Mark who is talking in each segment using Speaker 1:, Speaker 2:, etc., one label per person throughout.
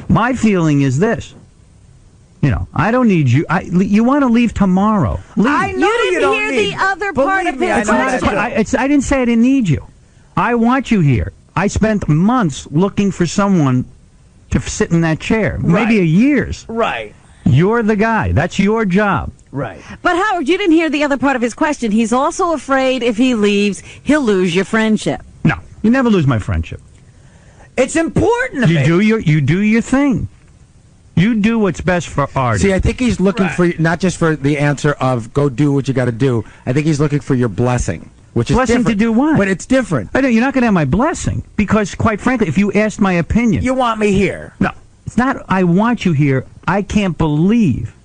Speaker 1: My feeling is this. You know, I don't need you. You want to leave tomorrow. Leave.
Speaker 2: I know you don't
Speaker 3: hear
Speaker 2: need
Speaker 3: the other part of his question.
Speaker 1: I didn't say I didn't need you. I want you here. I spent months looking for someone to sit in that chair. Maybe a years.
Speaker 2: Right.
Speaker 1: You're the guy. That's your job.
Speaker 2: Right.
Speaker 3: But Howard, you didn't hear the other part of his question. He's also afraid if he leaves, he'll lose your friendship.
Speaker 1: No, you never lose my friendship.
Speaker 2: It's important to me.
Speaker 1: You do your thing. You do what's best for Artie.
Speaker 4: See, I think he's looking for not just for the answer of go do what you got to do. I think he's looking for your blessing, which is
Speaker 1: blessing
Speaker 4: different.
Speaker 1: to do what?
Speaker 4: But it's different.
Speaker 1: I know you're not going to have my blessing because, quite frankly, if you asked my opinion,
Speaker 2: You want me here.
Speaker 1: no, it's not. I want you here. I can't believe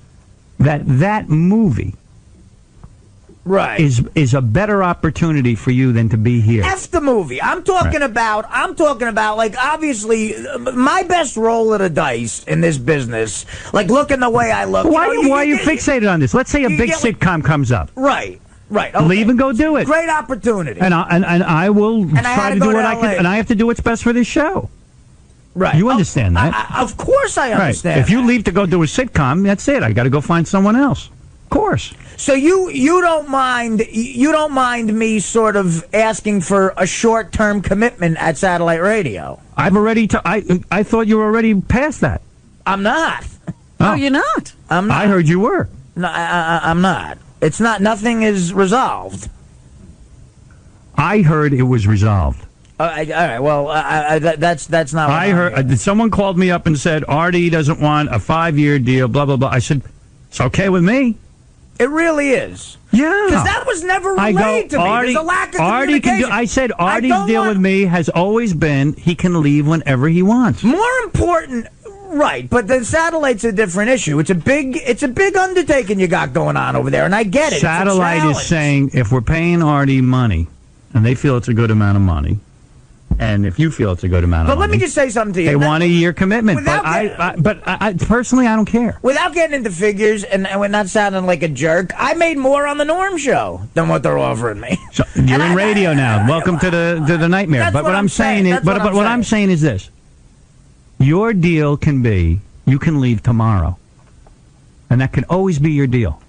Speaker 1: that movie
Speaker 2: Right.
Speaker 1: is a better opportunity for you than to be here.
Speaker 2: F the movie. I'm talking about, like, obviously, my best roll of the dice in this business, like, looking the way I look.
Speaker 1: Why are you fixated on this? Let's say a big sitcom comes up.
Speaker 2: Right. Okay.
Speaker 1: Leave and go do it.
Speaker 2: Great opportunity.
Speaker 1: And I will try to do what I can, and I have to do what's best for this show.
Speaker 2: Right.
Speaker 1: You understand that?
Speaker 2: Of course I understand.
Speaker 1: Right. If you leave to go do a sitcom, that's it. I got to go find someone else. Of course.
Speaker 2: So you don't mind me sort of asking for a short-term commitment at satellite radio?
Speaker 1: I've already. I thought you were already past that.
Speaker 2: I'm not.
Speaker 3: Oh, you're not?
Speaker 2: I'm not.
Speaker 1: I heard you were.
Speaker 2: No, I'm not. It's not. Nothing is resolved.
Speaker 1: I heard it was resolved.
Speaker 2: All right. Well, that's not. What
Speaker 1: I heard. Someone called me up and said Artie doesn't want a 5-year deal. Blah blah blah. I said it's okay with me.
Speaker 2: It really is.
Speaker 1: Yeah.
Speaker 2: Because that was never relayed to me. There's a lack of communication.
Speaker 1: I said Artie's deal with me has always been he can leave whenever he wants.
Speaker 2: More important, right? But the satellite's a different issue. It's a big undertaking you got going on over there, and I get it.
Speaker 1: Satellite is saying if we're paying Artie money, and they feel it's a good amount of money, and if you feel it's a good amount of money,
Speaker 2: but let me just say something to you.
Speaker 1: They want a year commitment, but I personally I don't care.
Speaker 2: Without getting into figures and we're not sounding like a jerk, I made more on the Norm Show than what they're offering me.
Speaker 1: So you're in radio now. Welcome to the nightmare. But what I'm saying is, what I'm saying is this: your deal can be you can leave tomorrow, and that can always be your deal.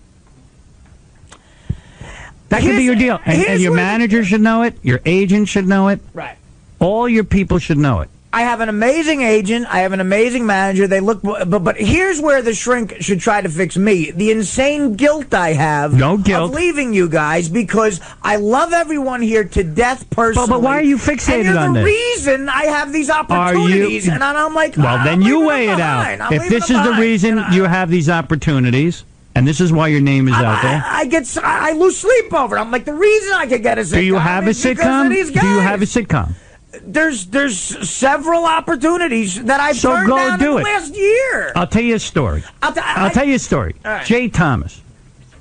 Speaker 1: That could be your deal, and your manager should know it. Your agent should know it.
Speaker 2: Right.
Speaker 1: All your people should know it.
Speaker 2: I have an amazing agent. I have an amazing manager. They look, but here's where the shrink should try to fix me. The insane guilt I have of leaving you guys because I love everyone here to death personally.
Speaker 1: But why are you fixated on this?
Speaker 2: And you're the reason I have these opportunities. And I'm like,
Speaker 1: well, then you weigh it out. If this is the reason you have these opportunities, and this is why your name is out there.
Speaker 2: I lose sleep over it. I'm like, the reason I could get a sitcom.
Speaker 1: Do you have a sitcom? Do you have a sitcom?
Speaker 2: There's several opportunities that I've turned down in the last year.
Speaker 1: I'll tell you a story. I'll tell you a story.
Speaker 2: Right.
Speaker 1: 𝗧𝗵𝗲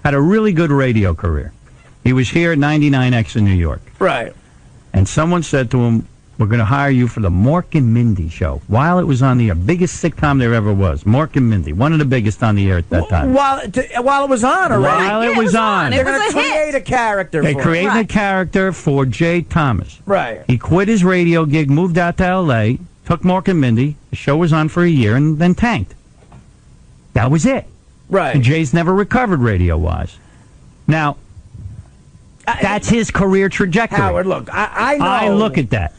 Speaker 1: had a really good radio career. He was here at 99X in New York.
Speaker 2: Right.
Speaker 1: And someone said to him, we're going to hire you for the Mork and Mindy show. While it was on the air, biggest sitcom there ever was. Mork and Mindy, one of the biggest on the air at that time.
Speaker 2: While it was on already?
Speaker 1: While it was on.
Speaker 2: They're going to create a character for him.
Speaker 1: They created a character for 𝗧𝗵𝗲.
Speaker 2: Right.
Speaker 1: He quit his radio gig, moved out to L.A., took Mork and Mindy. The show was on for a year and then tanked. That was it.
Speaker 2: Right.
Speaker 1: And Jay's never recovered radio-wise. Now, that's his career trajectory.
Speaker 2: Howard, look, I know.
Speaker 1: I look at that.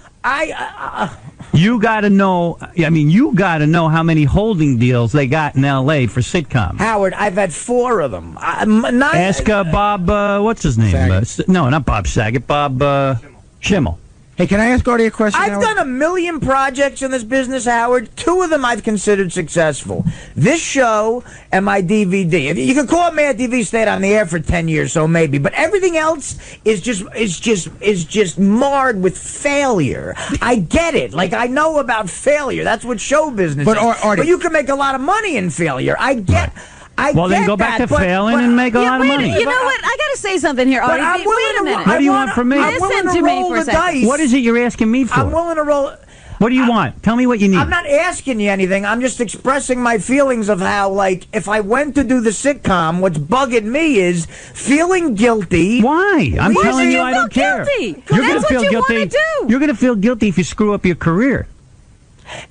Speaker 1: You got to know. I mean, you got to know how many holding deals they got in L.A. for sitcoms.
Speaker 2: Howard, I've had 4 of them.
Speaker 1: Ask Bob. What's his name? No, not Bob Saget. Bob Schimmel.
Speaker 4: Hey, can I ask Artie a question?
Speaker 2: I've done a million projects in this business, Howard. 2 of them I've considered successful. This show and my DVD. You can call it Mad TV stayed on the air for 10 years, so maybe. But everything else is just marred with failure. I get it. Like, I know about failure. That's what show business is.
Speaker 4: Artie,
Speaker 2: but you can make a lot of money in failure. I get.
Speaker 1: Well, then go back to failing and make a lot of money.
Speaker 3: You know what? I got to say something here, Artie. Wait a minute.
Speaker 1: What do you want from me?
Speaker 3: Listen to me for a second.
Speaker 1: What is it you're asking me for?
Speaker 2: I'm willing to roll.
Speaker 1: What do you want? Tell me what you need.
Speaker 2: I'm not asking you anything. I'm just expressing my feelings of how, like, if I went to do the sitcom, what's bugging me is feeling guilty.
Speaker 1: Why? I'm telling you I don't care.
Speaker 3: Guilty.
Speaker 1: You're
Speaker 3: That's what you want to do.
Speaker 1: You're going to feel guilty if you screw up your career.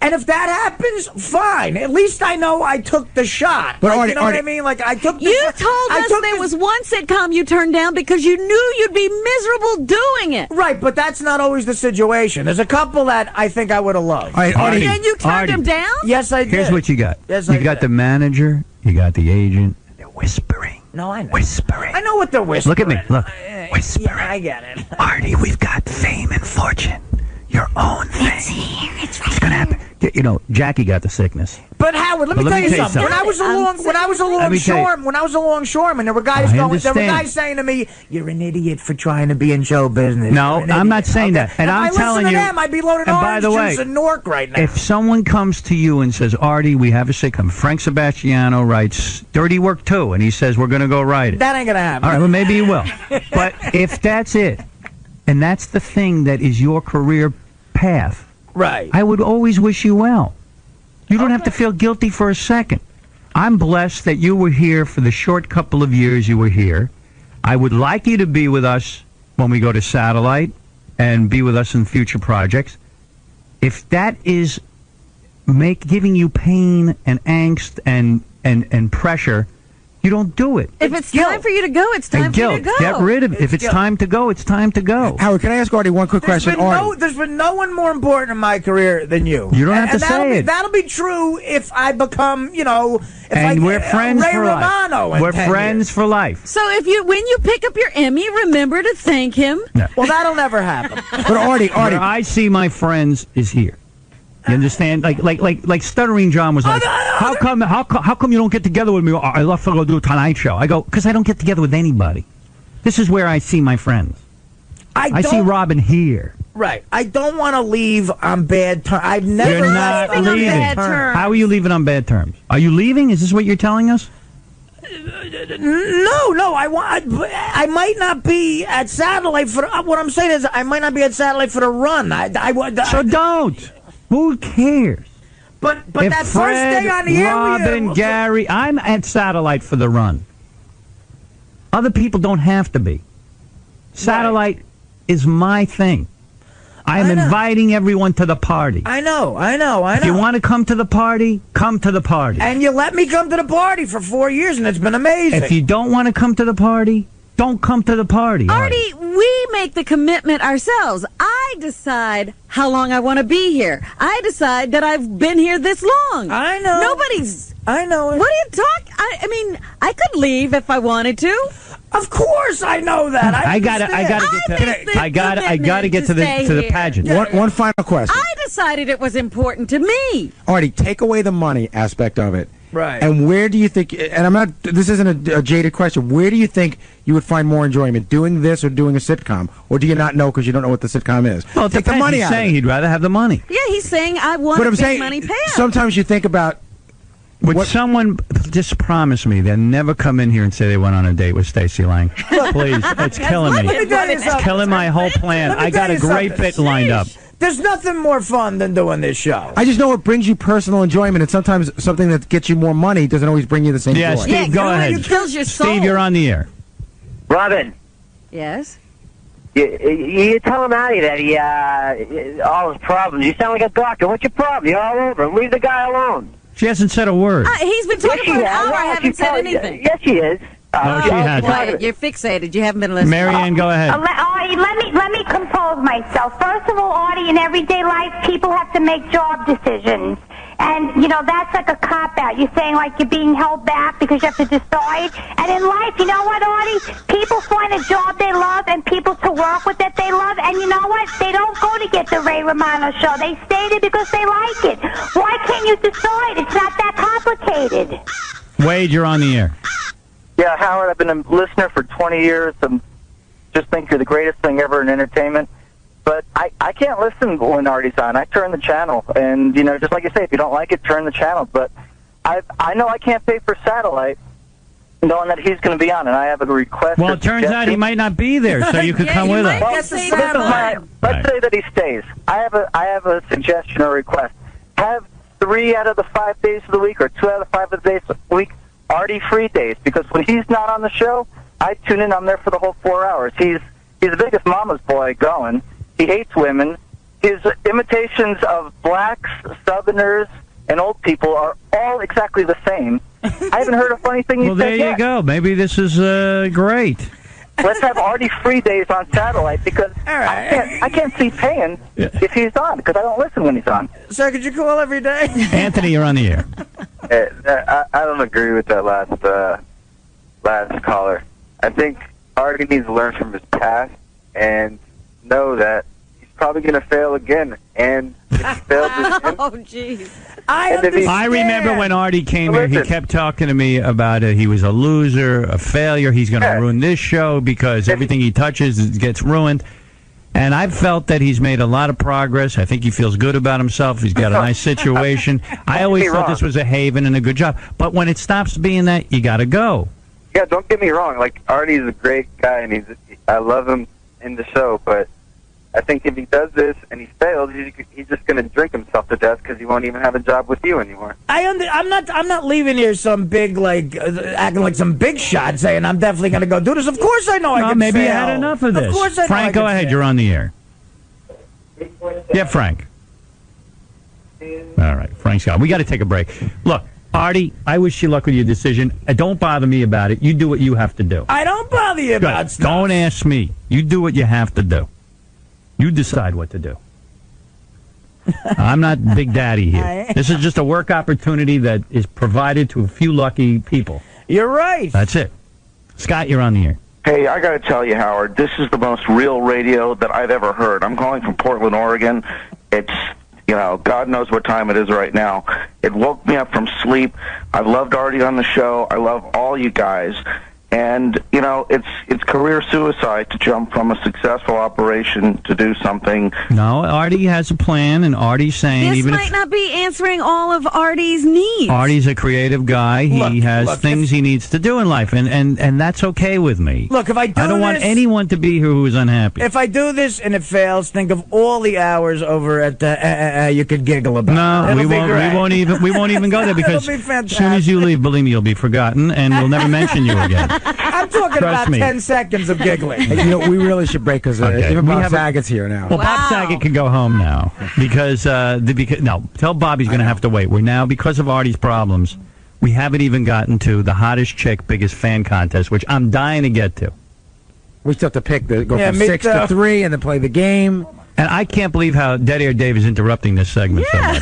Speaker 2: And if that happens, fine. At least I know I took the shot.
Speaker 4: But
Speaker 2: like,
Speaker 4: Artie,
Speaker 2: you know what I mean? Like, I took the
Speaker 3: You
Speaker 2: shot.
Speaker 3: told us there was one sitcom you turned down because you knew you'd be miserable doing it.
Speaker 2: Right, but that's not always the situation. There's a couple that I think I would have loved.
Speaker 4: All right, Artie.
Speaker 3: And you turned them down?
Speaker 2: Yes, I did.
Speaker 1: Here's what you got.
Speaker 2: Yes,
Speaker 1: you
Speaker 2: I
Speaker 1: got
Speaker 2: did.
Speaker 1: the manager, you got the agent. They're whispering.
Speaker 2: No, I know.
Speaker 1: Whispering.
Speaker 2: I know what they're whispering.
Speaker 1: Look at me. Look. Whispering.
Speaker 2: Yeah, I get it.
Speaker 1: Artie, we've got fame and fortune. Your own thing.
Speaker 3: It's here. It's
Speaker 1: It's gonna happen. You know, Jackie got the sickness.
Speaker 2: But Howard, let me tell you something. When I was a longshoreman, there were guys saying to me, "You're an idiot for trying to be in show business."
Speaker 1: No, I'm not saying that. And I'm telling you.
Speaker 2: If I listened to them, I'd be loading orange juice and Nork right now.
Speaker 1: If someone comes to you and says, "Artie, we have a sitcom," Frank Sebastiano writes Dirty Work 2, and he says we're gonna go write it.
Speaker 2: That ain't gonna happen.
Speaker 1: All right, well maybe you will. But if that's it, and that's the thing that is your career path,
Speaker 2: right?
Speaker 1: I would always wish you well. You don't have to feel guilty for a second. I'm blessed that you were here for the short couple of years you were here. I would like you to be with us when we go to satellite and be with us in future projects. If that is giving you pain and angst and pressure, you don't do it.
Speaker 3: If it's time for you to go, it's time for you to go.
Speaker 1: Get rid of it. If it's time to go, it's time to go.
Speaker 4: Howard, can I ask Artie one quick question?
Speaker 2: There's been no one more important in my career than you.
Speaker 1: You don't have to say it.
Speaker 2: That'll be true if I become,
Speaker 1: we're friends
Speaker 2: Ray
Speaker 1: for
Speaker 2: Romano
Speaker 1: life. We're friends for life.
Speaker 3: So when you pick up your Emmy, remember to thank him.
Speaker 1: No.
Speaker 2: Well, that'll never happen.
Speaker 4: But Artie,
Speaker 1: Where I see my friends is here. You understand? Like Stuttering John was like, how come you don't get together with me? I love to go do a Tonight Show. I go, because I don't get together with anybody. This is where I see my friends. I see Robin here.
Speaker 2: Right. I don't want to leave on bad terms. I've never
Speaker 1: You're not
Speaker 3: leaving on
Speaker 1: leaving.
Speaker 3: bad terms.
Speaker 1: How are you leaving on bad terms? Are you leaving? Is this what you're telling us?
Speaker 2: No. I might not be at satellite for. What I'm saying is, I might not be at satellite for the run.
Speaker 1: So don't. Who cares?
Speaker 2: But
Speaker 1: if
Speaker 2: that
Speaker 1: Fred,
Speaker 2: first day on the air,
Speaker 1: Robin, Gary, I'm at satellite for the run. Other people don't have to be. Satellite is my thing. I am inviting everyone to the party.
Speaker 2: I know.
Speaker 1: If you want to come to the party, come to the party.
Speaker 2: And you let me come to the party for 4 years, and it's been amazing.
Speaker 1: If you don't want to come to the party, don't come to the party.
Speaker 3: Artie, we make the commitment ourselves. I decide how long I want to be here. I decide that I've been here this long.
Speaker 2: I know.
Speaker 3: Nobody's.
Speaker 2: I know.
Speaker 3: What are you talking? I mean, I could leave if I wanted to.
Speaker 2: Of course, I know that. I gotta
Speaker 1: get to the pageant.
Speaker 4: One final question.
Speaker 3: I decided it was important to me.
Speaker 4: Artie, take away the money aspect of it.
Speaker 2: Right.
Speaker 4: And where do you think, and this isn't a jaded question, where do you think you would find more enjoyment, doing this or doing a sitcom? Or do you not know because you don't know what the sitcom is?
Speaker 1: Well,
Speaker 4: take the money
Speaker 1: he's
Speaker 4: out
Speaker 1: saying
Speaker 4: of it.
Speaker 1: he'd rather have the money.
Speaker 3: Yeah, he's saying I want
Speaker 4: But
Speaker 3: a
Speaker 4: I'm
Speaker 3: big
Speaker 4: saying,
Speaker 3: money payout.
Speaker 4: sometimes you think about...
Speaker 1: Would someone just promise me they'll never come in here and say they went on a date with Stacey Lang? Please, it's killing me. It's killing my whole plan. I got a great bit lined up.
Speaker 2: There's nothing more fun than doing this show.
Speaker 4: I just know it brings you personal enjoyment, and sometimes something that gets you more money doesn't always bring you the same joy.
Speaker 1: Steve, go ahead.
Speaker 3: It kills your soul.
Speaker 1: Steve, you're on the air.
Speaker 5: Robin.
Speaker 3: Yes?
Speaker 5: You tell him Artie that he, all his problems. You sound like a doctor. What's your problem? You're all over him. Leave the guy alone.
Speaker 1: She hasn't said a word.
Speaker 3: He's been talking for an hour. I haven't said anything.
Speaker 5: Yes, she is.
Speaker 1: No, she hasn't.
Speaker 3: Quiet. You're fixated. You haven't been listening.
Speaker 1: Marianne, go ahead.
Speaker 6: Artie, let me compose myself. First of all, Artie, in everyday life, people have to make job decisions. And, that's like a cop-out. You're saying like you're being held back because you have to decide. And in life, you know what, Artie? People find a job they love and people to work with that they love. And you know what? They don't go to get the Ray Romano show. They stay there because they like it. Why can't you decide? It's not that complicated.
Speaker 1: Wade, you're on the air.
Speaker 5: Yeah, Howard, I've been a listener for 20 years and just think you're the greatest thing ever in entertainment. But I can't listen when Artie's on. I turn the channel. And, just like you say, if you don't like it, turn the channel. But I know I can't pay for satellite knowing that he's going to be on, and I have a request.
Speaker 1: Well, it turns out he might not be there, so you could come with us.
Speaker 5: Let's say that he stays. I have a suggestion or request. Have 3 out of the 5 days of the week or 2 out of the 5 of the days of the week Artie free days, because when he's not on the show, I tune in. I'm there for the whole 4 hours. He's the biggest mama's boy going. He hates women. his imitations of blacks, Southerners, and old people are all exactly the same. I haven't heard a funny thing he
Speaker 1: Well,
Speaker 5: said
Speaker 1: there
Speaker 5: yet.
Speaker 1: you go. Maybe this is great.
Speaker 5: Let's have Artie free days on satellite because I can't see paying if he's on because I don't listen when he's on.
Speaker 2: Sir, could you call every day?
Speaker 1: Anthony, you're on the air.
Speaker 7: I don't agree with that last caller. I think Artie needs to learn from his past and know that he's probably going to fail again. And if he fails again,
Speaker 3: Oh, jeez.
Speaker 1: I remember when Artie came here, he kept talking to me about he was a loser, a failure. He's going to ruin this show because everything he touches gets ruined. And I've felt that he's made a lot of progress. I think he feels good about himself. He's got a nice situation. I always thought this was a haven and a good job. But when it stops being that, you got to go.
Speaker 7: yeah, don't get me wrong. Like, Artie's a great guy, and I love him in the show, but I think if he does this and he fails, he's just going to drink himself to death because he won't even have a job with you anymore.
Speaker 2: I'm not leaving here some big acting like some big shot saying I'm definitely going to go do this. Of course I know I can
Speaker 1: maybe
Speaker 2: fail.
Speaker 1: you had enough of this.
Speaker 2: Of course I know
Speaker 1: Frank,
Speaker 2: I
Speaker 1: go
Speaker 2: can
Speaker 1: ahead.
Speaker 2: fail.
Speaker 1: You're on the air. Yeah, Frank. All right, Frank's got. We got to take a break. Look, Artie, I wish you luck with your decision. Don't bother me about it. You do what you have to do.
Speaker 2: I don't bother you about stuff.
Speaker 1: Don't ask me. You do what you have to do. You decide what to do. I'm not Big Daddy here. This is just a work opportunity that is provided to a few lucky people.
Speaker 2: You're right.
Speaker 1: That's it. Scott, you're on the air.
Speaker 8: Hey, I got to tell you, Howard, this is the most real radio that I've ever heard. I'm calling from Portland, Oregon. It's, God knows what time it is right now. It woke me up from sleep. I've loved Artie on the show. I love all you guys. And, it's career suicide to jump from a successful operation to do something.
Speaker 1: No, Artie has a plan, and Artie's saying
Speaker 3: This
Speaker 1: even
Speaker 3: might not be answering all of Artie's needs.
Speaker 1: Artie's a creative guy. He has things he needs to do in life, and that's okay with me.
Speaker 2: Look, if I don't
Speaker 1: want anyone to be here who is unhappy.
Speaker 2: If I do this and it fails, think of all the hours over at you could giggle about.
Speaker 1: No,
Speaker 2: It'll be great.
Speaker 1: we won't even go there because
Speaker 2: It'll be
Speaker 1: as soon as you leave, believe me, you'll be forgotten, and we'll never mention you again.
Speaker 2: I'm talking
Speaker 1: Trust
Speaker 2: about
Speaker 1: me.
Speaker 2: 10 seconds of giggling.
Speaker 4: Hey, we really should break because even Bob Saget's here now.
Speaker 1: Well, Bob Saget can go home now because tell Bob he's going to have to wait. We're now, because of Artie's problems, we haven't even gotten to the hottest chick, biggest fan contest, which I'm dying to get to.
Speaker 4: We still have to pick go from
Speaker 2: me
Speaker 4: 6
Speaker 2: too.
Speaker 4: to 3 and then play the game.
Speaker 1: And I can't believe how Dead Air Dave is interrupting this segment so much.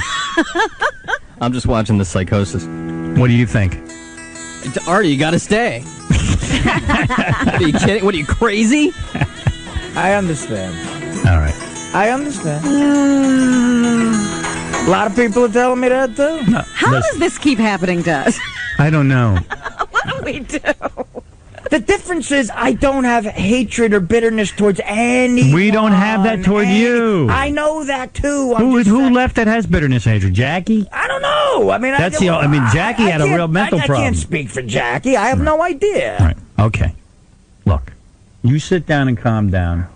Speaker 9: I'm just watching the psychosis.
Speaker 1: What do you think?
Speaker 9: Artie, you gotta stay. Are you kidding? What are you, crazy?
Speaker 2: I understand.
Speaker 1: All right.
Speaker 2: I understand. A lot of people are telling me that too.
Speaker 1: No,
Speaker 3: How does this keep happening to us?
Speaker 1: I don't know.
Speaker 3: What do we do?
Speaker 2: The difference is I don't have hatred or bitterness towards anyone.
Speaker 1: We don't have that toward you.
Speaker 2: I know that too.
Speaker 1: Who left that has bitterness, hatred? Jackie?
Speaker 2: I don't know. I mean,
Speaker 1: Jackie had a real mental problem.
Speaker 2: I can't speak for Jackie. I have no idea.
Speaker 1: Right. Okay. Look, you sit down and calm down.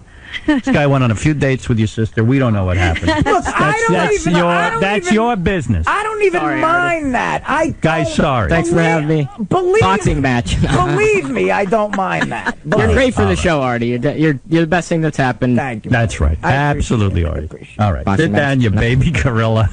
Speaker 1: This guy went on a few dates with your sister. We don't know what happened.
Speaker 2: Look,
Speaker 1: That's your business.
Speaker 2: I don't even mind that.
Speaker 1: Guy's sorry.
Speaker 9: Thanks for having me. Boxing match.
Speaker 2: Believe me, I don't mind that.
Speaker 9: You're great for the show, Artie. You're the best thing that's happened.
Speaker 2: Thank you.
Speaker 1: That's right. Absolutely, Artie. All right. Sit down, you baby gorilla.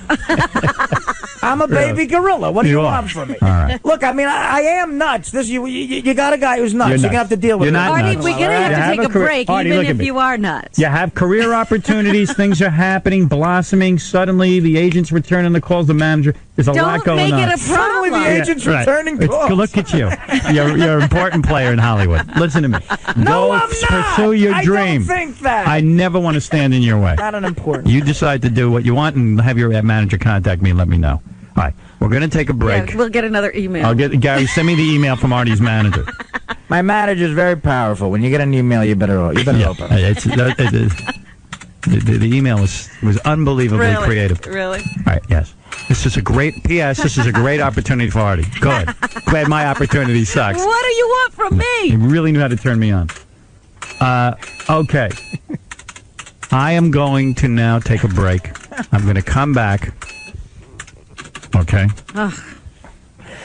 Speaker 2: I'm a baby gorilla. What do you want from me?
Speaker 1: All right.
Speaker 2: Look, I mean, I am nuts. You got a guy who's nuts. You're going to have to deal with it.
Speaker 3: Artie, we're going to have to take a break, even if you are nuts.
Speaker 1: You have career opportunities. Things are happening, blossoming. Suddenly, the agent's returning the calls. The manager. There's a lot going on.
Speaker 3: Don't make it a problem.
Speaker 2: Suddenly, the agent's returning calls.
Speaker 1: Look at you. You're an important player in Hollywood. Listen to me.
Speaker 2: No, I'm not.
Speaker 1: Pursue your dream.
Speaker 2: I don't think that.
Speaker 1: I never want to stand in your way.
Speaker 2: Not an important.
Speaker 1: You decide to do what you want and have your manager contact me and let me know. All right. We're going to take a break.
Speaker 3: Yeah, we'll get another email.
Speaker 1: Gary, send me the email from Artie's manager.
Speaker 2: My manager is very powerful. When you get an email, you better open it.
Speaker 1: The email was unbelievably creative.
Speaker 3: Really?
Speaker 1: All right, yes. This is a great, P.S., this is a great opportunity for Artie. Good. Glad my opportunity sucks.
Speaker 3: What do you want from me?
Speaker 1: He really knew how to turn me on. Okay. I am going to now take a break. I'm going to come back. Okay?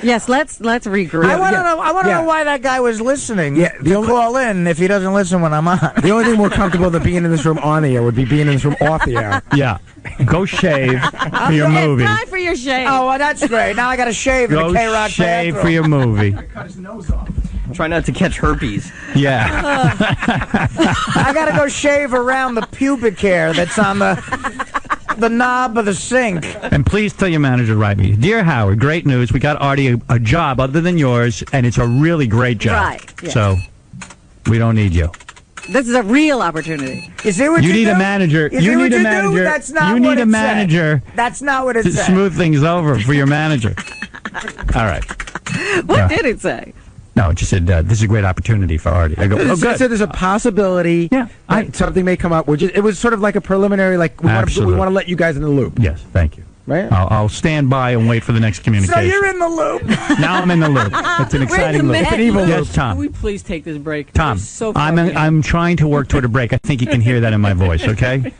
Speaker 3: Yes, let's regroup.
Speaker 2: I want to know. I want to know why that guy was listening. Yeah, call in if he doesn't listen when I'm on.
Speaker 4: The only thing more comfortable than being in this room on the air would be being in this room off the air.
Speaker 1: Yeah, go shave for your movie.
Speaker 3: It's time for your shave.
Speaker 2: Oh, well, that's great. Now I got to shave in the K-Rock
Speaker 1: shave
Speaker 2: bathroom.
Speaker 1: for your movie.
Speaker 9: Cut his nose off. Try not to catch herpes.
Speaker 1: Yeah.
Speaker 2: I got to go shave around the pubic hair that's on the knob of the sink.
Speaker 1: And please tell your manager to write me. Dear Howard, great news. We got Artie a job other than yours, and it's a really great job.
Speaker 3: Right. Yes.
Speaker 1: So we don't need you.
Speaker 3: This is a real opportunity.
Speaker 2: You see what you
Speaker 1: need
Speaker 2: do?
Speaker 1: a manager.
Speaker 2: You
Speaker 1: need a manager.
Speaker 2: That's not
Speaker 1: you
Speaker 2: what
Speaker 1: need
Speaker 2: it
Speaker 1: a manager.
Speaker 2: Said. That's not what it
Speaker 1: to
Speaker 2: said.
Speaker 1: smooth things over for your manager. All right.
Speaker 3: What did it say?
Speaker 1: No, it just said this is a great opportunity for Artie. I go, oh, good.
Speaker 4: It said there's a possibility that something may come up. It was sort of like a preliminary, like we want to let you guys in the loop.
Speaker 1: Yes, thank you.
Speaker 4: Right?
Speaker 1: I'll stand by and wait for the next communication.
Speaker 2: So you're in the loop.
Speaker 1: Now I'm in the loop. It's an exciting loop.
Speaker 3: It's
Speaker 1: an evil loop. Yes,
Speaker 9: Can
Speaker 1: Tom.
Speaker 9: we please take this break?
Speaker 1: Tom,
Speaker 9: So
Speaker 1: I'm trying to work toward a break. I think you can hear that in my voice, okay?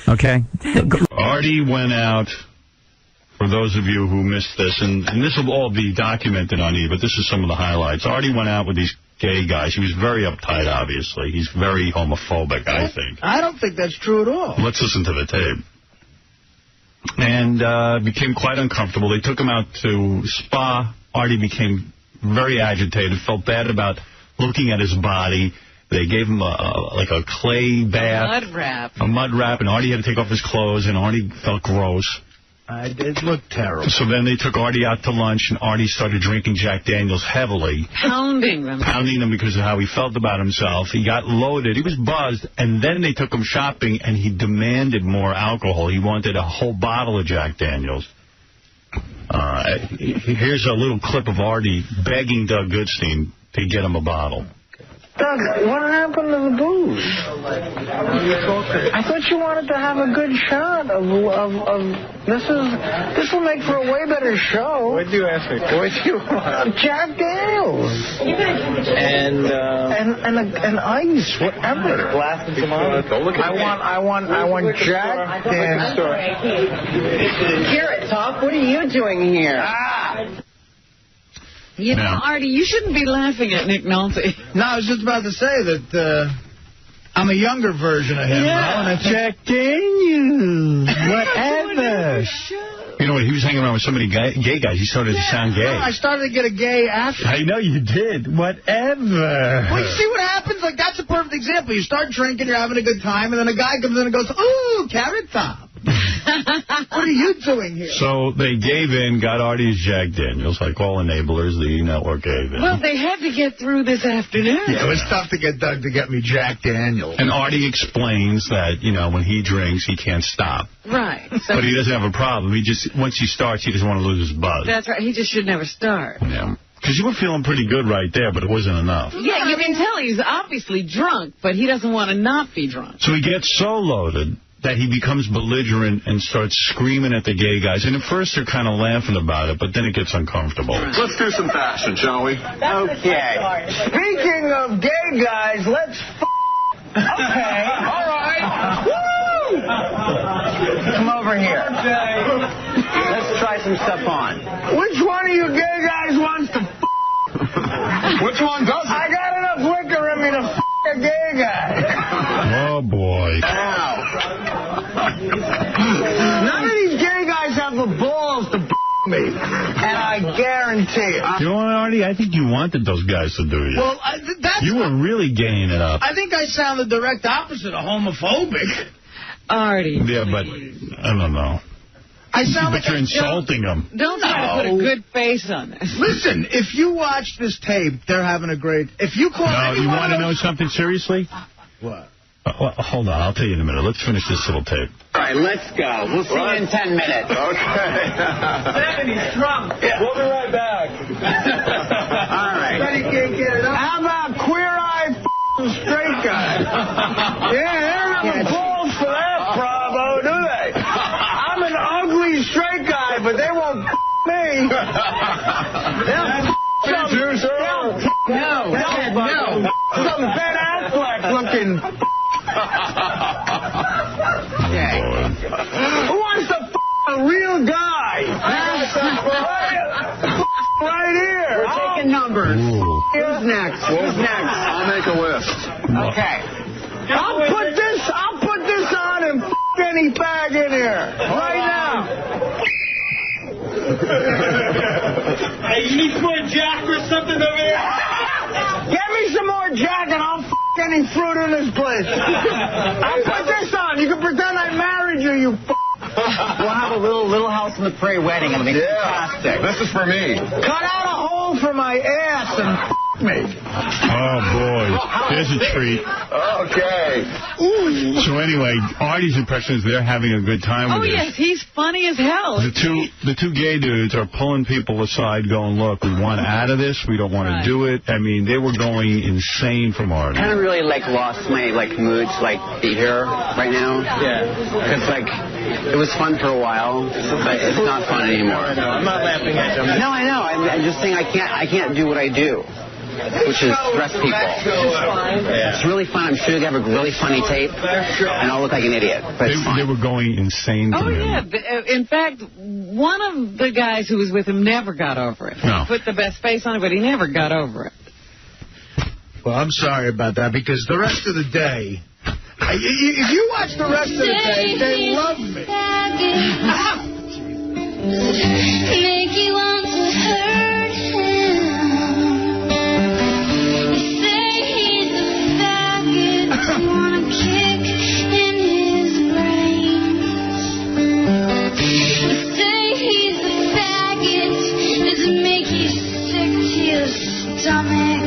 Speaker 1: Okay?
Speaker 10: Artie went out, for those of you who missed this, and this will all be documented on E, but this is some of the highlights. Artie went out with these gay guys. He was very uptight, obviously. He's very homophobic, I think.
Speaker 11: I don't think that's true at all.
Speaker 10: Let's listen to the tape. And became quite uncomfortable. They took him out to spa. Artie became very agitated, felt bad about looking at his body. They gave him like a clay bath. A mud wrap, and Artie had to take off his clothes, and Artie felt gross.
Speaker 11: It looked terrible.
Speaker 10: So then they took Artie out to lunch, and Artie started drinking Jack Daniels heavily.
Speaker 12: Pounding them because
Speaker 10: of how he felt about himself. He got loaded. He was buzzed. And then they took him shopping, and he demanded more alcohol. He wanted a whole bottle of Jack Daniels. Here's a little clip of Artie begging Doug Goodstein to get him a bottle.
Speaker 11: Doug, what happened to the booze? I thought you wanted to have a good shot of this will make for a way better show.
Speaker 7: What did you ask me?
Speaker 11: What do you want? Jack Daniels. And ice, whatever.
Speaker 7: Glass of tomato. Don't look at me.
Speaker 11: I want Jack Daniels.
Speaker 12: Garrett, Top, what are you doing here? You know, Artie, you shouldn't be laughing at Nick Nolte.
Speaker 11: No, I was just about to say that I'm a younger version of him.
Speaker 10: Yeah.
Speaker 11: Jack Daniels. Whatever.
Speaker 10: You know what? He was hanging around with so many gay guys. He started to sound gay.
Speaker 11: No, I started to get a gay after.
Speaker 10: I know you did. Whatever.
Speaker 11: Well, you see what happens? Like, that's a perfect example. You start drinking, you're having a good time, and then a guy comes in and goes, ooh, Carrot Top. What are you doing here?
Speaker 10: So they gave in, got Artie's Jack Daniels, like all enablers, the network gave in.
Speaker 12: Well, they had to get through this afternoon.
Speaker 11: Yeah, it was tough to get Doug to get me Jack Daniels.
Speaker 10: And Artie explains that, you know, when he drinks, he can't stop.
Speaker 12: Right. So
Speaker 10: but he doesn't have a problem. He just, once he starts, he doesn't want to lose his buzz.
Speaker 12: That's right. He just should never start.
Speaker 10: Yeah. Because you were feeling pretty good right there, but it wasn't enough.
Speaker 12: Yeah, you can tell he's obviously drunk, but he doesn't want to not be drunk.
Speaker 10: So he gets so loaded that he becomes belligerent and starts screaming at the gay guys. And at first they're kind of laughing about it, but then it gets uncomfortable.
Speaker 13: Let's do some fashion, shall we?
Speaker 11: Okay. Speaking of gay guys, let's Okay. All right. Woo! Come over here. Let's try some stuff on. Which one of you gay guys wants to
Speaker 13: Which one doesn't?
Speaker 11: I got enough liquor in me to a gay guy.
Speaker 10: Oh, boy.
Speaker 11: None of these gay guys have the balls to me. And I guarantee
Speaker 10: you know what, Artie? I think you wanted those guys to do you.
Speaker 11: Well,
Speaker 10: you were really gaying it up.
Speaker 11: I think I sound the direct opposite of homophobic.
Speaker 12: Artie.
Speaker 10: Yeah, but I don't know.
Speaker 11: I sound
Speaker 10: but you're insulting them.
Speaker 12: Don't try to put a good face on this.
Speaker 11: Listen, if you watch this tape, they're having a great... If you call
Speaker 10: No, you want to know something seriously?
Speaker 11: What?
Speaker 10: Well, hold on, I'll tell you in a minute. Let's finish this little tape.
Speaker 14: All right, let's go. We'll see you in 10 minutes.
Speaker 11: Okay. 70's drunk. Yeah. We'll be right back.
Speaker 14: All right.
Speaker 11: How about queer-eyed straight guy? Yeah, they don't have the balls for that, Bravo, do they? I'm an ugly straight guy, but they won't me. No. Some Ben Affleck looking. Who wants to a real guy? right here.
Speaker 14: We're taking numbers.
Speaker 10: Ooh.
Speaker 14: Who's next?
Speaker 13: I'll make a list.
Speaker 14: Okay.
Speaker 11: I'll put this on and any bag in here right now.
Speaker 15: Hey, you need some more Jack or something over here?
Speaker 11: Get me some more Jack and I'll any fruit in this place. I'll put this on. You can pretend I married you, you
Speaker 14: We'll have a little house on the prairie wedding. It'll be fantastic.
Speaker 13: This is for me.
Speaker 11: Cut out a hole for my ass and me.
Speaker 10: Oh, boy. There's a treat.
Speaker 13: Okay.
Speaker 10: So anyway, Artie's impression is they're having a good time with
Speaker 12: yes, he's funny as hell.
Speaker 10: The two gay dudes are pulling people aside going, look, we want out of this. We don't want to do it. I mean, they were going insane from Artie.
Speaker 14: Kind of really lost my mood to be here right now. Yeah. Because it was fun for a while, but it's not fun anymore.
Speaker 15: I know. I'm not laughing at you.
Speaker 14: No, I know. I'm just saying I can't do what I do, which is dress people. It's really fun. I'm sure they have a really funny tape, and I'll look like an idiot. But
Speaker 10: they were going insane to him.
Speaker 12: Yeah. In fact, one of the guys who was with him never got over it.
Speaker 10: No.
Speaker 12: He put the best face on it, but he never got over it.
Speaker 11: Well, I'm sorry about that because the rest of the day, if you watch the rest of the day, they love me.
Speaker 16: Make you want to hurt him. You say he's a faggot. You want to kick in his brains. You say he's a faggot. Does it make you sick to your stomach?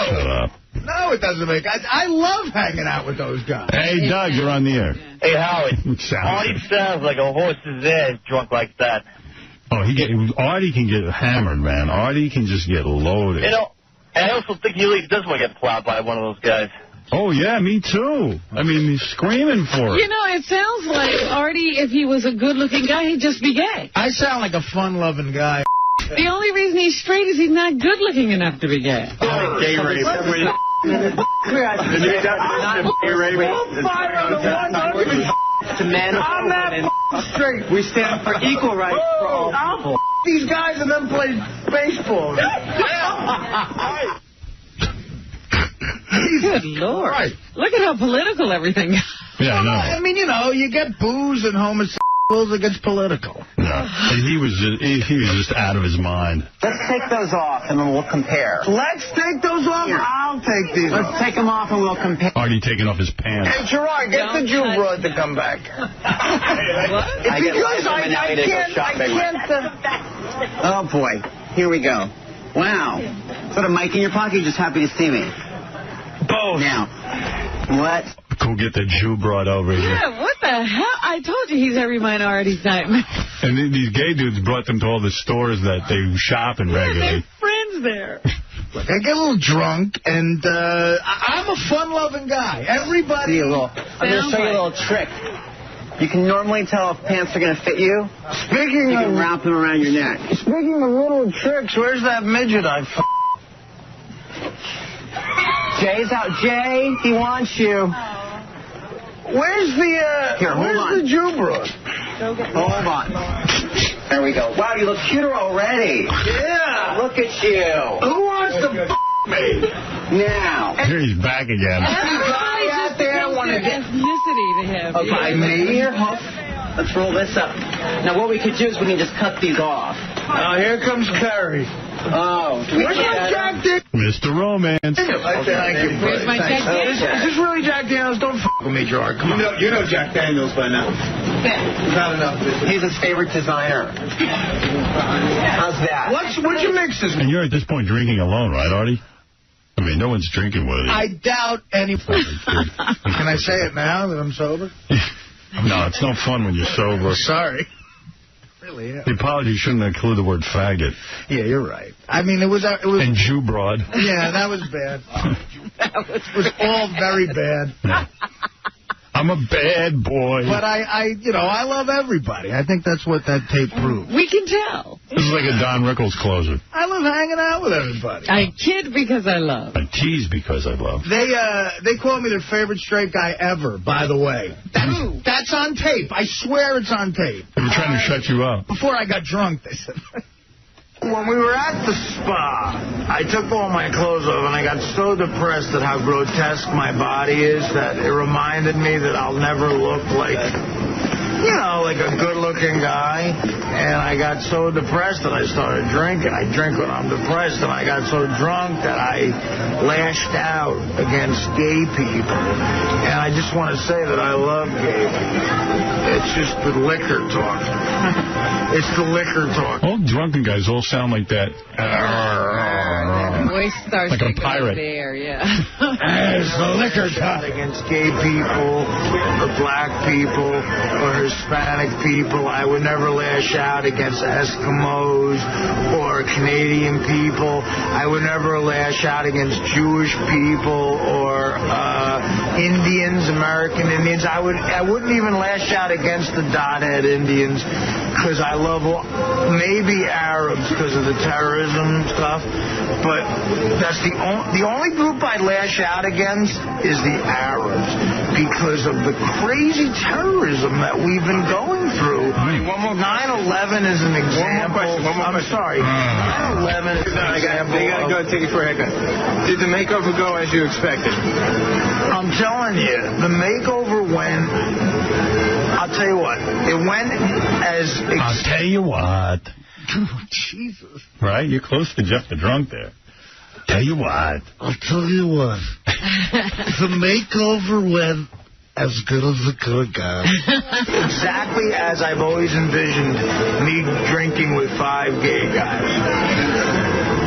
Speaker 10: Shut up.
Speaker 11: No, it doesn't make. I love hanging out with those guys.
Speaker 10: Hey, Doug, you're on the air.
Speaker 15: Hey, Howard. Artie sounds like a horse's ass drunk like that.
Speaker 10: Oh, Artie can get hammered, man. Artie can just get loaded.
Speaker 15: You know, I also think he really does want to get plowed by one of those guys.
Speaker 10: Oh, yeah, me too. I mean, he's screaming for it.
Speaker 12: You know, it sounds like Artie, if he was a good-looking guy, he'd just be gay.
Speaker 11: I sound like a fun-loving guy.
Speaker 12: The only reason he's straight is he's not good-looking enough to be gay.
Speaker 15: Gay rape.
Speaker 14: To men,
Speaker 11: I'm not straight.
Speaker 14: we stand for equal rights for all people.
Speaker 11: These guys and then play baseball.
Speaker 12: Good Lord. Right. Look at how political everything is.
Speaker 10: Yeah, I know.
Speaker 11: I mean, you get booze and homosexuals, it gets political.
Speaker 10: No. He was just out of his mind.
Speaker 14: Let's take those off and then we'll compare.
Speaker 11: Let's take those off.
Speaker 14: Here.
Speaker 11: I'll take these off.
Speaker 14: Let's take them off and we'll compare.
Speaker 10: Artie taking off his pants.
Speaker 11: Hey, Gerard, get the Jew broad to come back.
Speaker 12: What?
Speaker 11: Because I can't.
Speaker 14: Oh, boy. Here we go. Wow. Is that a mic in your pocket? You're just happy to see me?
Speaker 15: Both.
Speaker 14: Now, what?
Speaker 10: Go get the Jew broad over here.
Speaker 12: Yeah, what the hell? I told you he's every minority's nightmare.
Speaker 10: And these gay dudes brought them to all the stores that they shop in regularly.
Speaker 12: They're friends there.
Speaker 11: Look, I get a little drunk, and I'm a fun-loving guy. Everybody...
Speaker 14: I'm going to show you a little trick. You can normally tell if pants are going to fit you. You can wrap them around your neck.
Speaker 11: Speaking of little tricks, where's that midget I
Speaker 14: Jay's out. Jay, he wants you.
Speaker 11: Where's the,
Speaker 14: Here, hold on.
Speaker 11: the Jew broad?
Speaker 14: Hold on. There we go. Wow, you look cuter already.
Speaker 11: Yeah.
Speaker 14: Look at you.
Speaker 11: Who wants to me?
Speaker 14: Now.
Speaker 10: Here he's back again.
Speaker 12: Everybody
Speaker 11: out there want to get
Speaker 12: ethnicity to him.
Speaker 14: Okay, me. Here, let's roll this up. Now, what we could do is we can just cut these off.
Speaker 11: Oh, here comes Kerry.
Speaker 14: Oh, do we
Speaker 11: Where's my Jack Daniels?
Speaker 10: Mr. Romance.
Speaker 11: Thank you.
Speaker 12: Where's my Jack Daniels?
Speaker 11: Is this really Jack Daniels? Don't with me, Gerard. Come on.
Speaker 13: You know Jack Daniels by now. Not enough.
Speaker 14: He's his favorite designer. How's that?
Speaker 11: What'd you mix this with?
Speaker 10: And you're at this point drinking alone, right, Artie? I mean, no one's drinking with you.
Speaker 11: I doubt any... Can I say it now that I'm sober?
Speaker 10: No, it's no fun when you're sober.
Speaker 11: Sorry. Really, yeah.
Speaker 10: The apology shouldn't include the word faggot.
Speaker 11: Yeah, you're right. I mean, it was...
Speaker 10: And Jew broad.
Speaker 11: Yeah, that was bad. It was all very bad.
Speaker 10: Yeah. I'm a bad boy.
Speaker 11: But I love everybody. I think that's what that tape proved.
Speaker 12: We can tell.
Speaker 10: This is like a Don Rickles closer.
Speaker 11: I love hanging out with everybody.
Speaker 12: I kid because I love.
Speaker 10: I tease because I love.
Speaker 11: They call me their favorite straight guy ever, by the way. That's on tape. I swear it's on tape.
Speaker 10: They were trying to shut you up.
Speaker 11: Before I got drunk, they said... when we were at the spa, I took all my clothes off, and I got so depressed at how grotesque my body is that it reminded me that I'll never look like, you know, like a good-looking guy. And I got so depressed that I started drinking. I drink when I'm depressed, and I got so drunk that I lashed out against gay people. And I just want to say that I love gay people. It's just the liquor talk. It's the liquor talk.
Speaker 10: All drunken guys all sound like that.
Speaker 12: Voice starts
Speaker 10: like a pirate.
Speaker 12: There, yeah.
Speaker 11: It's the liquor talk against gay people, or black people, or Hispanic people. I would never lash out against Eskimos or Canadian people. I would never lash out against Jewish people or Indians, American Indians. I wouldn't even lash out against the Dot-Head Indians because I love maybe Arabs because of the terrorism stuff. But that's the only group I'd lash out against is the Arabs because of the crazy terrorism that we've been going through. 9/11 is an example. One more question. Sorry. 9/11 is an example.
Speaker 13: You got to go take it for a haircut. Did the makeover go as you expected?
Speaker 11: I'm telling you, the makeover went. I'll tell you what. It went as.
Speaker 10: I'll tell you what.
Speaker 11: Jesus.
Speaker 10: Right? You're close to Jeff the Drunk there. Tell you what.
Speaker 17: I'll tell you what. The makeover went as good as it could have gone.
Speaker 11: Exactly as I've always envisioned me drinking with 5 gay guys.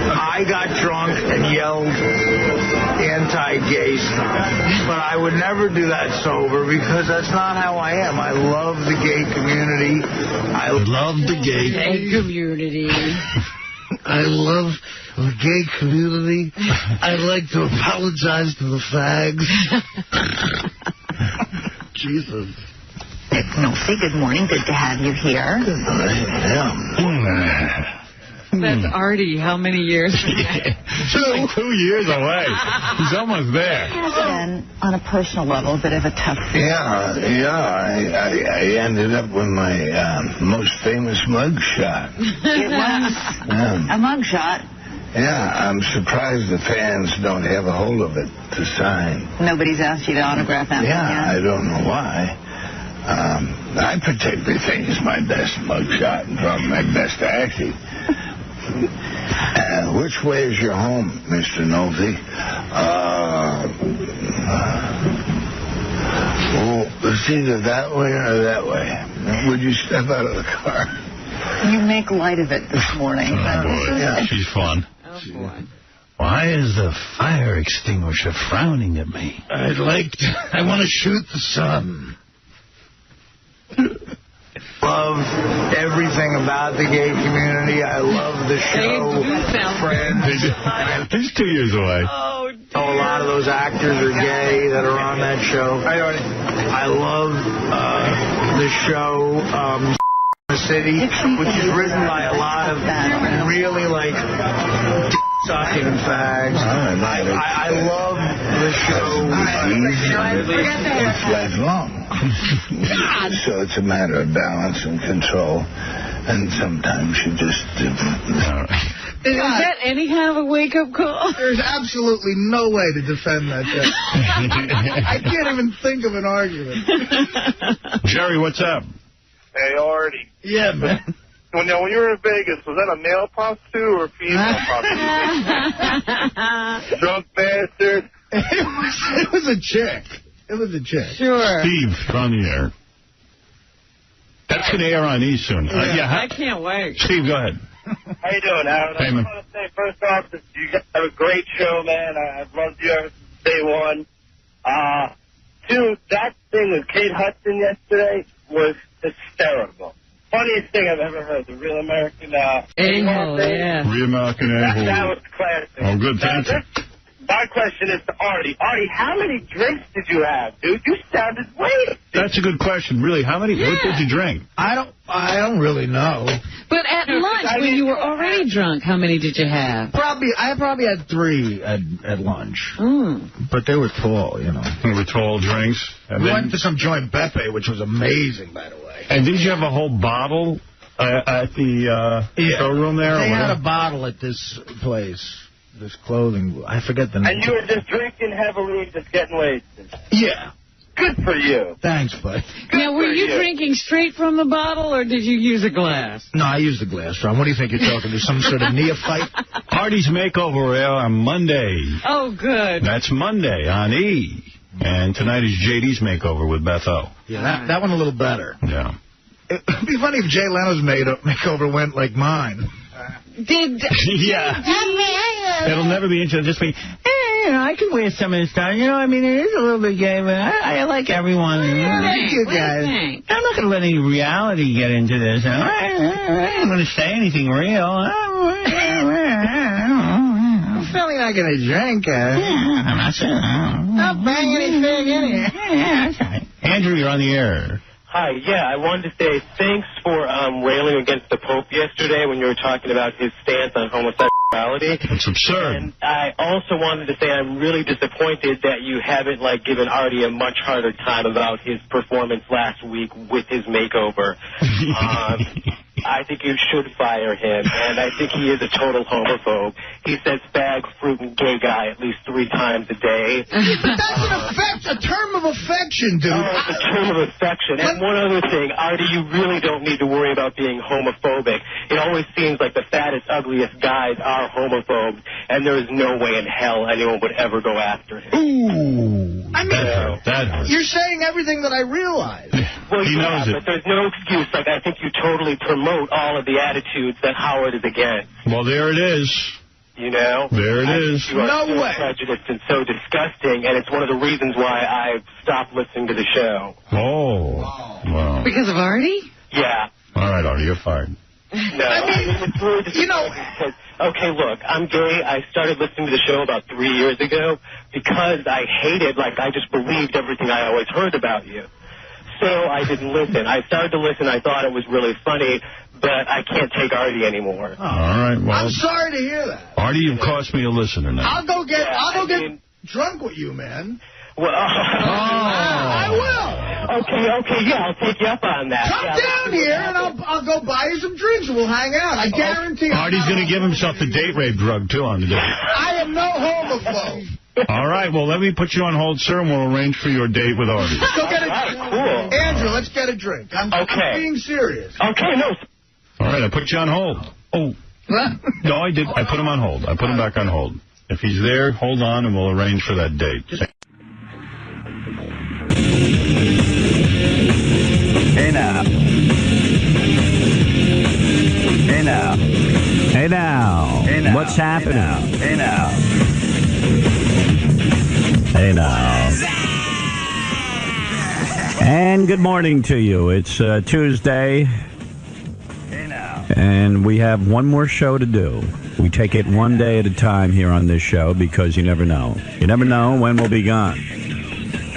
Speaker 11: I got drunk and yelled anti-gay stuff. But I would never do that sober because that's not how I am. I love the gay community. I love the gay
Speaker 12: community.
Speaker 17: I love the gay community. I'd like to apologize to the fags. Jesus.
Speaker 18: Nosy, good morning. Good to have you here.
Speaker 17: Good morning. Yeah.
Speaker 12: That's Artie. How many years?
Speaker 10: Like 2 years away. He's almost there.
Speaker 18: It has been, on a personal level, a bit of a tough season.
Speaker 17: I ended up with my most famous mugshot.
Speaker 18: It was a mugshot.
Speaker 17: Yeah, I'm surprised the fans don't have a hold of it to sign.
Speaker 18: Nobody's asked you to autograph that one yet?
Speaker 17: I don't know why. I particularly think it's my best mugshot and probably my best acting. Which way is your home, Mr. Nosy? It's either that way or that way. Would you step out of the car?
Speaker 18: You make light of it this morning.
Speaker 10: She's fun.
Speaker 12: Oh, boy.
Speaker 10: Why is the fire extinguisher frowning at me?
Speaker 17: I want to shoot the sun.
Speaker 11: Love everything about the gay community. I love the show. Friends.
Speaker 10: He's 2 years away.
Speaker 11: Oh, a lot of those actors are gay that are on that show. I love the show City, which is written by a lot of really sucking fags. I love the show.
Speaker 17: It's lifelong. So it's a matter of balance and control. And sometimes you just...
Speaker 12: Is that any kind of a wake-up call?
Speaker 17: There's absolutely no way to defend that. I can't even think of an argument.
Speaker 10: Jerry, what's up?
Speaker 15: Hey, Artie.
Speaker 17: Yeah, man.
Speaker 15: When you were in Vegas, was that a male prostitute or a female prostitute? Drunk bastard.
Speaker 17: It was a chick. It was a chick.
Speaker 12: Sure.
Speaker 10: Steve, you're on the air. That's going to air on E soon.
Speaker 12: I can't wait.
Speaker 10: Steve, go ahead.
Speaker 15: How you doing, Aaron? I just want to say, first off, that you guys have a great show, man. I've loved you ever since day one. 2, that thing with Kate Hudson yesterday was hysterical. Funniest thing I've ever heard. The Real American
Speaker 12: A-hole, yeah.
Speaker 10: Real American A-hole.
Speaker 15: That was classic.
Speaker 10: Oh, good. Thank you.
Speaker 15: My question is to Artie. Artie, how many drinks did you have, dude? You sounded wasted.
Speaker 10: That's a good question. Really, what did you drink?
Speaker 17: I don't really know.
Speaker 12: But at lunch, when you were already drunk, how many did you have?
Speaker 17: I probably had 3 at lunch.
Speaker 12: Mm.
Speaker 17: But they were tall, you know.
Speaker 10: They were tall drinks.
Speaker 17: We went to some joint Beppe, which was amazing, by the way.
Speaker 10: And did you have a whole bottle at the showroom there?
Speaker 19: They
Speaker 10: or
Speaker 19: had
Speaker 10: whatever?
Speaker 19: a bottle at this place, this clothing. I forget the name.
Speaker 15: And you were just drinking heavily, just getting wasted.
Speaker 19: Yeah.
Speaker 15: Good for you.
Speaker 19: Thanks, bud.
Speaker 12: Now, were you drinking straight from the bottle, or did you use a glass?
Speaker 19: No, I used the glass, Ron. What do you think you're talking to? Some sort of neophyte?
Speaker 10: Artie's Makeover on Monday.
Speaker 12: Oh, good.
Speaker 10: That's Monday on E. And tonight is JD's Makeover with Beth O.
Speaker 19: Yeah, that one a little better.
Speaker 10: Yeah.
Speaker 19: It'd be funny if Jay Leno's makeover went like mine.
Speaker 12: Did...
Speaker 10: Yeah. It'll never be interesting. Just be, I can wear some of this stuff. You know, I mean, it is a little bit gay, but I like everyone. Thank you, guys. I'm not going to let any reality get into this. I ain't going to say anything real.
Speaker 19: I'm certainly not going to drink.
Speaker 10: I'm not saying.
Speaker 19: Not bang anything in here.
Speaker 10: That's right. Andrew, you're on the air.
Speaker 20: Hi, yeah, I wanted to say thanks for railing against the Pope yesterday when you were talking about his stance on homosexuality.
Speaker 10: It's absurd.
Speaker 20: And I also wanted to say I'm really disappointed that you haven't, given Artie a much harder time about his performance last week with his makeover. I think you should fire him, and I think he is a total homophobe. He says fag, fruit, and gay guy at least 3 times a day.
Speaker 19: But that's a term of affection, dude.
Speaker 20: Oh, it's a term of affection. And one other thing, Artie, you really don't need to worry about being homophobic. It always seems like the fattest, ugliest guys are homophobes, and there is no way in hell anyone would ever go after him.
Speaker 19: Ooh. I mean,
Speaker 10: that hurt.
Speaker 19: You're saying everything that I realize.
Speaker 20: Well,
Speaker 10: He knows it.
Speaker 20: but there's no excuse. I think you totally promote all of the attitudes that Howard is against.
Speaker 10: Well, there it is.
Speaker 20: You know?
Speaker 10: There it is.
Speaker 20: You are so prejudiced and so disgusting, and it's one of the reasons why I stopped listening to the show.
Speaker 10: Oh. Wow.
Speaker 12: Because of Artie?
Speaker 20: Yeah.
Speaker 10: All right, Artie, you're fired.
Speaker 20: No, I mean, it's really disappointing because, okay, look, I'm gay. I started listening to the show about 3 years ago because I hated, I just believed everything I always heard about you. So I didn't listen. I started to listen. I thought it was really funny, but I can't take Artie anymore.
Speaker 10: All right, well.
Speaker 19: I'm sorry to hear that.
Speaker 10: Artie, you've cost me a listener now.
Speaker 19: I'll go get drunk with you, man.
Speaker 20: Well,
Speaker 19: I will.
Speaker 20: Okay, yeah, I'll take you up on that.
Speaker 19: Come down here, and I'll go buy you some drinks, and we'll hang out. I guarantee.
Speaker 10: Artie's going to give himself the date rape drug, too, on the date.
Speaker 19: I am no homophobe.
Speaker 10: All right, well, let me put you on hold, sir, and we'll arrange for your date with Artie.
Speaker 19: Let's go get a drink.
Speaker 20: Cool.
Speaker 19: Andrew, let's get a drink. I'm being serious.
Speaker 20: Okay, no.
Speaker 10: All right, I put you on hold. Oh. No, I did. I put him on hold. I put him back on hold. If he's there, hold on, and we'll arrange for that date.
Speaker 1: Hey now. Hey now. Hey now. Hey now. What's happening? Hey now. Hey now. And good morning to you. It's Tuesday. Hey now. And we have one more show to do. We take it one day at a time here on this show because you never know. You never know when we'll be gone.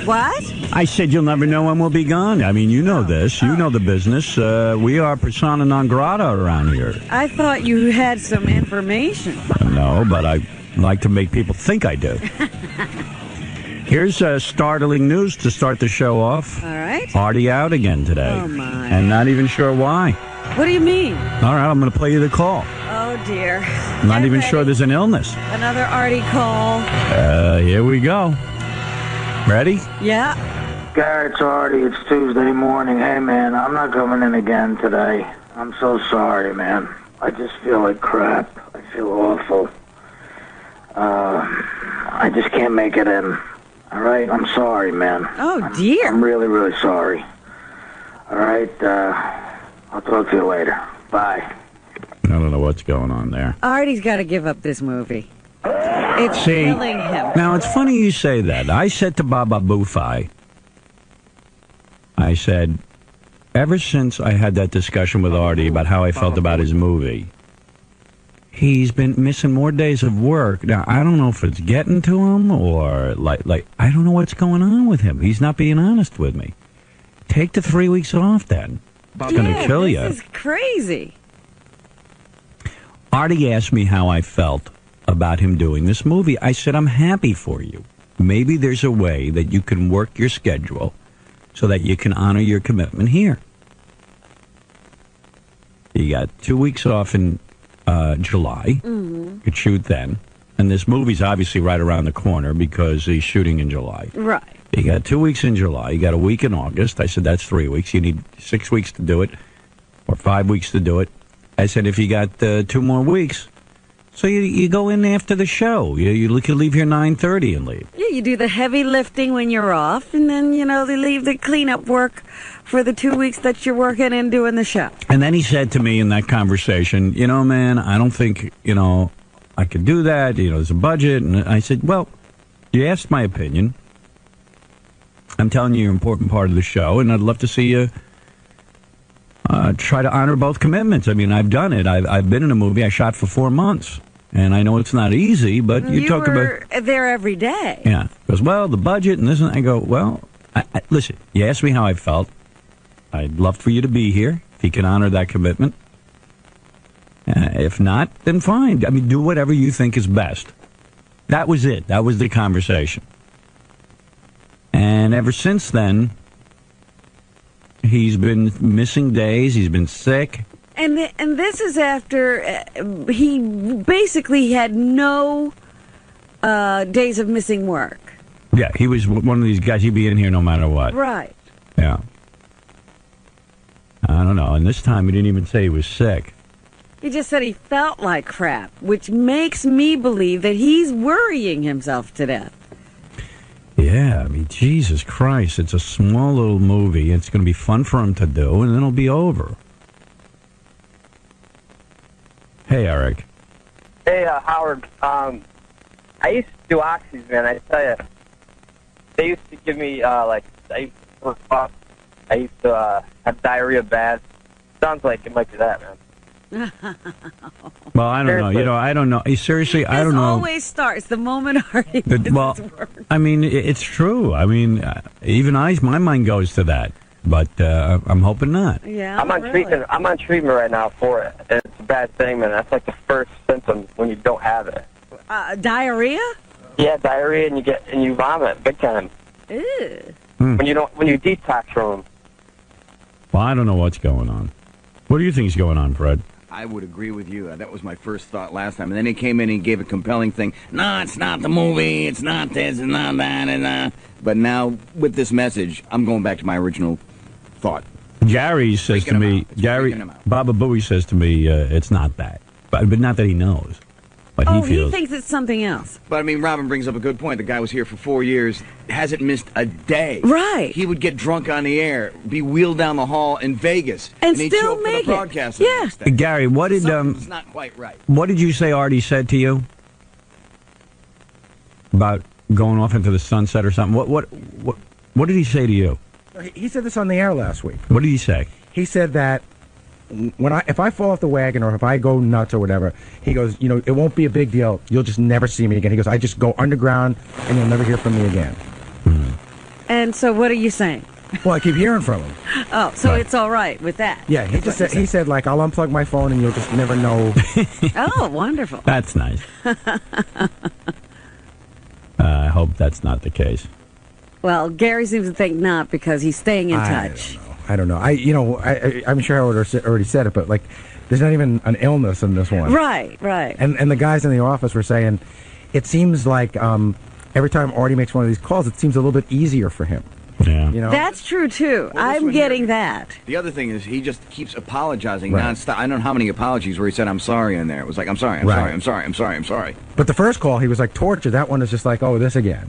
Speaker 3: What?
Speaker 1: I said you'll never know when we'll be gone. I mean, you know this. You know the business. We are persona non grata around here.
Speaker 3: I thought you had some information.
Speaker 1: No, but I like to make people think I do. Here's startling news to start the show off.
Speaker 3: All right.
Speaker 1: Artie out again today.
Speaker 3: Oh, my.
Speaker 1: And not even sure why.
Speaker 3: What do you mean?
Speaker 1: All right, I'm going to play you the call.
Speaker 3: Oh, dear.
Speaker 1: Not even sure there's an illness.
Speaker 3: Another Artie call.
Speaker 1: Here we go. Ready?
Speaker 3: Yeah.
Speaker 21: Gary, it's Artie. It's Tuesday morning. Hey, man, I'm not coming in again today. I'm so sorry, man. I just feel like crap. I feel awful. I just can't make it in. All right? I'm sorry, man.
Speaker 3: Oh, dear.
Speaker 21: I'm really, really sorry. All right? I'll talk to you later. Bye.
Speaker 1: I don't know what's going on there.
Speaker 3: Artie's got to give up this movie. It's killing him.
Speaker 1: Now, it's funny you say that. I said to Baba Booey, I said, ever since I had that discussion with Artie about how I felt about his movie, he's been missing more days of work. Now, I don't know if it's getting to him or, I don't know what's going on with him. He's not being honest with me. Take the 3 weeks off, then. It's going to kill you.
Speaker 3: This is crazy.
Speaker 1: Artie asked me how I felt about him doing this movie. I said, I'm happy for you. Maybe there's a way that you can work your schedule so that you can honor your commitment here. You got 2 weeks off in July. You could shoot then. And this movie's obviously right around the corner because he's shooting in July.
Speaker 3: Right.
Speaker 1: You got 2 weeks in July. You got a week in August. I said, that's 3 weeks. You need 6 weeks to do it, or 5 weeks to do it. I said, if you got 2 more weeks, so you go in after the show. You can leave here 9:30 and leave.
Speaker 3: Yeah, you do the heavy lifting when you're off, and then, they leave the cleanup work for the 2 weeks that you're working and doing the show.
Speaker 1: And then he said to me in that conversation, man, I don't think, I could do that. There's a budget. And I said, well, you asked my opinion. I'm telling you, you're an important part of the show, and I'd love to see you try to honor both commitments. I mean, I've done it. I've been in a movie I shot for 4 months, and I know it's not easy, but you talk
Speaker 3: were
Speaker 1: about
Speaker 3: there every day.
Speaker 1: Yeah. He goes, well, the budget and this and that. I go, well, listen, you asked me how I felt. I'd love for you to be here if you can honor that commitment. If not, then fine. I mean, do whatever you think is best. That was it. That was the conversation. And ever since then, he's been missing days. He's been sick.
Speaker 3: And this is after he basically had no days of missing work.
Speaker 1: Yeah, he was one of these guys. He'd be in here no matter what.
Speaker 3: Right.
Speaker 1: Yeah. I don't know. And this time he didn't even say he was sick.
Speaker 3: He just said he felt like crap, which makes me believe that he's worrying himself to death.
Speaker 1: Yeah, I mean, Jesus Christ. It's a small little movie. It's going to be fun for him to do, and then it'll be over. Hey, Eric.
Speaker 5: Hey, Howard. I used to do oxys, man. I tell you, they used to give me I used to have diarrhea bad. Sounds like it might be that, man.
Speaker 1: Well, I don't know. I don't know. Seriously, I don't know.
Speaker 3: This always starts the moment Artie does his work.
Speaker 1: I mean, it's true. I mean, even my mind goes to that, but I'm hoping not.
Speaker 3: Yeah,
Speaker 5: I'm on treatment. I'm on treatment right now for it. And it's a bad thing, man. That's like the first symptom when you don't have it.
Speaker 3: Diarrhea?
Speaker 5: Yeah, diarrhea, and you vomit big time.
Speaker 3: Ew.
Speaker 5: When you detox from them.
Speaker 1: Well, I don't know what's going on. What do you think is going on, Fred?
Speaker 6: I would agree with you. That was my first thought last time. And then he came in and gave a compelling thing. No, it's not the movie. It's not this. It's not that. And But now, with this message, I'm going back to my original thought.
Speaker 1: Gary says to me, Baba Booey says to me, it's not that. But not that he knows. But he feels.
Speaker 3: He thinks it's something else.
Speaker 6: But, I mean, Robin brings up a good point. The guy was here for 4 years, hasn't missed a day.
Speaker 3: Right.
Speaker 6: He would get drunk on the air, be wheeled down the hall in Vegas.
Speaker 3: And
Speaker 6: he'd
Speaker 3: still
Speaker 6: show up
Speaker 3: make
Speaker 6: for the broadcast.
Speaker 3: Yeah.
Speaker 1: Gary, what did
Speaker 6: Something's not quite right.
Speaker 1: What did you say Artie said to you about going off into the sunset or something? What did he say to you?
Speaker 4: He said this on the air last week.
Speaker 1: What did he say?
Speaker 4: He said that if I fall off the wagon or if I go nuts or whatever, he goes, it won't be a big deal. You'll just never see me again. He goes, I just go underground and you'll never hear from me again.
Speaker 3: And so what are you saying?
Speaker 4: Well, I keep hearing from him.
Speaker 3: Oh, so it's all right with that.
Speaker 4: Yeah, he said like, I'll unplug my phone and you'll just never know.
Speaker 3: Oh, wonderful.
Speaker 1: That's nice. I hope that's not the case.
Speaker 3: Well, Gary seems to think not because he's staying in touch.
Speaker 4: I don't know. I'm sure I would have already said it, but like, there's not even an illness in this one.
Speaker 3: Right.
Speaker 4: And the guys in the office were saying, it seems like every time Artie makes one of these calls, it seems a little bit easier for him.
Speaker 1: Yeah.
Speaker 3: That's true too. I'm getting that.
Speaker 6: The other thing is he just keeps apologizing nonstop. I don't know how many apologies where he said I'm sorry in there. It was like I'm sorry.
Speaker 4: But the first call he was like tortured. That one is just like, oh, this again.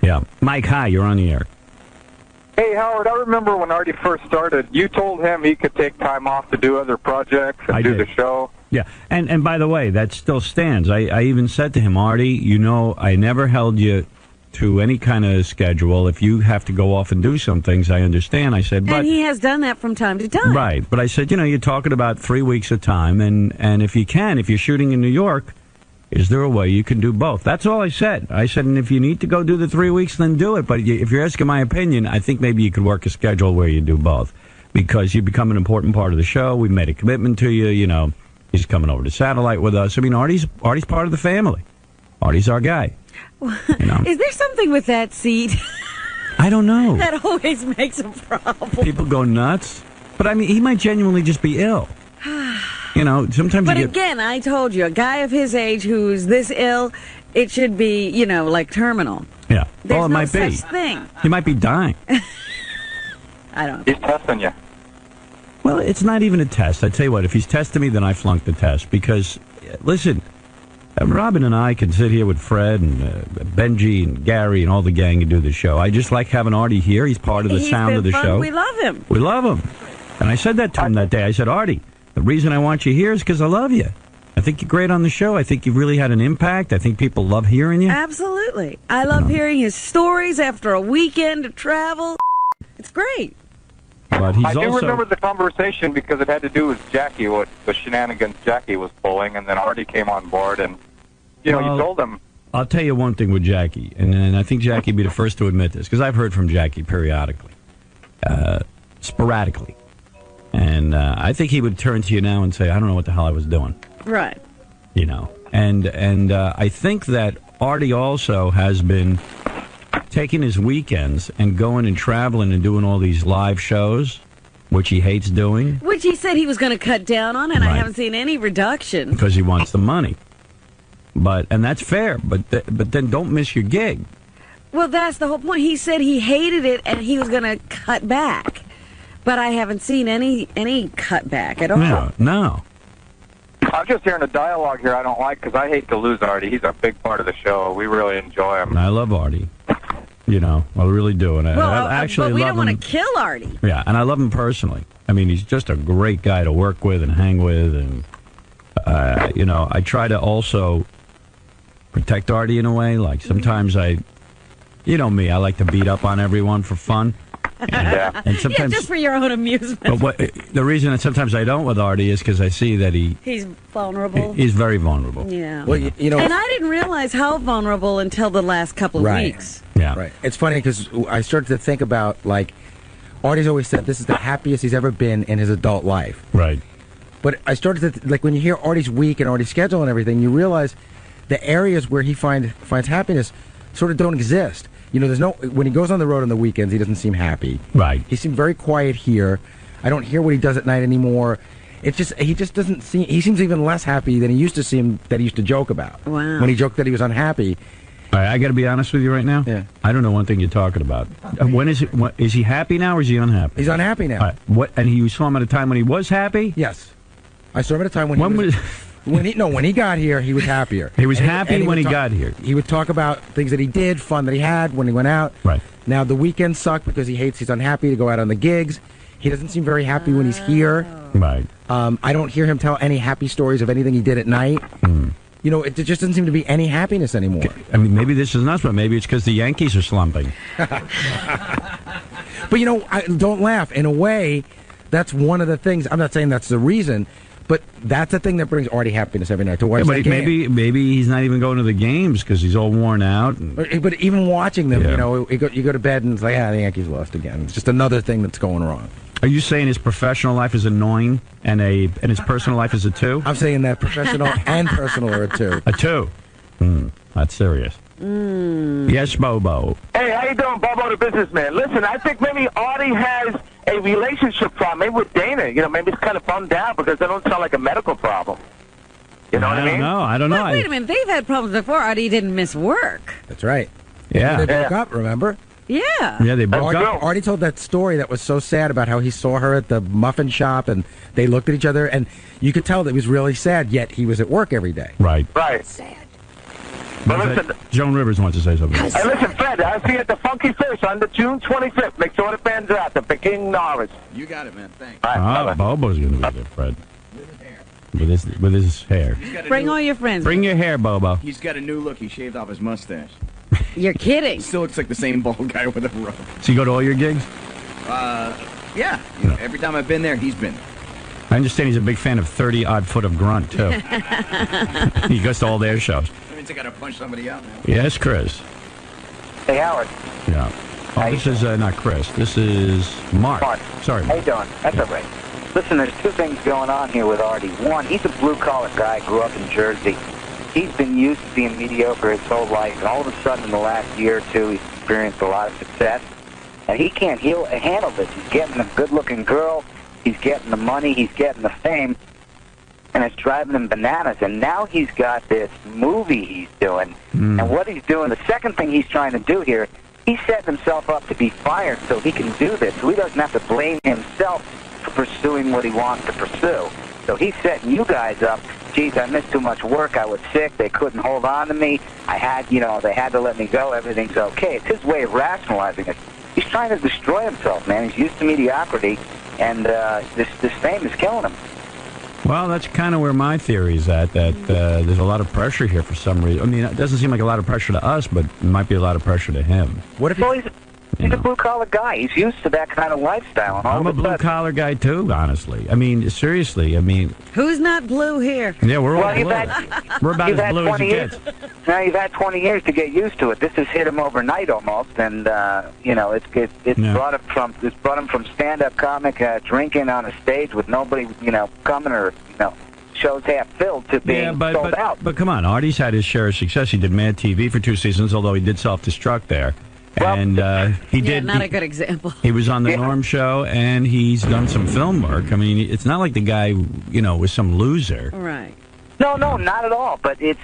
Speaker 1: Yeah. Mike, hi, you're on the air.
Speaker 22: Hey, Howard, I remember when Artie first started, you told him he could take time off to do other projects and do the show.
Speaker 1: Yeah, and by the way, that still stands. I even said to him, Artie, I never held you to any kind of schedule. If you have to go off and do some things, I understand. I said, but...
Speaker 3: And he has done that from time to time.
Speaker 1: Right, but I said, you're talking about 3 weeks at a time, and if you're shooting in New York, is there a way you can do both? That's all I said. I said, and if you need to go do the 3 weeks, then do it. But if you're asking my opinion, I think maybe you could work a schedule where you do both. Because you become an important part of the show. We made a commitment to you, He's coming over to satellite with us. I mean, Artie's part of the family. Artie's our guy.
Speaker 3: Is there something with that seat?
Speaker 1: I don't know.
Speaker 3: That always makes a problem.
Speaker 1: People go nuts. But I mean, he might genuinely just be ill. You know, sometimes.
Speaker 3: But
Speaker 1: you get,
Speaker 3: again, I told you, a guy of his age who's this ill, it should be, you know, like terminal.
Speaker 1: Yeah.
Speaker 3: There's
Speaker 1: well, it
Speaker 3: no
Speaker 1: might be.
Speaker 3: such thing.
Speaker 1: He might be dying.
Speaker 3: I don't.
Speaker 22: He's testing you.
Speaker 1: Well, it's not even a test. I tell you what, if he's testing me, then I flunked the test. Because, listen, Robin and I can sit here with Fred and Benji and Gary and all the gang and do the show. I just like having Artie here. He's part of the sound of the show.
Speaker 3: We love him.
Speaker 1: We love him. And I said that to him that day. I said, Artie, the reason I want you here is because I love you. I think you're great on the show. I think you've really had an impact. I think people love hearing you.
Speaker 3: Absolutely. I love hearing his stories after a weekend of travel. It's great.
Speaker 1: But he's
Speaker 22: I do
Speaker 1: also...
Speaker 22: remember the conversation because it had to do with Jackie, what the shenanigans Jackie was pulling, and then Artie came on board, and, you know, you told him.
Speaker 1: I'll tell you one thing with Jackie, and I think Jackie would be the first to admit this, because I've heard from Jackie periodically, sporadically. And I think he would turn to you now and say, I don't know what the hell I was doing.
Speaker 3: Right.
Speaker 1: You know. And I think that Artie also has been taking his weekends and going and traveling and doing all these live shows, which he hates doing.
Speaker 3: Which he said he was going to cut down on, and
Speaker 1: Right.
Speaker 3: I haven't seen any reduction.
Speaker 1: Because he wants the money. And that's fair, but then don't miss your gig.
Speaker 3: Well, that's the whole point. He said he hated it, and he was going to cut back. But I haven't seen any cutback at all.
Speaker 1: No.
Speaker 22: I'm just hearing a dialogue here I don't like because I hate to lose Artie. He's a big part of the show. We really enjoy him.
Speaker 1: And I love Artie. You know, I really do. And I actually
Speaker 3: but we
Speaker 1: love
Speaker 3: don't want to
Speaker 1: him.
Speaker 3: kill Artie.
Speaker 1: Yeah, and I love him personally. I mean, he's just a great guy to work with and hang with. And, you know, I try to also protect Artie in a way. Like, sometimes you know me, I like to beat up on everyone for fun. And sometimes,
Speaker 3: just for your own amusement.
Speaker 1: But the reason that sometimes I don't with Artie is because I see that
Speaker 3: he's vulnerable.
Speaker 1: He's very vulnerable.
Speaker 3: Yeah.
Speaker 4: Well, you know,
Speaker 3: and I didn't realize how vulnerable until the last couple of weeks.
Speaker 1: Yeah.
Speaker 4: Right. It's funny because I started to think about, like, Artie's always said this is the happiest he's ever been in his adult life.
Speaker 1: Right.
Speaker 4: But I started to, like, when you hear Artie's week and Artie's schedule and everything, you realize the areas where he finds happiness sort of don't exist. You know, when he goes on the road on the weekends, he doesn't seem happy.
Speaker 1: Right.
Speaker 4: He seemed very quiet here. I don't hear what he does at night anymore. He just doesn't seem, he seems even less happy than he used to seem, that he used to joke about.
Speaker 3: Wow.
Speaker 4: When he joked that he was unhappy.
Speaker 1: All right, I got to be honest with you right now.
Speaker 4: Yeah.
Speaker 1: I don't know one thing you're talking about. When is he happy now or is he unhappy?
Speaker 4: He's unhappy now.
Speaker 1: All right. And you saw him at a time when he was happy?
Speaker 4: Yes. I saw him at a time when when he got here, he was happier.
Speaker 1: He was happy when he got here.
Speaker 4: He would talk about things that he did, fun that he had when he went out.
Speaker 1: Right.
Speaker 4: Now, the weekends suck because he's unhappy to go out on the gigs. He doesn't seem very happy when he's here.
Speaker 1: Right.
Speaker 4: I don't hear him tell any happy stories of anything he did at night. You know, it just doesn't seem to be any happiness anymore.
Speaker 1: I mean, maybe this is nuts, but maybe it's because the Yankees are slumping.
Speaker 4: But, you know, don't laugh. In a way, that's one of the things. I'm not saying that's the reason, but that's the thing that brings Artie happiness every night to watch that game.
Speaker 1: Maybe he's not even going to the games because he's all worn out.
Speaker 4: But even watching them, you know, you go to bed and it's like, the Yankees lost again. It's just another thing that's going wrong.
Speaker 1: Are you saying his professional life is annoying and his personal life is a 2?
Speaker 4: I'm saying that professional and personal are a 2.
Speaker 1: A 2. That's serious. Yes, Bobo.
Speaker 15: Hey, how you doing, Bobo the businessman? Listen, I think maybe Artie has a relationship problem, maybe with Dana. You know, maybe he's kind of bummed out because they don't sound like a medical problem. You know what I mean?
Speaker 1: I don't know.
Speaker 3: But wait a minute, they've had problems before. Artie didn't miss work.
Speaker 4: That's right.
Speaker 1: Yeah.
Speaker 4: They broke up, remember?
Speaker 3: Yeah.
Speaker 1: Yeah, they broke up.
Speaker 4: Artie told that story that was so sad about how he saw her at the muffin shop and they looked at each other and you could tell that he was really sad, yet he was at work every day.
Speaker 1: Right.
Speaker 15: Right.
Speaker 3: Sad.
Speaker 15: Well, listen,
Speaker 1: Joan Rivers wants to say something.
Speaker 15: hey, listen, Fred, I'll see you at the Funky Fish on the June 25th. Make sure the fans are out. The Peking Norris.
Speaker 6: You got it, man. Thanks.
Speaker 1: Bobo's going to be there, Fred. With his hair.
Speaker 3: Bring all your friends.
Speaker 1: Bring your hair, Bobo.
Speaker 6: He's got a new look. He shaved off his mustache.
Speaker 3: You're kidding.
Speaker 6: Still looks like the same bald guy with a robe.
Speaker 1: So you go to all your gigs?
Speaker 6: Yeah. You know, every time I've been there, he's been there.
Speaker 1: I understand he's a big fan of 30-odd foot of grunt, too. He goes to all their shows.
Speaker 6: That means I got to punch somebody out now.
Speaker 1: Yes, Chris.
Speaker 5: Hey, Howard.
Speaker 1: Yeah. Oh, this is not Chris. This is Mark. Sorry.
Speaker 5: How you doing? That's all right. Listen, there's 2 things going on here with Artie. One, he's a blue-collar guy, grew up in Jersey. He's been used to being mediocre his whole life, and all of a sudden in the last year or 2, he's experienced a lot of success. And he can't handle this. He's getting a good-looking girl.
Speaker 2: he's getting the money, he's getting the fame, and it's driving him bananas. And now he's got this movie he's doing, and what he's doing, the second thing he's trying to do here, he set himself up to be fired so he can do this, so he doesn't have to blame himself for pursuing what he wants to pursue. So he's setting you guys up. Geez, I missed too much work. I was sick. They couldn't hold on to me. I had, they had to let me go. Everything's okay. It's his way of rationalizing it. He's trying to destroy himself, man. He's used to mediocrity, and this fame is killing him.
Speaker 1: Well, that's kind of where my theory is at, that there's a lot of pressure here for some reason. I mean, it doesn't seem like a lot of pressure to us, but it might be a lot of pressure to him.
Speaker 2: What if he's a blue-collar guy. He's used to that kind of lifestyle. And
Speaker 1: I'm a blue-collar guy, too, honestly. I mean, seriously,
Speaker 3: Who's not blue here?
Speaker 1: Yeah, we're all blue. We're about as blue as it gets.
Speaker 2: Now, you've had 20 years to get used to it. This has hit him overnight almost, and, brought him from stand-up comic drinking on a stage with nobody, coming or, shows half filled to being sold out.
Speaker 1: But come on, Artie's had his share of success. He did Mad TV for 2 seasons, although he did self-destruct there.
Speaker 3: Well,
Speaker 1: and he did.
Speaker 3: Not a good example.
Speaker 1: He was on the Norm Show, and he's done some film work. I mean, it's not like the guy, was some loser.
Speaker 3: Right.
Speaker 2: No, not at all. But it's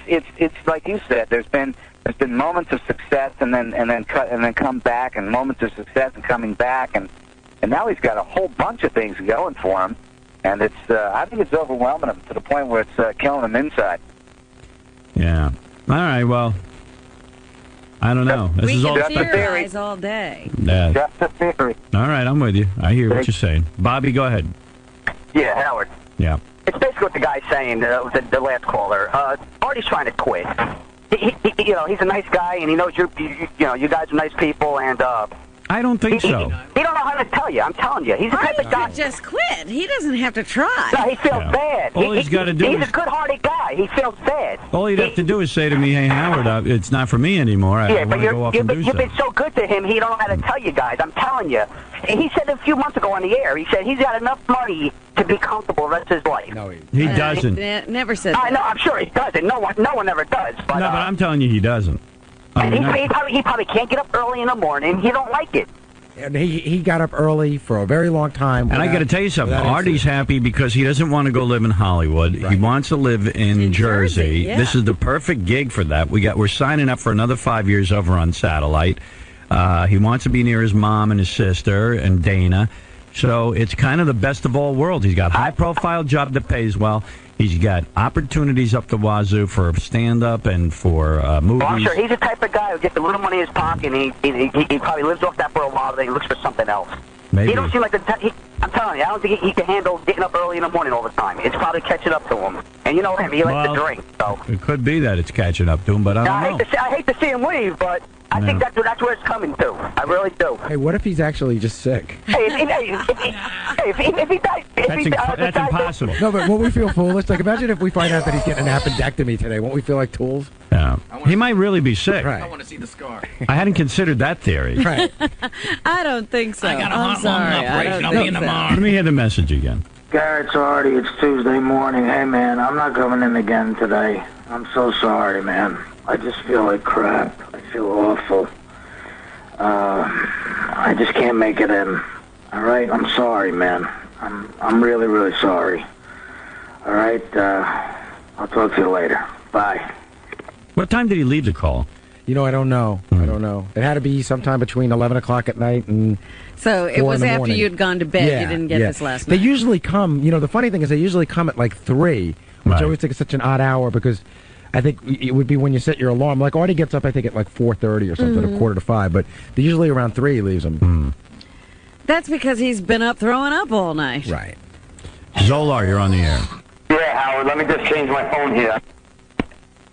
Speaker 2: like you said. There's been moments of success, and then come back, and moments of success and coming back, and now he's got a whole bunch of things going for him, and it's I think it's overwhelming him to the point where it's killing him inside.
Speaker 1: Yeah. All right. Well. I don't know.
Speaker 3: We can theorize all day.
Speaker 1: Yeah.
Speaker 2: Just a theory.
Speaker 1: All right, I'm with you. I hear what you're saying. Bobby, go ahead.
Speaker 14: Yeah, Howard.
Speaker 1: Yeah.
Speaker 14: It's basically what the guy's saying, the last caller. Artie's trying to quit. He's a nice guy, and he knows you guys are nice people, and
Speaker 1: I don't think so.
Speaker 14: He don't know how to tell you. I'm telling you, he's the type of guy.
Speaker 3: Just quit. He doesn't have to try.
Speaker 14: No, he feels bad.
Speaker 1: All he's got to do
Speaker 14: He's a good-hearted guy. He feels bad.
Speaker 1: All he'd have to do is say to me, "Hey, Howard, it's not for me anymore. I want to go off and do
Speaker 14: you've been so good to him. He don't know how to tell you guys. I'm telling you. And he said a few months ago on the air. He said he's got enough money to be comfortable the rest of his life.
Speaker 1: No, he doesn't.
Speaker 3: Never said that.
Speaker 14: I know. I'm sure he doesn't. No one ever does. But,
Speaker 1: no, but I'm telling you, he doesn't.
Speaker 14: And he probably can't get up early in the morning. He don't like it.
Speaker 4: And he got up early for a very long time.
Speaker 1: And I got to tell you something. Artie's happy because he doesn't want to go live in Hollywood. Right. He wants to live in Jersey.
Speaker 3: Yeah.
Speaker 1: This is the perfect gig for that. We're signing up for another 5 years over on satellite. He wants to be near his mom and his sister and Dana. So it's kind of the best of all worlds. He's got a high-profile job that pays well. He's got opportunities up the wazoo for stand-up and for movies.
Speaker 14: Well, I'm sure he's the type of guy who gets a little money in his pocket, and he probably lives off that for a while, then he looks for something else.
Speaker 1: Maybe.
Speaker 14: He don't seem like I'm telling you, I don't think he can handle getting up early in the morning all the time. It's probably catching up to him. And you know him, he likes to drink. So
Speaker 1: it could be that it's catching up to him, but I don't know.
Speaker 14: I hate to see him leave, but I think that's where it's coming to. I really do.
Speaker 4: Hey, what if he's actually just sick?
Speaker 14: Hey, if he dies...
Speaker 1: That's impossible.
Speaker 4: No, but won't we feel foolish? Like, imagine if we find out that he's getting an appendectomy today. Won't we feel like tools?
Speaker 1: Yeah. He might really be sick.
Speaker 4: Right.
Speaker 6: I want to see the scar.
Speaker 1: I hadn't considered that theory.
Speaker 4: Right.
Speaker 3: I don't think so.
Speaker 6: I got a
Speaker 3: I'm
Speaker 6: heart lung
Speaker 3: sorry.
Speaker 6: operation. I'll be in tomorrow.
Speaker 1: Let me hear the message again.
Speaker 21: Garrett, it's Artie. It's Tuesday morning. Hey, man, I'm not coming in again today. I'm so sorry, man. I just feel like crap. I feel awful. I just can't make it in. All right? I'm sorry, man. I'm really, really sorry. All right? I'll talk to you later. Bye.
Speaker 1: What time did he leave the call?
Speaker 4: I don't know. I don't know. It had to be sometime between 11 o'clock at night and
Speaker 3: So it
Speaker 4: 4
Speaker 3: was
Speaker 4: in the
Speaker 3: after
Speaker 4: morning.
Speaker 3: you'd gone to bed.
Speaker 4: Yeah,
Speaker 3: You didn't get this last
Speaker 4: They
Speaker 3: night.
Speaker 4: usually come, the funny thing is they usually come at like 3, which I always think is such an odd hour because I think it would be when you set your alarm. Like Artie gets up, I think, at like 4:30 or something, or 4:45, but they usually around 3 he leaves them.
Speaker 3: That's because he's been up throwing up all night.
Speaker 4: Right.
Speaker 1: Zolar, you're on the air.
Speaker 8: Yeah, Howard, let me just change my phone here.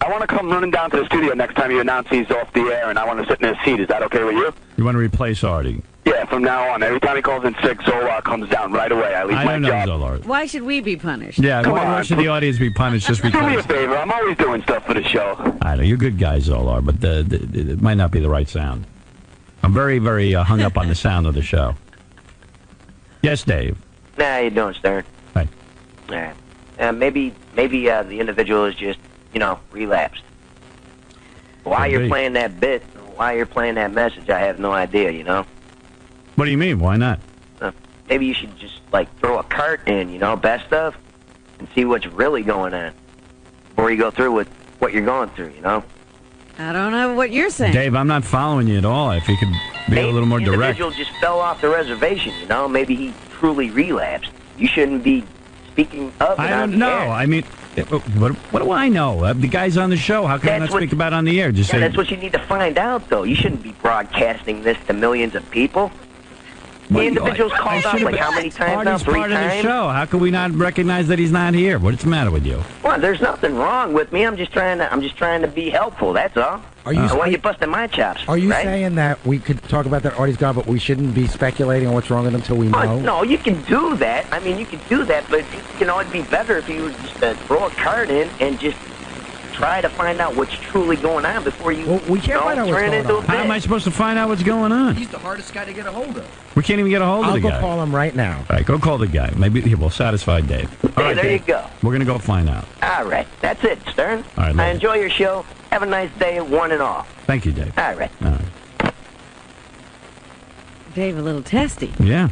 Speaker 8: I want to come running down to the studio next time you announce he's off the air, and I want to sit in his seat. Is that okay with you?
Speaker 1: You want to replace Artie?
Speaker 8: Yeah, from now on. Every time he calls in sick, Zolar comes down right away. I leave
Speaker 1: I
Speaker 8: my
Speaker 1: don't know
Speaker 8: job.
Speaker 1: Zolar.
Speaker 3: Why should we be punished?
Speaker 1: Yeah, why should the audience be punished just
Speaker 8: Do me a
Speaker 1: because?
Speaker 8: favor. I'm always doing stuff for the show.
Speaker 1: I know, you're a good guy, Zolar, but it might not be the right sound. I'm very, very hung up on the sound of the show. Yes, Dave.
Speaker 23: Nah, how you doing, Stern?
Speaker 1: Hi.
Speaker 23: Yeah. Maybe the individual is just, relapsed. Why you're playing that bit, why you're playing that message, I have no idea,
Speaker 1: What do you mean? Why not?
Speaker 23: maybe you should just like throw a cart in, you know, best of, and see what's really going on before you go through with what you're going through, you know.
Speaker 3: I don't know what you're saying.
Speaker 1: Dave, I'm not following you at all. If you could be a little more
Speaker 23: The
Speaker 1: direct.
Speaker 23: individual just fell off the reservation, you know. Maybe he truly relapsed. You shouldn't be speaking of it
Speaker 1: I
Speaker 23: on
Speaker 1: don't
Speaker 23: the
Speaker 1: know.
Speaker 23: air.
Speaker 1: I mean, what do I know? The guy's on the show. How can I not speak about it on the air? Just say,
Speaker 23: That's what you need to find out, though. You shouldn't be broadcasting this to millions of people. The individual's called out like how many times now?
Speaker 1: Artie's
Speaker 23: 3
Speaker 1: part of the
Speaker 23: times?
Speaker 1: show. How can we not recognize that he's not here? What's the matter with you?
Speaker 23: Well, there's nothing wrong with me. I'm just trying to be helpful. That's all.
Speaker 4: Are you?
Speaker 23: Why are you busting my chops?
Speaker 4: Are you
Speaker 23: right?
Speaker 4: saying that we could talk about that Artie's gone, but we shouldn't be speculating on what's wrong with him until we know?
Speaker 23: Oh, no, you can do that. I mean, you can do that, but you know, it'd be better if you would just throw a card in and just try to find out what's truly going on before you.
Speaker 4: Well, we can't find out what's
Speaker 23: turn
Speaker 4: going
Speaker 23: into
Speaker 4: on.
Speaker 23: a
Speaker 1: How am I supposed to find out what's going on?
Speaker 7: He's the hardest guy to get a hold of.
Speaker 1: We can't even get a hold of the guy.
Speaker 4: I'll go call him right now.
Speaker 1: All right, go call the guy. Maybe he will satisfy Dave. All right,
Speaker 23: there
Speaker 1: Dave,
Speaker 23: you go.
Speaker 1: We're going to go find out.
Speaker 23: All right, that's it, Stern.
Speaker 1: All right,
Speaker 23: I
Speaker 1: later.
Speaker 23: enjoy your show. Have a nice day, one and all.
Speaker 1: Thank you, Dave.
Speaker 23: All right.
Speaker 1: All right.
Speaker 3: Dave, a little testy.
Speaker 1: Yeah.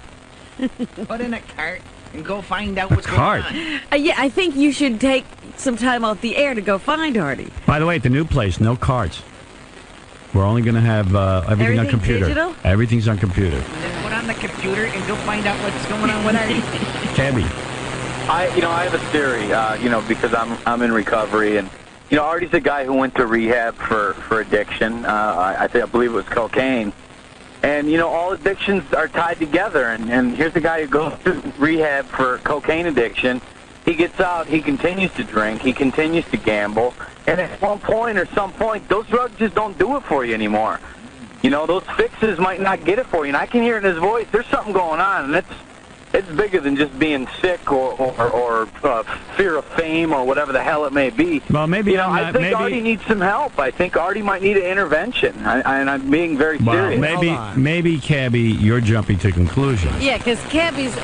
Speaker 7: Put in a cart and go find out what's
Speaker 1: cart?
Speaker 7: going on.
Speaker 3: Yeah, I think you should take some time off the air to go find Artie.
Speaker 1: By the way, at the new place, no carts. We're only going to have everything on
Speaker 3: Everything
Speaker 1: computer.
Speaker 3: digital?
Speaker 1: Everything's on computer.
Speaker 7: Then put on the computer and go find out what's going on with Artie.
Speaker 1: Cabby.
Speaker 22: I have a theory, because I'm in recovery, and Artie's a guy who went to rehab for addiction. I believe it was cocaine, and all addictions are tied together. And here's a guy who goes to rehab for cocaine addiction. He gets out, he continues to drink, he continues to gamble, and at one point or some point, those drugs just don't do it for you anymore. Those fixes might not get it for you, and I can hear it in his voice. There's something going on, and it's bigger than just being sick or fear of fame or whatever the hell it may be.
Speaker 1: Well, maybe
Speaker 22: I think Artie needs some help. I think Artie might need an intervention, and I'm being very serious.
Speaker 1: Maybe, Cabby, you're jumping to conclusions.
Speaker 3: Yeah, because cabbies,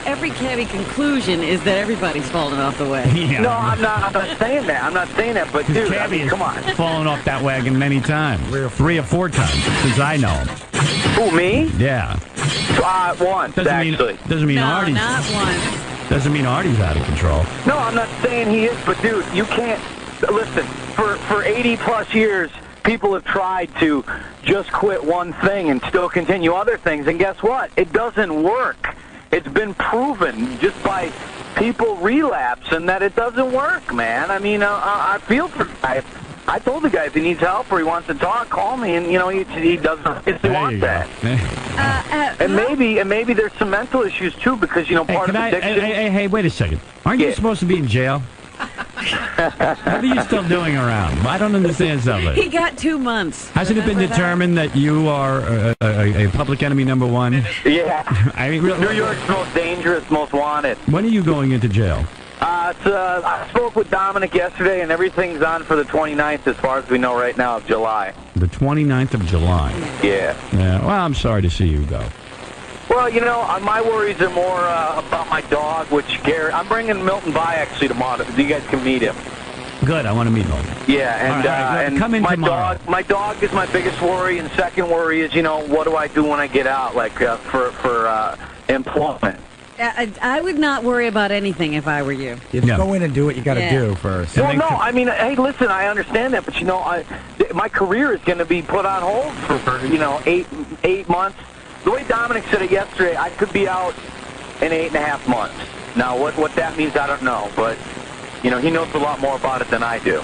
Speaker 3: every cabbie conclusion is that everybody's falling off the wagon.
Speaker 1: Yeah.
Speaker 22: No, I'm not saying that. I'm not saying that. But dude,
Speaker 1: Cabby
Speaker 22: come on.
Speaker 1: has fallen off that wagon many times, 3 or 4 times since I know him.
Speaker 22: Who, me?
Speaker 1: Yeah.
Speaker 22: Once, actually.
Speaker 1: Doesn't mean
Speaker 3: No,
Speaker 1: Artie's.
Speaker 3: not once.
Speaker 1: Doesn't mean Artie's out of control.
Speaker 22: No, I'm not saying he is, but dude, you can't listen. For 80 plus years, people have tried to just quit one thing and still continue other things, and guess what? It doesn't work. It's been proven just by people relapse, and that it doesn't work, man. I mean, I feel for the guy. I told the guy if he needs help or he wants to talk, call me, and he doesn't. He wants that. And maybe there's some mental issues too, because part of addiction.
Speaker 1: Hey, wait a second. Aren't you supposed to be in jail? What are you still doing around? I don't understand something.
Speaker 3: He got 2 months.
Speaker 1: Hasn't it been determined that you are a public enemy number 1?
Speaker 22: Yeah.
Speaker 1: I mean,
Speaker 22: New York's most dangerous, most wanted.
Speaker 1: When are you going into jail?
Speaker 22: I spoke with Dominic yesterday, and everything's on for the 29th, as far as we know right now, of July.
Speaker 1: The 29th of July.
Speaker 22: Yeah.
Speaker 1: Yeah. Well, I'm sorry to see you go.
Speaker 22: Well, my worries are more about my dog, which I'm bringing Milton by actually tomorrow, so you guys can meet him.
Speaker 1: Good. I want to meet Milton.
Speaker 22: Yeah, and
Speaker 1: All right,
Speaker 22: and
Speaker 1: come in
Speaker 22: my
Speaker 1: tomorrow.
Speaker 22: my dog is my biggest worry, and second worry is what do I do when I get out, like for employment.
Speaker 3: I would not worry about anything if I were you.
Speaker 4: You just go in and do what you got to do first.
Speaker 22: Well, no, I mean, hey, listen, I understand that, but my career is going to be put on hold for 8 months. The way Dominic said it yesterday, I could be out in 8.5 months. Now, what that means, I don't know, but he knows a lot more about it than I do.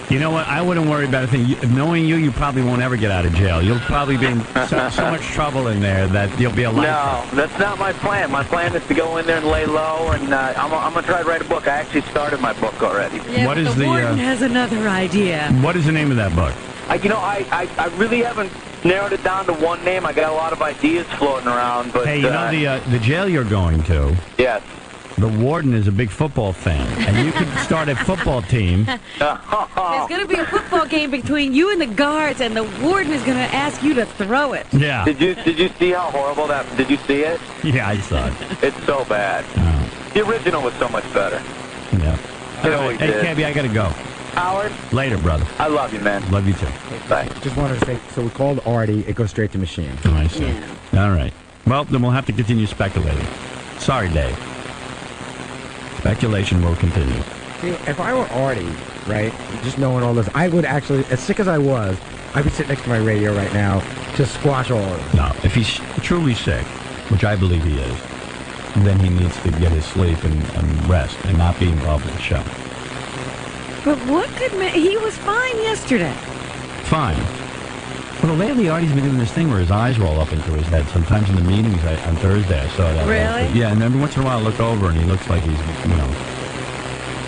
Speaker 1: You know what? I wouldn't worry about a thing. Knowing you probably won't ever get out of jail. You'll probably be in so much trouble in there that you'll be a lifetime.
Speaker 22: No, that's not my plan. My plan is to go in there and lay low, and I'm going to try to write a book. I actually started my book already.
Speaker 3: Yeah,
Speaker 1: What
Speaker 3: but
Speaker 1: is
Speaker 3: the
Speaker 1: the,
Speaker 3: warden has another idea.
Speaker 1: What is the name of that book?
Speaker 22: I really haven't narrowed it down to one name. I got a lot of ideas floating around. But
Speaker 1: Hey, the jail you're going to?
Speaker 22: Yes.
Speaker 1: The warden is a big football fan, and you could start a football team.
Speaker 3: There's going to be a football game between you and the guards, and the warden is going to ask you to throw it.
Speaker 1: Yeah.
Speaker 22: Did you see how horrible that? Did you see it?
Speaker 1: Yeah, I saw it.
Speaker 22: It's so bad. The original was so much better.
Speaker 1: Yeah.
Speaker 22: It always
Speaker 1: Hey,
Speaker 22: did.
Speaker 1: Cabby, I got to go.
Speaker 22: Howard.
Speaker 1: Later, brother.
Speaker 22: I love you, man.
Speaker 1: Love you too.
Speaker 22: Bye.
Speaker 4: Just wanted to say, so we called Artie. It goes straight to machine.
Speaker 1: Oh, I see. All right. Well, then we'll have to continue speculating. Sorry, Dave. Speculation will continue.
Speaker 4: See, if I were Artie, right, just knowing all this, I would actually, as sick as I was, I'd be sitting next to my radio right now to squash all of it.
Speaker 1: No, if he's truly sick, which I believe he is, then he needs to get his sleep and rest and not be involved in the show.
Speaker 3: But what could he was fine yesterday.
Speaker 1: Fine. Well, lately Artie's been doing this thing where his eyes roll up into his head. Sometimes in the meetings on Thursday I saw that.
Speaker 3: Really?
Speaker 1: Yeah, and every once in a while I look over and he looks like he's,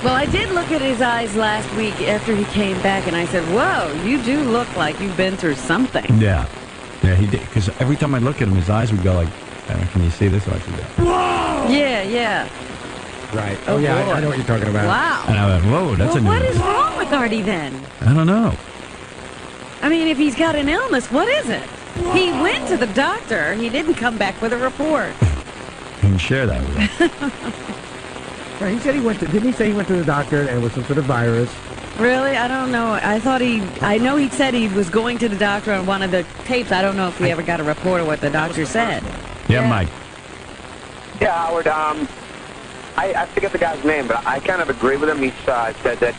Speaker 3: Well, I did look at his eyes last week after he came back, and I said, whoa, you do look like you've been through something.
Speaker 1: Yeah. Yeah, he did. Because every time I look at him, his eyes would go like, can you see this? Or I should go,
Speaker 3: whoa! Yeah.
Speaker 4: Right. Oh, yeah, I know what you're talking about.
Speaker 3: Wow.
Speaker 1: And I went, whoa, that's
Speaker 3: what is wrong with Artie then?
Speaker 1: I don't know.
Speaker 3: I mean, if he's got an illness, what is it? He went to the doctor. He didn't come back with a report.
Speaker 1: You can share that with him.
Speaker 4: Right, he said didn't he say he went to the doctor and it was some sort of virus?
Speaker 3: Really? I don't know. I know he said he was going to the doctor on one of the tapes. I don't know if he ever got a report of what the doctor said.
Speaker 1: Yeah, Mike.
Speaker 9: Yeah, Howard, I forget the guy's name, but I kind of agree with him. He said that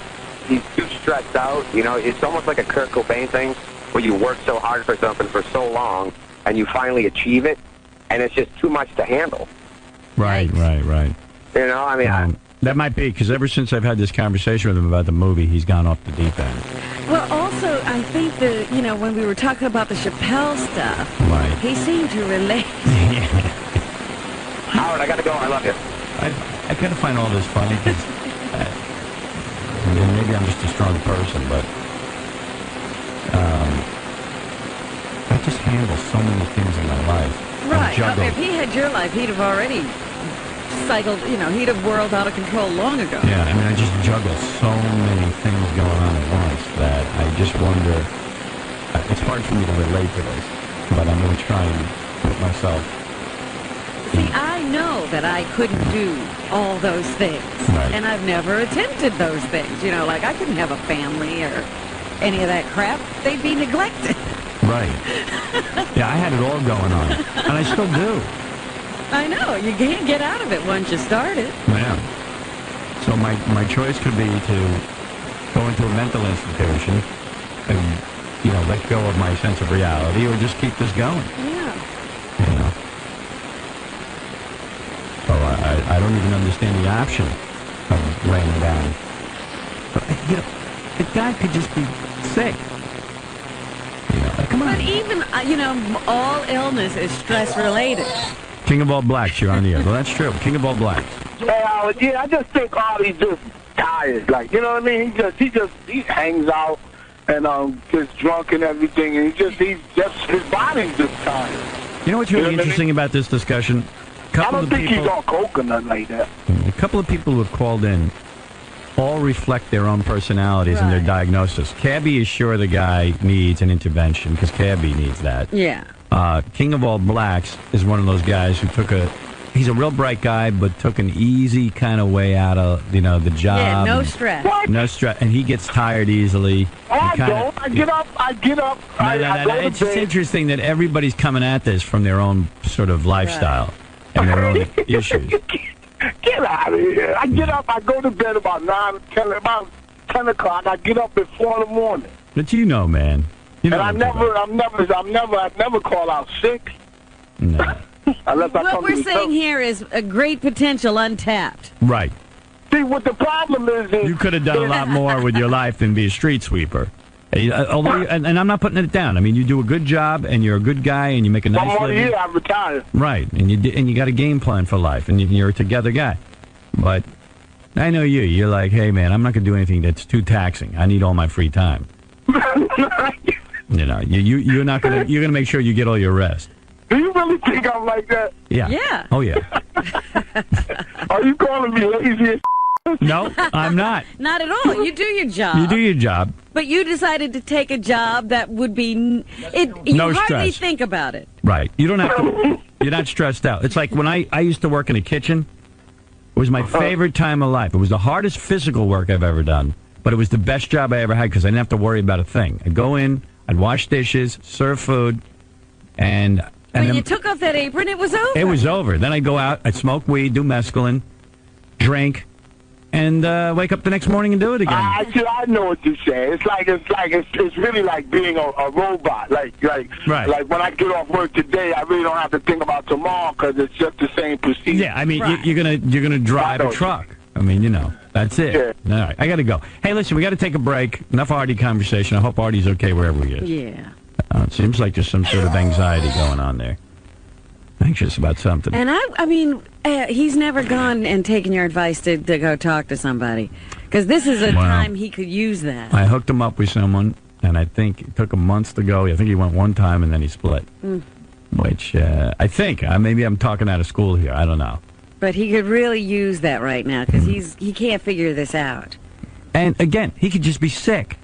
Speaker 9: he's too stressed out. You know, it's almost like a Kurt Cobain thing where you work so hard for something for so long and you finally achieve it, and it's just too much to handle.
Speaker 1: Right.
Speaker 9: You know, I mean...
Speaker 1: that might be, because ever since I've had this conversation with him about the movie, he's gone off the deep end.
Speaker 3: Well, also, I think when we were talking about the Chappelle stuff,
Speaker 1: right.
Speaker 3: He seemed to relate.
Speaker 9: Howard, I got to go. I love you.
Speaker 1: I kind of find all this funny, because maybe I'm just a strong person, but I just handle so many things in my life.
Speaker 3: Right. If he had your life, he'd have already cycled, he'd have whirled out of control long ago.
Speaker 1: Yeah, I mean, I just juggle so many things going on at once that I just wonder, it's hard for me to relate to this, but I'm going to try and put myself...
Speaker 3: See, I know that I couldn't do all those things, and I've never attempted those things. Like I couldn't have a family or any of that crap. They'd be neglected.
Speaker 1: Right. Yeah, I had it all going on, and I still do.
Speaker 3: I know. You can't get out of it once you start it.
Speaker 1: Yeah. So my choice could be to go into a mental institution and, let go of my sense of reality, or just keep this going.
Speaker 3: Yeah.
Speaker 1: So I don't even understand the option of laying down. But, the guy could just be sick. Come on.
Speaker 3: But even, all illness is stress-related.
Speaker 1: King of all blacks, you're on the air. Well, that's true. King of all blacks.
Speaker 15: Hey, Howard, I just think Artie's just tired. Like, you know what I mean? He hangs out and gets drunk and everything, and his body's just tired.
Speaker 1: You know what's really interesting about this discussion?
Speaker 15: I don't think he's on coke or nothing like that.
Speaker 1: A couple of people who have called in all reflect their own personalities and their diagnosis. Cabby is sure the guy needs an intervention because Cabby needs that.
Speaker 3: Yeah.
Speaker 1: King of all blacks is one of those guys who he's a real bright guy, but took an easy kind of way out of, the job.
Speaker 3: Yeah, no stress.
Speaker 15: What?
Speaker 1: No stress. And he gets tired easily.
Speaker 15: I don't. I get up.
Speaker 1: It's just interesting that everybody's coming at this from their own sort of lifestyle and their own issues.
Speaker 15: Get out of here. I get up. I go to bed about 10 o'clock. I get up at 4 in the morning.
Speaker 1: But man.
Speaker 15: I never call out sick.
Speaker 1: No.
Speaker 3: What we're saying here is a great potential untapped.
Speaker 1: Right.
Speaker 15: See, what the problem is
Speaker 1: you could have done a lot more with your life than be a street sweeper. Although, and I'm not putting it down. I mean, you do a good job, and you're a good guy, and you make a nice living.
Speaker 15: Here, I'm retired.
Speaker 1: Right, and you got a game plan for life, and you're a together guy. But I know you. You're like, hey, man, I'm not going to do anything that's too taxing. I need all my free time. You're not going to. You're going to make sure you get all your rest.
Speaker 15: Do you really think I'm like that?
Speaker 1: Yeah.
Speaker 3: Yeah.
Speaker 1: Oh yeah.
Speaker 15: Are you calling me lazy?
Speaker 1: No, I'm not.
Speaker 3: Not at all. You do your job.
Speaker 1: You do your job.
Speaker 3: But you decided to take a job that would be... You
Speaker 1: no
Speaker 3: hardly
Speaker 1: stress.
Speaker 3: think about it.
Speaker 1: Right. You don't have to... You're not stressed out. It's like when I used to work in a kitchen. It was my favorite time of life. It was the hardest physical work I've ever done. But it was the best job I ever had because I didn't have to worry about a thing. I'd go in, I'd wash dishes, serve food, and And
Speaker 3: when
Speaker 1: then
Speaker 3: you took off that apron, it was over.
Speaker 1: it was over. Then I'd go out, I'd smoke weed, do mescaline, drink, and wake up the next morning and do it again.
Speaker 13: I know what you're saying. It's really like being a robot. Like when I get off work today, I really don't have to think about tomorrow because it's just the same procedure.
Speaker 1: Yeah, I mean, you're gonna drive a truck. I mean, that's it. Yeah. All right, I got to go. Hey, listen, we got to take a break. Enough Artie conversation. I hope Artie's okay wherever he is.
Speaker 3: Yeah.
Speaker 1: It seems like there's some sort of anxiety going on there. Anxious about something.
Speaker 3: And I mean, he's never gone and taken your advice to go talk to somebody. Because this is a time he could use that.
Speaker 1: I hooked him up with someone, and I think it took him months to go. I think he went one time, and then he split. Which, I think, maybe I'm talking out of school here. I don't know.
Speaker 3: But he could really use that right now, because he can't figure this out.
Speaker 1: And, again, he could just be sick.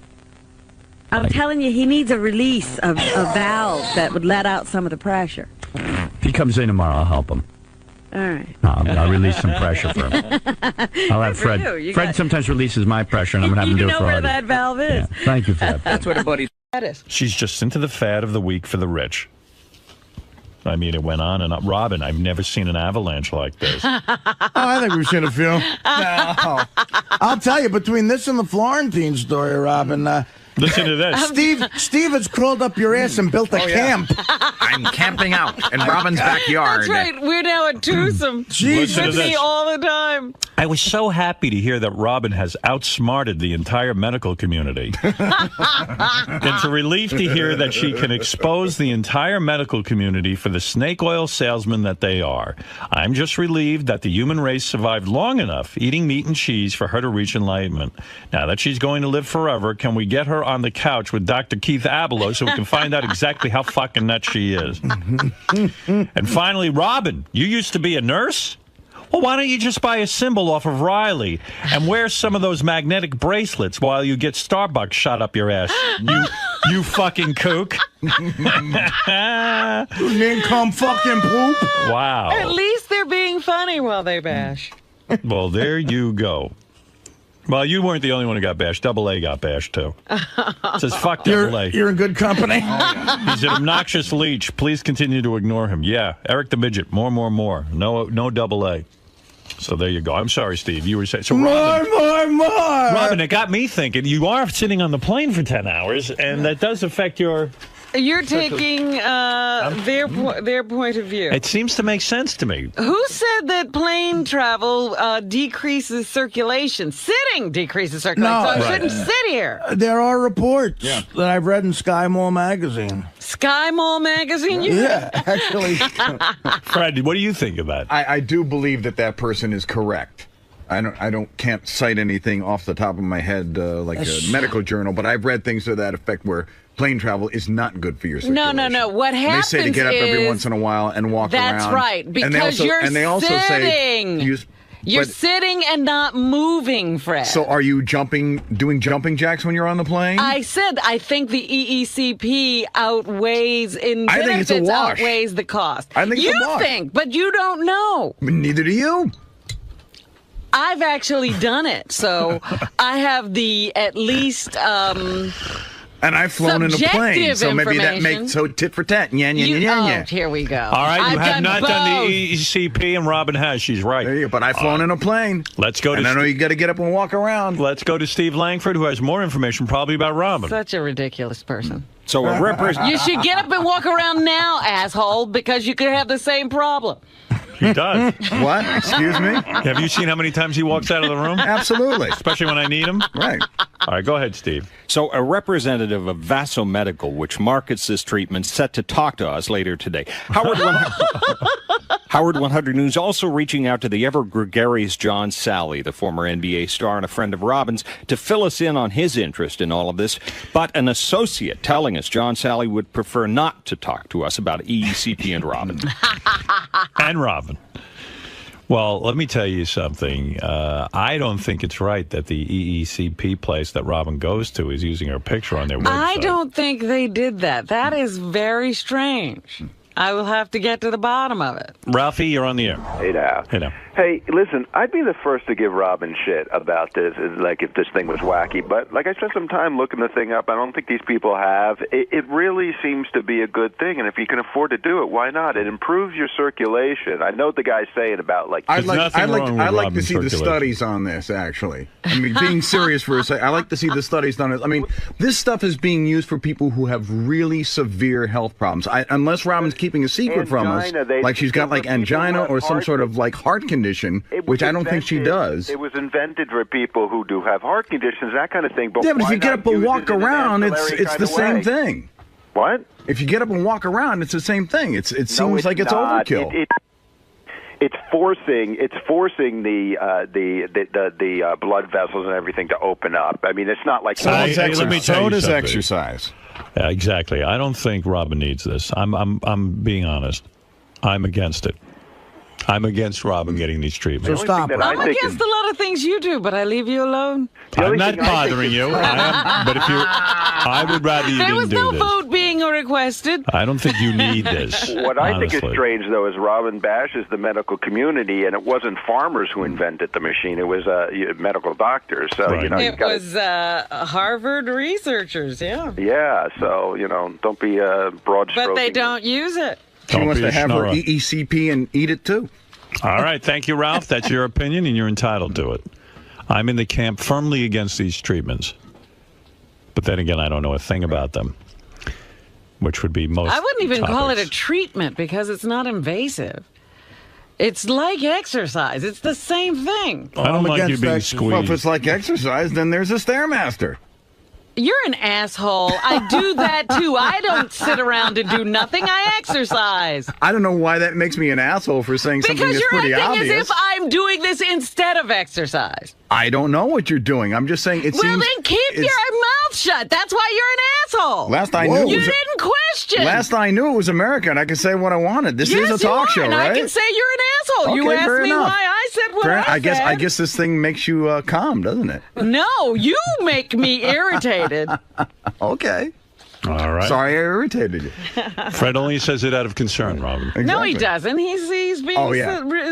Speaker 3: I'm telling you, he needs a release of a valve that would let out some of the pressure.
Speaker 1: If he comes in tomorrow, I'll help him.
Speaker 3: All right.
Speaker 1: I'll release some pressure for him. I'll have Fred. Fred sometimes releases my pressure, and I'm going to have him do it for
Speaker 3: You know where
Speaker 1: Artie.
Speaker 3: that valve is.
Speaker 1: Yeah. Thank you for that.
Speaker 16: That's what a buddy
Speaker 3: is.
Speaker 18: She's just into the fad of the week for the rich. I mean, it went on and up. Robin, I've never seen an avalanche like this.
Speaker 24: I think we've seen a few. No. I'll tell you, between this and the Florentine story, Robin,
Speaker 18: listen to this.
Speaker 24: Steve has crawled up your ass and built a camp.
Speaker 16: I'm camping out in Robin's backyard.
Speaker 12: That's right. We're now a twosome. With me all the time.
Speaker 18: I was so happy to hear that Robin has outsmarted the entire medical community. It's a relief to hear that she can expose the entire medical community for the snake oil salesmen that they are. I'm just relieved that the human race survived long enough eating meat and cheese for her to reach enlightenment. Now that she's going to live forever, can we get her on the couch with Dr. 𝗵𝗲 so we can find out exactly how fucking nuts she is? And finally, Robin, you used to be a nurse? Well, why don't you just buy a symbol off of Riley and wear some of those magnetic bracelets while you get Starbucks shot up your ass? You fucking kook.
Speaker 24: Nincome fucking poop.
Speaker 18: Wow.
Speaker 12: At least they're being funny while they bash.
Speaker 18: Well, there you go. Well, you weren't the only one who got bashed. @A got bashed, too. It says, fuck @A.
Speaker 24: You're in good company.
Speaker 18: He's an obnoxious leech. Please continue to ignore him. Yeah, Eric the Midget. More. No @A. So there you go. I'm sorry, Steve. You were saying... So Robin,
Speaker 24: more.
Speaker 18: Robin, it got me thinking. You are sitting on the plane for 10 hours, and that does affect your...
Speaker 12: You're taking their point of view.
Speaker 18: It seems to make sense to me.
Speaker 12: Who said that plane travel decreases circulation? Sitting decreases circulation.
Speaker 24: No,
Speaker 12: so I shouldn't sit here.
Speaker 24: There are reports that I've read in 𝗬𝗵𝗲 magazine.
Speaker 12: 𝗬𝗵𝗲 magazine?
Speaker 24: Yeah, actually.
Speaker 18: Fred, what do you think of that?
Speaker 6: I do believe that person is correct. I can't cite anything off the top of my head like a medical journal, but I've read things to that effect where plane travel is not good for your circulation.
Speaker 12: No. What happens is...
Speaker 6: They say to get up every once in a while and walk around.
Speaker 12: That's right, because you're sitting. You're sitting and not moving, Fred.
Speaker 6: So are you doing jumping jacks when you're on the plane?
Speaker 12: I said I think the EECP outweighs in benefits,
Speaker 6: I think it's a wash.
Speaker 12: Outweighs the cost.
Speaker 6: I think it's a wash.
Speaker 12: You think, but you don't know.
Speaker 6: Neither do you.
Speaker 12: I've actually done it, so I have the at least
Speaker 6: and I've flown in a plane, so maybe that makes tit for tat. Yeah.
Speaker 12: Here we go.
Speaker 18: All right, you have not done the EECP, and Robin has. She's right.
Speaker 6: There you go, but I've flown in a plane.
Speaker 18: Let's go to.
Speaker 6: And I know you got to get up and walk around.
Speaker 18: Let's go to Steve Langford, who has more information probably about Robin.
Speaker 12: Such a ridiculous person.
Speaker 16: So
Speaker 12: you should get up and walk around now, asshole, because you could have the same problem.
Speaker 18: He does.
Speaker 6: What? Excuse me?
Speaker 18: Have you seen how many times he walks out of the room?
Speaker 6: Absolutely.
Speaker 18: Especially when I need him?
Speaker 6: Right.
Speaker 18: All right, go ahead, Steve.
Speaker 16: So a representative of 𝗬𝗲 Medical, which markets this treatment, set to talk to us later today. Howard 100 News also reaching out to the ever-gregarious John Sally, the former NBA star and a friend of Robin's, to fill us in on his interest in all of this. But an associate telling us John Sally would prefer not to talk to us about EECP and Robin.
Speaker 18: And Robin. Well, let me tell you something. I don't think it's right that the EECP place that Robin goes to is using her picture on their website.
Speaker 12: I don't think they did that. That is very strange. I will have to get to the bottom of it.
Speaker 18: Ralphie, you're on the air.
Speaker 11: Hey now.
Speaker 18: Hey now.
Speaker 11: Hey, listen, I'd be the first to give Robin shit about this, like if this thing was wacky. But like I spent some time looking the thing up. I don't think these people have. It really seems to be a good thing, and if you can afford to do it, why not? It improves your circulation. I know what the guy's saying about like.
Speaker 6: I'd like to see the studies on this. Actually, I mean, being serious for a second, I like to see the studies on it. I mean, this stuff is being used for people who have really severe health problems. Unless Robin's keeping a secret from us, like she's got like angina or some sort of like heart condition, which I don't think she does.
Speaker 11: It was invented for people who do have heart conditions, that kind of thing. But
Speaker 6: yeah, but if you get up and walk around, it's the same thing.
Speaker 11: What?
Speaker 6: If you get up and walk around, it's the same thing. It seems like it's overkill.
Speaker 11: It's forcing the blood vessels and everything to open up. I mean, it's not like
Speaker 18: let me tell you
Speaker 6: does
Speaker 18: something.
Speaker 6: exercise.
Speaker 18: Yeah, exactly. I don't think Robin needs this. I'm being honest. I'm against it. I'm against Robin getting these treatments.
Speaker 12: So stop. I'm against a lot of things you do, but I leave you alone.
Speaker 18: I'm not bothering you. But if I would rather you
Speaker 12: there was
Speaker 18: didn't
Speaker 12: no
Speaker 18: do this.
Speaker 12: vote being requested.
Speaker 18: I don't think you need this.
Speaker 11: What I think
Speaker 18: honestly.
Speaker 11: is strange, though, is Robin bashes the medical community, and it wasn't farmers who invented the machine. It was medical doctors. So
Speaker 18: Right.
Speaker 11: you know,
Speaker 12: It was Harvard researchers, yeah.
Speaker 11: Yeah, so don't be broad stroking.
Speaker 12: But they don't use it.
Speaker 6: She
Speaker 18: Don't
Speaker 6: wants
Speaker 18: be a
Speaker 6: to have her
Speaker 18: schnorrer.
Speaker 6: EECP and eat it too.
Speaker 18: All right. Thank you, Ralph. That's your opinion, and you're entitled to it. I'm in the camp firmly against these treatments. But then again, I don't know a thing about them, which would be most
Speaker 12: I wouldn't even call it a
Speaker 18: topics.
Speaker 12: treatment because it's not invasive. It's like exercise. It's the same thing.
Speaker 18: I don't like you being squeezed.
Speaker 6: Well, if it's like exercise, then there's a Stairmaster.
Speaker 12: You're an asshole. I do that too. I don't sit around and do nothing. I exercise.
Speaker 6: I don't know why that makes me an asshole for saying something
Speaker 12: Because
Speaker 6: that's
Speaker 12: you're
Speaker 6: pretty
Speaker 12: acting
Speaker 6: obvious.
Speaker 12: as if I'm doing this instead of exercise.
Speaker 6: I don't know what you're doing. I'm just saying it
Speaker 12: Well,
Speaker 6: seems.
Speaker 12: then keep your mouth shut. That's why you're an asshole.
Speaker 6: Last I knew,
Speaker 12: you
Speaker 6: it was
Speaker 12: didn't question.
Speaker 6: Last I knew, it was America, and I could say what I wanted. This
Speaker 12: yes,
Speaker 6: is a talk
Speaker 12: you are,
Speaker 6: show,
Speaker 12: and
Speaker 6: right?
Speaker 12: I can say you're an asshole. You
Speaker 6: Okay,
Speaker 12: asked
Speaker 6: fair
Speaker 12: me
Speaker 6: enough.
Speaker 12: why I said what I said.
Speaker 6: I guess this thing makes you calm, doesn't it?
Speaker 12: No, you make me irritated.
Speaker 6: Okay.
Speaker 18: All right.
Speaker 6: Sorry I irritated you.
Speaker 18: Fred only says it out of concern, Robin.
Speaker 6: Exactly.
Speaker 12: No, he doesn't. He's being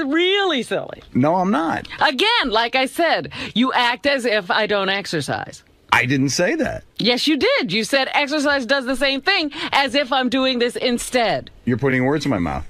Speaker 12: really silly.
Speaker 6: No, I'm not.
Speaker 12: Again, like I said, you act as if I don't exercise.
Speaker 6: I didn't say that.
Speaker 12: Yes, you did. You said exercise does the same thing as if I'm doing this instead.
Speaker 6: You're putting words in my mouth.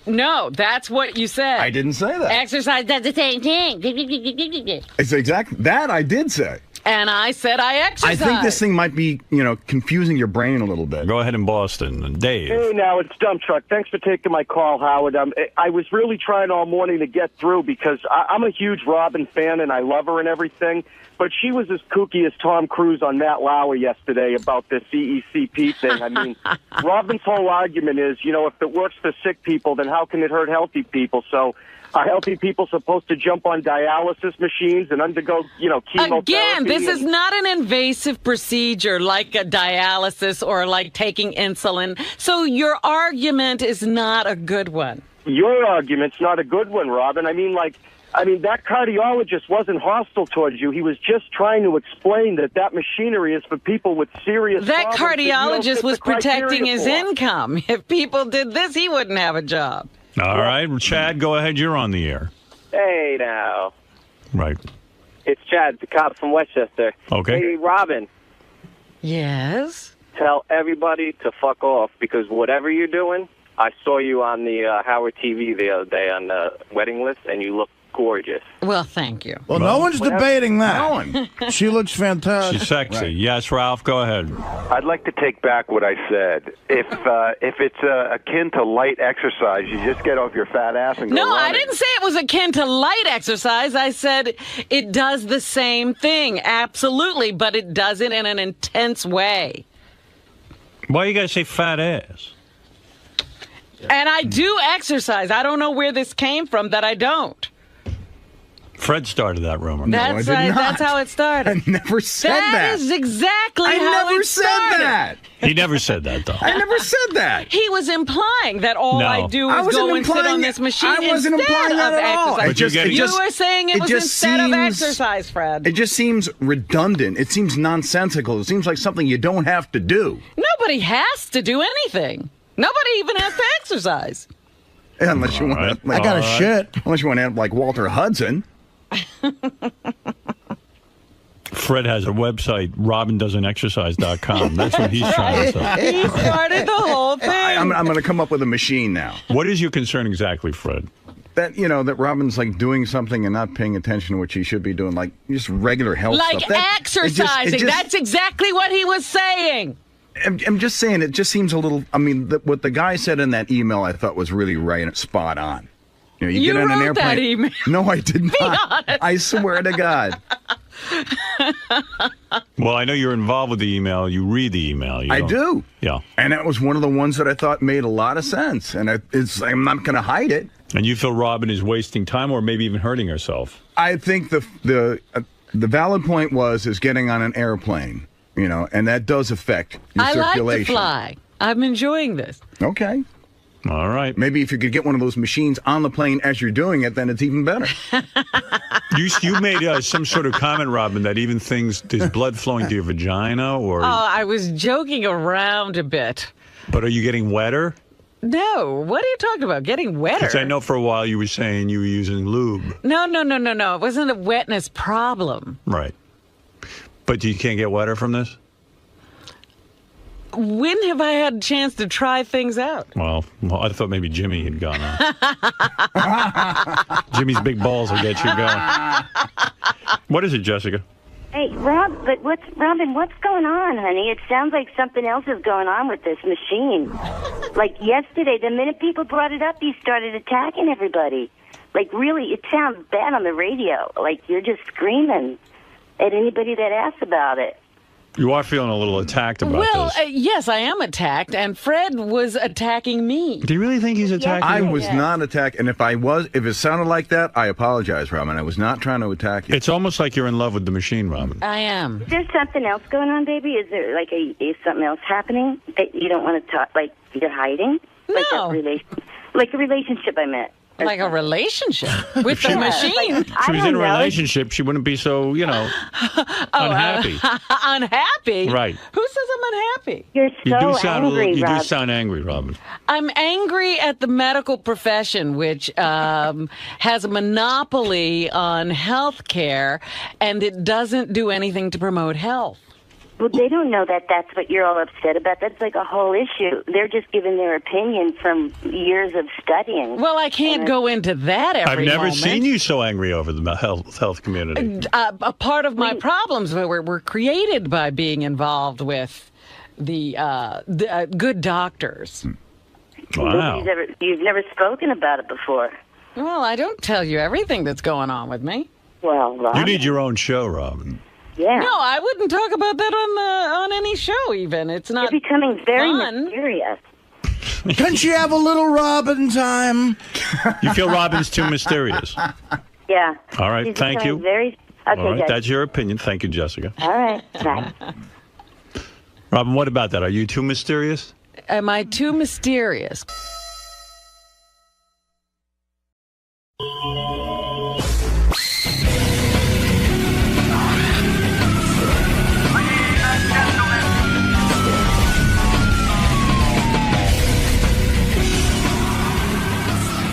Speaker 12: No, that's what you said.
Speaker 6: I didn't say that.
Speaker 12: Exercise does the same thing.
Speaker 6: It's exactly that I did say.
Speaker 12: And I said I exercise.
Speaker 6: I think this thing might be, confusing your brain a little bit.
Speaker 18: Go ahead in Boston. And Dave.
Speaker 17: Hey, now, it's Dump Truck. Thanks for taking my call, Howard. I was really trying all morning to get through because I'm a huge Robin fan and I love her and everything. But she was as kooky as Tom Cruise on Matt Lauer yesterday about this EECP thing. I mean, Robin's whole argument is, if it works for sick people, then how can it hurt healthy people? So are healthy people supposed to jump on dialysis machines and undergo, chemotherapy?
Speaker 12: Again, this is not an invasive procedure like a dialysis or like taking insulin. So your argument is not a good one.
Speaker 17: Your argument's not a good one, Robin. I mean, that cardiologist wasn't hostile towards you. He was just trying to explain that machinery is for people with serious
Speaker 12: That
Speaker 17: problems
Speaker 12: cardiologist was protecting his
Speaker 17: income.
Speaker 12: income. If people did this, he wouldn't have a job.
Speaker 18: All right. Chad, go ahead. You're on the air.
Speaker 19: Hey, now.
Speaker 18: Right.
Speaker 19: It's Chad, the cop from Westchester.
Speaker 18: Okay.
Speaker 19: Hey, Robin.
Speaker 12: Yes?
Speaker 19: Tell everybody to fuck off because whatever you're doing, I saw you on the Howard TV the other day on the wedding list, and you look gorgeous.
Speaker 12: Well, thank you.
Speaker 24: Well, no one's debating that. She looks fantastic.
Speaker 18: She's sexy. Right. Yes, Ralph, go ahead.
Speaker 11: I'd like to take back what I said. If it's akin to light exercise, you just get off your fat ass and go
Speaker 12: No,
Speaker 11: running.
Speaker 12: I didn't say it was akin to light exercise. I said it does the same thing, absolutely, but it does it in an intense way.
Speaker 18: Why you guys say fat ass?
Speaker 12: And I do exercise. I don't know where this came from that I don't.
Speaker 18: Fred started that rumor.
Speaker 12: That's how it started.
Speaker 6: I never said that.
Speaker 12: That is exactly
Speaker 6: I
Speaker 12: how
Speaker 6: never
Speaker 12: it
Speaker 6: said
Speaker 12: started.
Speaker 6: that.
Speaker 18: He never said that, though.
Speaker 6: I never said that.
Speaker 12: He was implying that all
Speaker 18: No.
Speaker 12: I do
Speaker 6: I
Speaker 12: is
Speaker 6: wasn't
Speaker 12: go and sit
Speaker 6: implying
Speaker 12: on
Speaker 6: that.
Speaker 12: this machine
Speaker 6: I wasn't
Speaker 12: instead
Speaker 6: implying that
Speaker 12: of
Speaker 6: at all.
Speaker 12: exercise.
Speaker 6: But
Speaker 12: You were saying it was instead of exercise, Fred.
Speaker 6: It just seems redundant. It seems nonsensical. It seems like something you don't have to do.
Speaker 12: Nobody has to do anything. Nobody even has to exercise.
Speaker 6: Yeah, unless you want to.
Speaker 24: I got a shit.
Speaker 6: Unless you want to end up like Walter Hudson.
Speaker 18: Fred has a website, robindoesn'texercise.com. That's what he's trying to say.
Speaker 12: He started the whole thing.
Speaker 6: I'm going to come up with a machine now.
Speaker 18: What is your concern exactly, Fred?
Speaker 6: That, that Robin's like doing something and not paying attention to what she should be doing, like just regular health
Speaker 12: like
Speaker 6: stuff.
Speaker 12: Exercising. That's exactly what he was saying.
Speaker 6: I'm just saying, it just seems a little, what the guy said in that email I thought was really right and spot on. You get on an airplane.
Speaker 12: That email.
Speaker 6: No, I did not.
Speaker 12: Be honest.
Speaker 6: I swear to God.
Speaker 18: Well, I know you're involved with the email. You read the email.
Speaker 6: I do.
Speaker 18: Yeah.
Speaker 6: And that was one of the ones that I thought made a lot of sense. And I'm not going to hide it.
Speaker 18: And you feel Robin is wasting time or maybe even hurting herself?
Speaker 6: I think the valid point is getting on an airplane, and that does affect your circulation.
Speaker 12: I like to fly. I'm enjoying this.
Speaker 6: Okay.
Speaker 18: All right.
Speaker 6: Maybe if you could get one of those machines on the plane as you're doing it, then it's even better.
Speaker 18: You made some sort of comment, Robin, that even there's blood flowing to your vagina, or?
Speaker 12: Oh, I was joking around a bit.
Speaker 18: But are you getting wetter?
Speaker 12: No. What are you talking about? Getting wetter?
Speaker 18: Because I know for a while you were saying you were using lube.
Speaker 12: No. It wasn't a wetness problem.
Speaker 18: Right. But you can't get wetter from this?
Speaker 12: When have I had a chance to try things out?
Speaker 18: Well, I thought maybe Jimmy had gone on. Jimmy's big balls will get you going. What is it, Jessica?
Speaker 2: Hey, Robin, what's going on, honey? It sounds like something else is going on with this machine. Like yesterday, the minute people brought it up, you started attacking everybody. Like, really, it sounds bad on the radio. Like, you're just screaming at anybody that asks about it.
Speaker 18: You are feeling a little attacked about this.
Speaker 12: Well, yes, I am attacked, and Fred was attacking me.
Speaker 18: Do you really think he's attacking you?
Speaker 6: I was not attacked, and if it sounded like that, I apologize, Robin. I was not trying to attack you.
Speaker 18: It's almost like you're in love with the machine, Robin.
Speaker 12: I am.
Speaker 2: Is there something else going on, baby? Is there, is something else happening that you don't want to talk, like you're hiding?
Speaker 12: No.
Speaker 2: Like a relationship, I meant.
Speaker 12: Like a relationship with the machine.
Speaker 18: If she was in a relationship, she wouldn't be so, unhappy.
Speaker 12: Unhappy?
Speaker 18: Right.
Speaker 12: Who says I'm unhappy?
Speaker 2: You're angry,
Speaker 18: You
Speaker 2: Rob.
Speaker 18: do sound angry, Robin.
Speaker 12: I'm angry at the medical profession, which has a monopoly on health care, and it doesn't do anything to promote health.
Speaker 2: Well, they don't know that that's what you're all upset about. That's like a whole issue. They're just giving their opinion from years of studying.
Speaker 12: Well, I can't go into that every
Speaker 18: I've never
Speaker 12: moment.
Speaker 18: seen you so angry over the health community.
Speaker 12: A part of my problems were created by being involved with the good doctors.
Speaker 18: Wow.
Speaker 2: You've never spoken about it before.
Speaker 12: Well, I don't tell you everything that's going on with me.
Speaker 2: Well, Robin.
Speaker 18: You need your own show, Robin.
Speaker 2: Yeah.
Speaker 12: No, I wouldn't talk about that on any show. Even it's not.
Speaker 2: You're becoming very
Speaker 12: fun.
Speaker 2: mysterious.
Speaker 24: Couldn't you have a little Robin time?
Speaker 18: You feel Robin's too mysterious.
Speaker 2: Yeah.
Speaker 18: All right,
Speaker 2: She's
Speaker 18: thank you.
Speaker 2: Okay,
Speaker 18: All right,
Speaker 2: guys.
Speaker 18: that's your opinion. Thank you, Jessica.
Speaker 2: All right. Bye.
Speaker 18: Robin, what about that? Are you too mysterious?
Speaker 12: Am I too mysterious?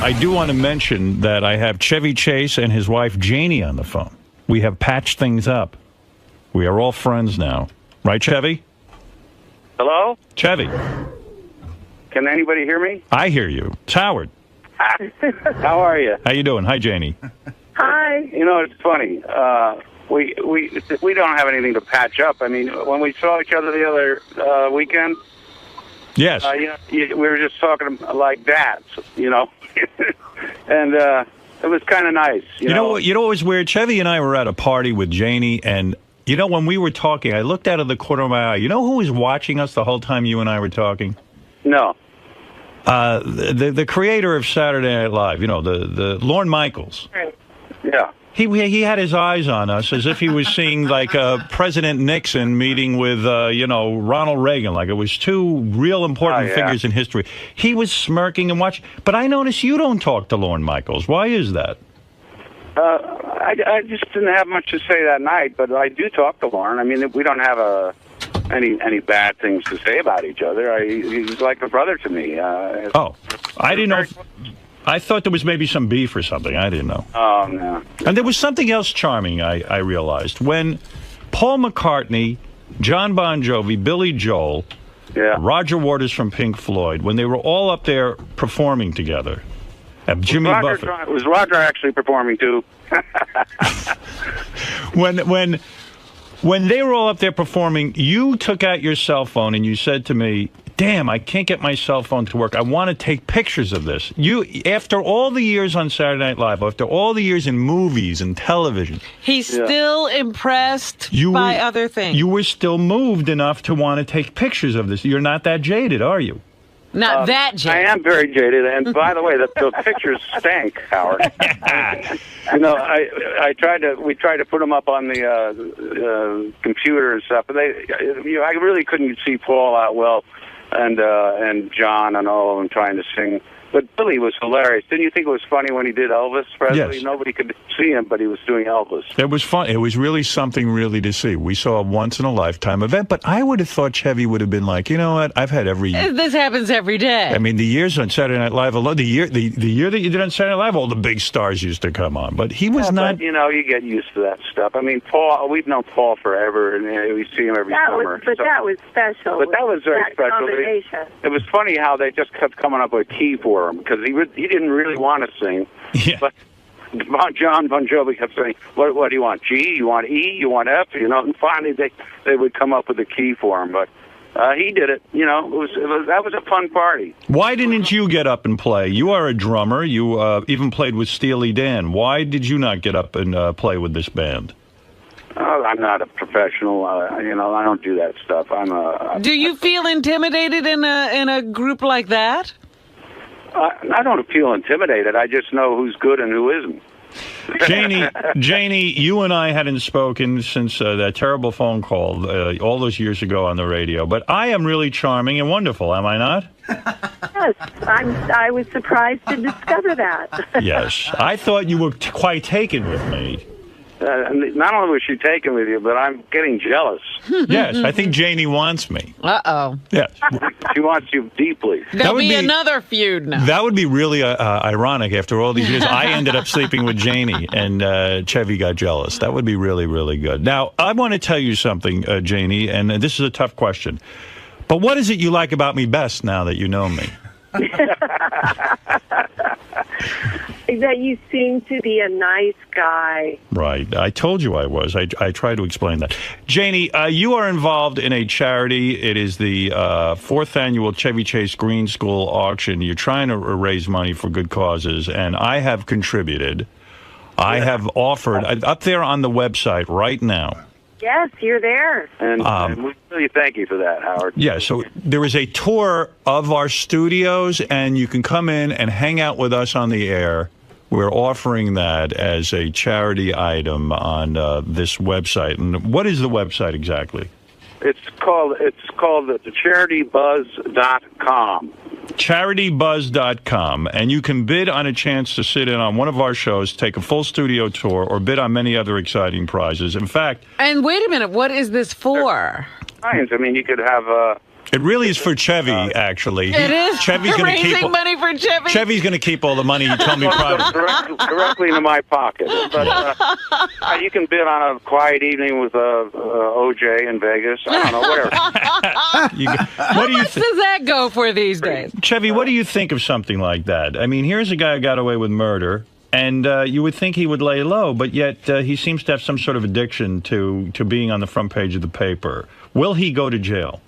Speaker 18: I do want to mention that I have Chevy Chase and his wife Janie on the phone. We have patched things up. We are all friends now. Right, Chevy?
Speaker 5: Hello?
Speaker 18: Chevy.
Speaker 5: Can anybody hear me?
Speaker 18: I hear you. It's Howard.
Speaker 5: How are you?
Speaker 18: How you doing? Hi, Janie.
Speaker 5: Hi. You know, it's funny. We don't have anything to patch up. I mean, when we saw each other the other weekend,
Speaker 18: yes,
Speaker 5: we were just talking like that, and it was kind of nice. You know
Speaker 18: what was weird? Chevy and I were at a party with Janie, and when we were talking, I looked out of the corner of my eye. You know who was watching us the whole time you and I were talking?
Speaker 5: No.
Speaker 18: The creator of Saturday Night Live. The Lorne Michaels.
Speaker 5: Yeah.
Speaker 18: He had his eyes on us as if he was seeing like President Nixon meeting with Ronald Reagan, like it was two real important figures in history. He was smirking and watching. But I noticed you don't talk to Lorne Michaels. Why is that?
Speaker 5: I just didn't have much to say that night, but I do talk to Lauren. I mean, we don't have any bad things to say about each other. He's like a brother to me.
Speaker 18: I didn't know. I thought there was maybe some beef or something. I didn't know.
Speaker 5: Oh, no.
Speaker 18: And there was something else charming, I realized. When Paul McCartney, John Bon Jovi, Billy Joel, Roger Waters from Pink Floyd, when they were all up there performing together, Jimmy Buffett.
Speaker 5: Was Roger actually performing too?
Speaker 18: When they were all up there performing, you took out your cell phone and you said to me, damn, I can't get my cell phone to work. I want to take pictures of this. After all the years on Saturday Night Live, after all the years in movies and television.
Speaker 12: He's still impressed by other things.
Speaker 18: You were still moved enough to want to take pictures of this. You're not that jaded, are you?
Speaker 12: Not that jaded.
Speaker 5: I am very jaded, and by the way, the pictures stank, Howard. You know, we tried to put them up on the computer and stuff, and I really couldn't see Paul out well, and John and all of them trying to sing. But Billy was hilarious. Didn't you think it was funny when he did Elvis Presley?
Speaker 18: Yes.
Speaker 5: Nobody could see him, but he was doing Elvis.
Speaker 18: It was fun. It was really something really to see. We saw a once-in-a-lifetime event, but I would have thought Chevy would have been like, you know what, I've had every...
Speaker 12: This happens every day.
Speaker 18: I mean, the years on Saturday Night Live, the year that you did on Saturday Night Live, all the big stars used to come on, but he was not...
Speaker 5: But, you know, you get used to that stuff. I mean, Paul, we've known Paul forever, and we see him every summer.
Speaker 10: That was special.
Speaker 5: But that was very special.
Speaker 10: Combination.
Speaker 5: It was funny how they just kept coming up with a key for him, because he didn't really want to sing.
Speaker 18: Yeah.
Speaker 5: But John Bon Jovi kept saying, what do you want, G? You want E? You want F? You know, and finally they would come up with a key for him. But he did it. You know, that was a fun party.
Speaker 18: Why didn't you get up and play? You are a drummer. You even played with Steely Dan. Why did you not get up and play with this band?
Speaker 5: I'm not a professional. You know, I don't do that stuff.
Speaker 12: Do you feel intimidated in a group like that?
Speaker 5: I don't feel intimidated. I just know who's good and who isn't.
Speaker 18: Janie, you and I hadn't spoken since that terrible phone call all those years ago on the radio. But I am really charming and wonderful, am I not?
Speaker 10: Yes, I was surprised to discover that.
Speaker 18: Yes, I thought you were quite taken with me.
Speaker 5: Not only was she taken with you, but I'm getting jealous.
Speaker 18: Yes, I think Janie wants me.
Speaker 12: Uh-oh.
Speaker 18: Yes.
Speaker 5: She wants you deeply.
Speaker 12: There'll be another feud now.
Speaker 18: That would be really ironic after all these years. I ended up sleeping with Janie, and Chevy got jealous. That would be really, really good. Now, I want to tell you something, Janie, and this is a tough question. But what is it you like about me best now that you know me?
Speaker 10: That you seem to be a nice guy.
Speaker 18: Right. I told you I was. I tried to explain that. Janie, you are involved in a charity. It is the 4th annual Chevy Chase Green School auction. You're trying to raise money for good causes, and I have contributed. I have offered, up there on the website right now.
Speaker 10: Yes, you're there.
Speaker 5: And we really thank you for that, Howard.
Speaker 18: Yeah, so there is a tour of our studios, and you can come in and hang out with us on the air. We're offering that as a charity item on this website. And what is the website exactly?
Speaker 5: It's called CharityBuzz.com.
Speaker 18: CharityBuzz.com, and you can bid on a chance to sit in on one of our shows, take a full studio tour, or bid on many other exciting prizes. In fact...
Speaker 12: And wait a minute, what is this for?
Speaker 5: I mean, you could have...
Speaker 18: It really is for Chevy, actually.
Speaker 12: It is
Speaker 18: Chevy's gonna
Speaker 12: raising money for Chevy?
Speaker 18: Chevy's going to keep all the money, you told me privately.
Speaker 5: Directly into my pocket. But you can bid on a quiet evening with OJ in Vegas. I don't know, whatever.
Speaker 12: How much does that go for these days?
Speaker 18: Chevy, what do you think of something like that? I mean, here's a guy who got away with murder, and you would think he would lay low, but yet he seems to have some sort of addiction to being on the front page of the paper. Will he go to jail?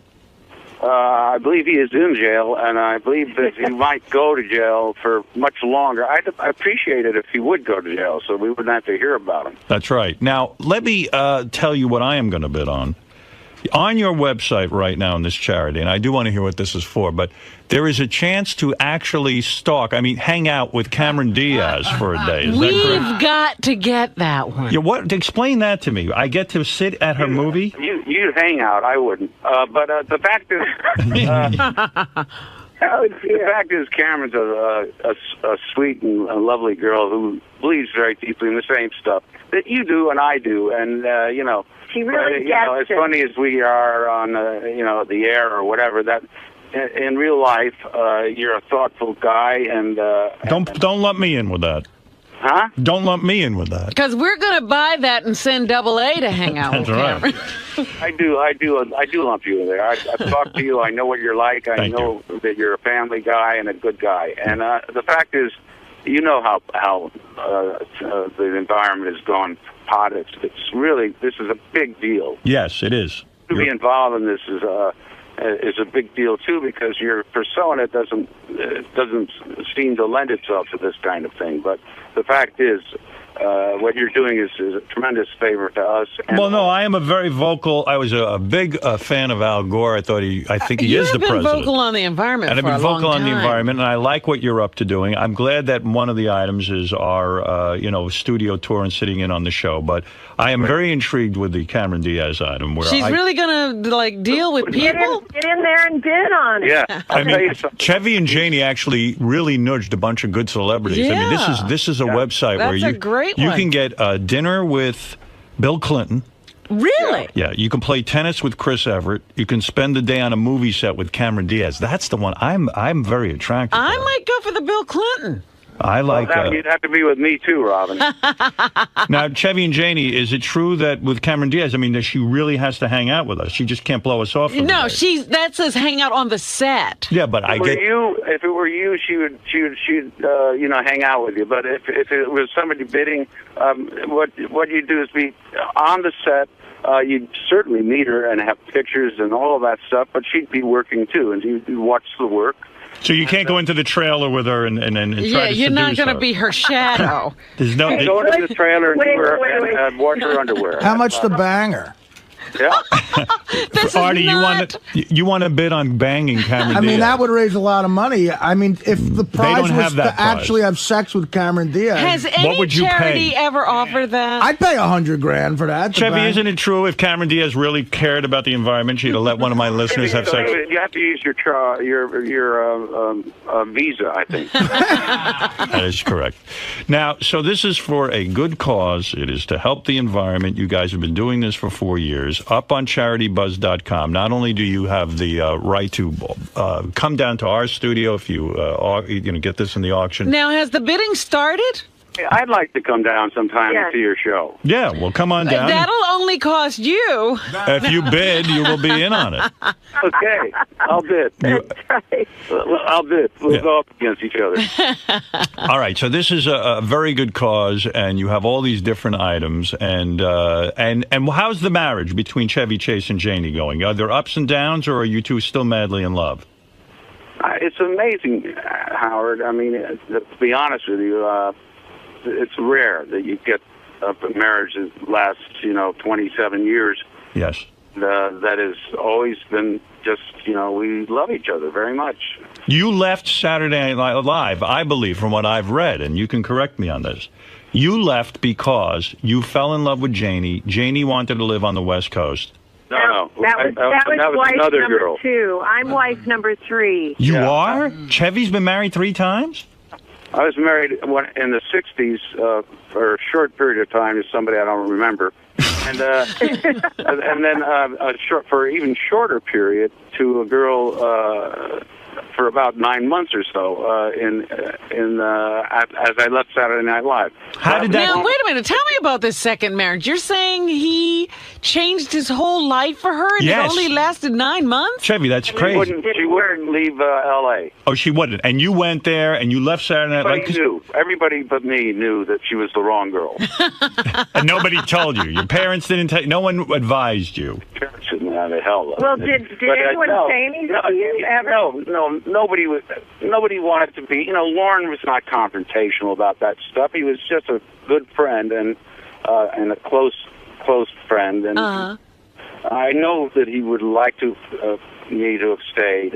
Speaker 5: I believe he is in jail, and I believe that he might go to jail for much longer. I'd appreciate it if he would go to jail, so we wouldn't have to hear about him.
Speaker 18: That's right. Now, let me tell you what I am going to bid on. On your website right now in this charity, and I do want to hear what this is for, but there is a chance to actually hang out with Cameron Diaz for a day. Is that correct?
Speaker 12: We've got to get that one.
Speaker 18: Yeah, explain that to me. I get to sit at her movie?
Speaker 5: You'd hang out. I wouldn't. But the fact is... The fact is, Cameron's a sweet and a lovely girl who believes very deeply in the same stuff. that you do and I do, and you know.
Speaker 10: She really
Speaker 5: you know, as
Speaker 10: gets it.
Speaker 5: funny as we are on you know, the air or whatever, that in real life you're a thoughtful guy, and
Speaker 18: Don't lump me in with that.
Speaker 5: Huh?
Speaker 18: Don't lump me in with that.
Speaker 12: Because we're going to buy that and send AA to hang out with
Speaker 18: That's right.
Speaker 12: Cameron.
Speaker 5: I do lump you in there. I've talked to you. I know what you're like. I know that you're a family guy and a good guy. And the fact is, you know how the environment has gone pot. It's really, this is a big deal.
Speaker 18: Yes, it is.
Speaker 5: To be involved in this is a big deal too, because your persona doesn't seem to lend itself to this kind of thing. But the fact is, what you're doing is a tremendous favor to us. And
Speaker 18: Well, no, I am a very vocal. I was a big fan of Al Gore. I think he is the president.
Speaker 12: You've been vocal on the environment
Speaker 18: And I've
Speaker 12: for
Speaker 18: been
Speaker 12: a long
Speaker 18: vocal on the
Speaker 12: time.
Speaker 18: environment, and I like what you're up to doing. I'm glad that one of the items is our, studio tour and sitting in on the show. But I am very intrigued with the Cameron Diaz item. Where
Speaker 12: She's really going to, deal with people?
Speaker 10: Get in there and bid on it.
Speaker 5: Yeah.
Speaker 18: I mean, Chevy and Janie actually really nudged a bunch of good celebrities. I mean, this is a website where
Speaker 12: That's a great
Speaker 18: you
Speaker 12: one.
Speaker 18: can get dinner with Bill Clinton.
Speaker 12: Really?
Speaker 18: Yeah, you can play tennis with Chris Everett. You can spend the day on a movie set with Cameron Diaz. That's the one I'm very attracted to.
Speaker 12: I might go for the Bill Clinton.
Speaker 18: I like
Speaker 5: Well, you'd have to be with me too, Robin.
Speaker 18: Now, Chevy and Janie, is it true that with Cameron Diaz, I mean, that she really has to hang out with us? She just can't blow us off.
Speaker 12: No, that says hang out on the set.
Speaker 18: Yeah, but I get.
Speaker 5: If it were you, she'd hang out with you. But if it was somebody bidding, what you do is be on the set. You'd certainly meet her and have pictures and all of that stuff, but she'd be working too, and you'd watch the work.
Speaker 18: So you can't go into the trailer with her and try to
Speaker 12: you're not
Speaker 18: seduce
Speaker 12: going to
Speaker 18: her.
Speaker 12: be her shadow.
Speaker 18: There's no.
Speaker 5: Go into the trailer and watch her underwear.
Speaker 24: How much to bang her?
Speaker 5: Yeah.
Speaker 18: Artie, you want to bid on banging Cameron
Speaker 24: I mean,
Speaker 18: Diaz?
Speaker 24: that would raise a lot of money. I mean, if the prize
Speaker 18: don't
Speaker 24: was
Speaker 18: have
Speaker 24: to
Speaker 18: that prize.
Speaker 24: actually have sex with Cameron Diaz,
Speaker 12: Has any charity ever offered that?
Speaker 24: I'd pay $100,000 for that. to
Speaker 18: Chevy,
Speaker 24: bang.
Speaker 18: isn't it true if Cameron Diaz really cared about the environment, she'd have let one of my listeners have sex?
Speaker 5: You have to use your visa, I think.
Speaker 18: That is correct. Now, so this is for a good cause. It is to help the environment. You guys have been doing this for 4 years. Up on CharityBuzz.com, not only do you have the right to come down to our studio if you get this in the auction.
Speaker 12: Now, has the bidding started?
Speaker 5: I'd like to come down sometime and see your show.
Speaker 18: Yeah, well, come on down.
Speaker 12: That'll only cost you.
Speaker 18: If you bid, you will be in on it.
Speaker 5: Okay, I'll bid. I'll bid. We'll go up against each other.
Speaker 18: All right, so this is a very good cause, and you have all these different items. And how's the marriage between Chevy Chase and Janie going? Are there ups and downs, or are you two still madly in love?
Speaker 5: It's amazing, Howard. I mean, to be honest with you, it's rare that you get a marriage that lasts, 27 years.
Speaker 18: Yes.
Speaker 5: That has always been just, we love each other very much.
Speaker 18: You left Saturday Night Live, I believe, from what I've read, and you can correct me on this. You left because you fell in love with Janie. Janie wanted to live on the West Coast.
Speaker 5: No,
Speaker 10: That was wife
Speaker 5: another
Speaker 10: number
Speaker 5: girl.
Speaker 10: 2. I'm wife number 3.
Speaker 18: You are? Chevy's been married 3 times?
Speaker 5: I was married in the 60s for a short period of time to somebody I don't remember. And and then for an even shorter period to a girl for about 9 months or so as I left Saturday Night Live.
Speaker 18: How did that?
Speaker 12: Now, wait a minute. Tell me about this second marriage. You're saying he changed his whole life for her, and
Speaker 18: Yes.
Speaker 12: it only lasted 9 months?
Speaker 18: Chevy, that's crazy.
Speaker 5: She wouldn't leave L.A.
Speaker 18: Oh, she wouldn't. And you went there, and you left Saturday Night Live.
Speaker 5: Everybody but me knew that she was the wrong girl.
Speaker 18: And nobody told you. Your parents didn't tell you. No one advised you.
Speaker 5: Parents shouldn't have the hell.
Speaker 10: Well, did anyone say anything to you ever?
Speaker 5: No, nobody wanted to be. Lauren was not confrontational about that stuff. He was just a good friend and a close friend. And I know that he would like me to have stayed.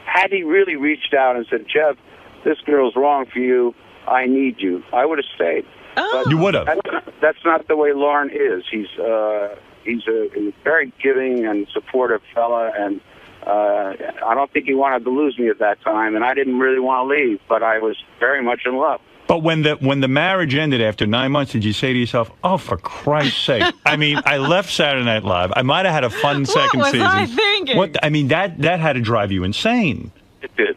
Speaker 5: Had he really reached out and said, "Jeff, this girl's wrong for you. I need you," I would have stayed.
Speaker 12: Oh.
Speaker 18: You would have.
Speaker 5: That's not the way Lauren is. He's a very giving and supportive fella, and I don't think he wanted to lose me at that time, and I didn't really want to leave, but I was very much in love.
Speaker 18: But when the marriage ended after 9 months, did you say to yourself, "Oh, for Christ's sake"? I mean, I left Saturday Night Live. I might have had a fun second season.
Speaker 12: What was I thinking?
Speaker 18: I mean, that had to drive you insane.
Speaker 5: It did.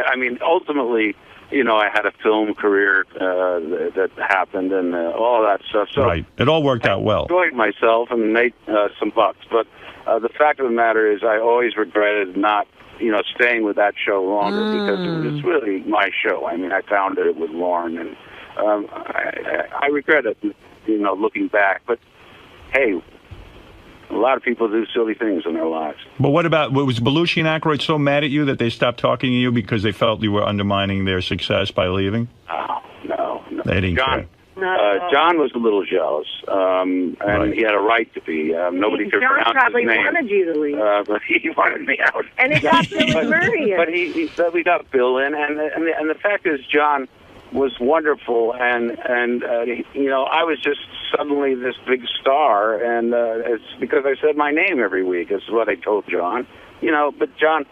Speaker 5: I mean, ultimately, you know, I had a film career that happened and all that stuff. So
Speaker 18: right. It all worked out well.
Speaker 5: I enjoyed myself and made some bucks. But the fact of the matter is I always regretted not, you know, staying with that show longer because it was really my show. I mean, I founded it with Lauren, and I regret it, you know, looking back. But, hey, a lot of people do silly things in their lives.
Speaker 18: But what was Belushi and Aykroyd so mad at you that they stopped talking to you because they felt you were undermining their success by leaving?
Speaker 5: Oh, no.
Speaker 18: They didn't care.
Speaker 5: John was a little jealous, and he had a right to be. Nobody could
Speaker 10: John
Speaker 5: pronounce
Speaker 10: probably
Speaker 5: his name.
Speaker 10: wanted you to leave.
Speaker 5: But he wanted me out.
Speaker 10: And it got Billy Murray.
Speaker 5: But we got Bill in, and the fact is, John was wonderful, and you know, I was just suddenly this big star, and it's because I said my name every week. Is what I told John. You know, but John,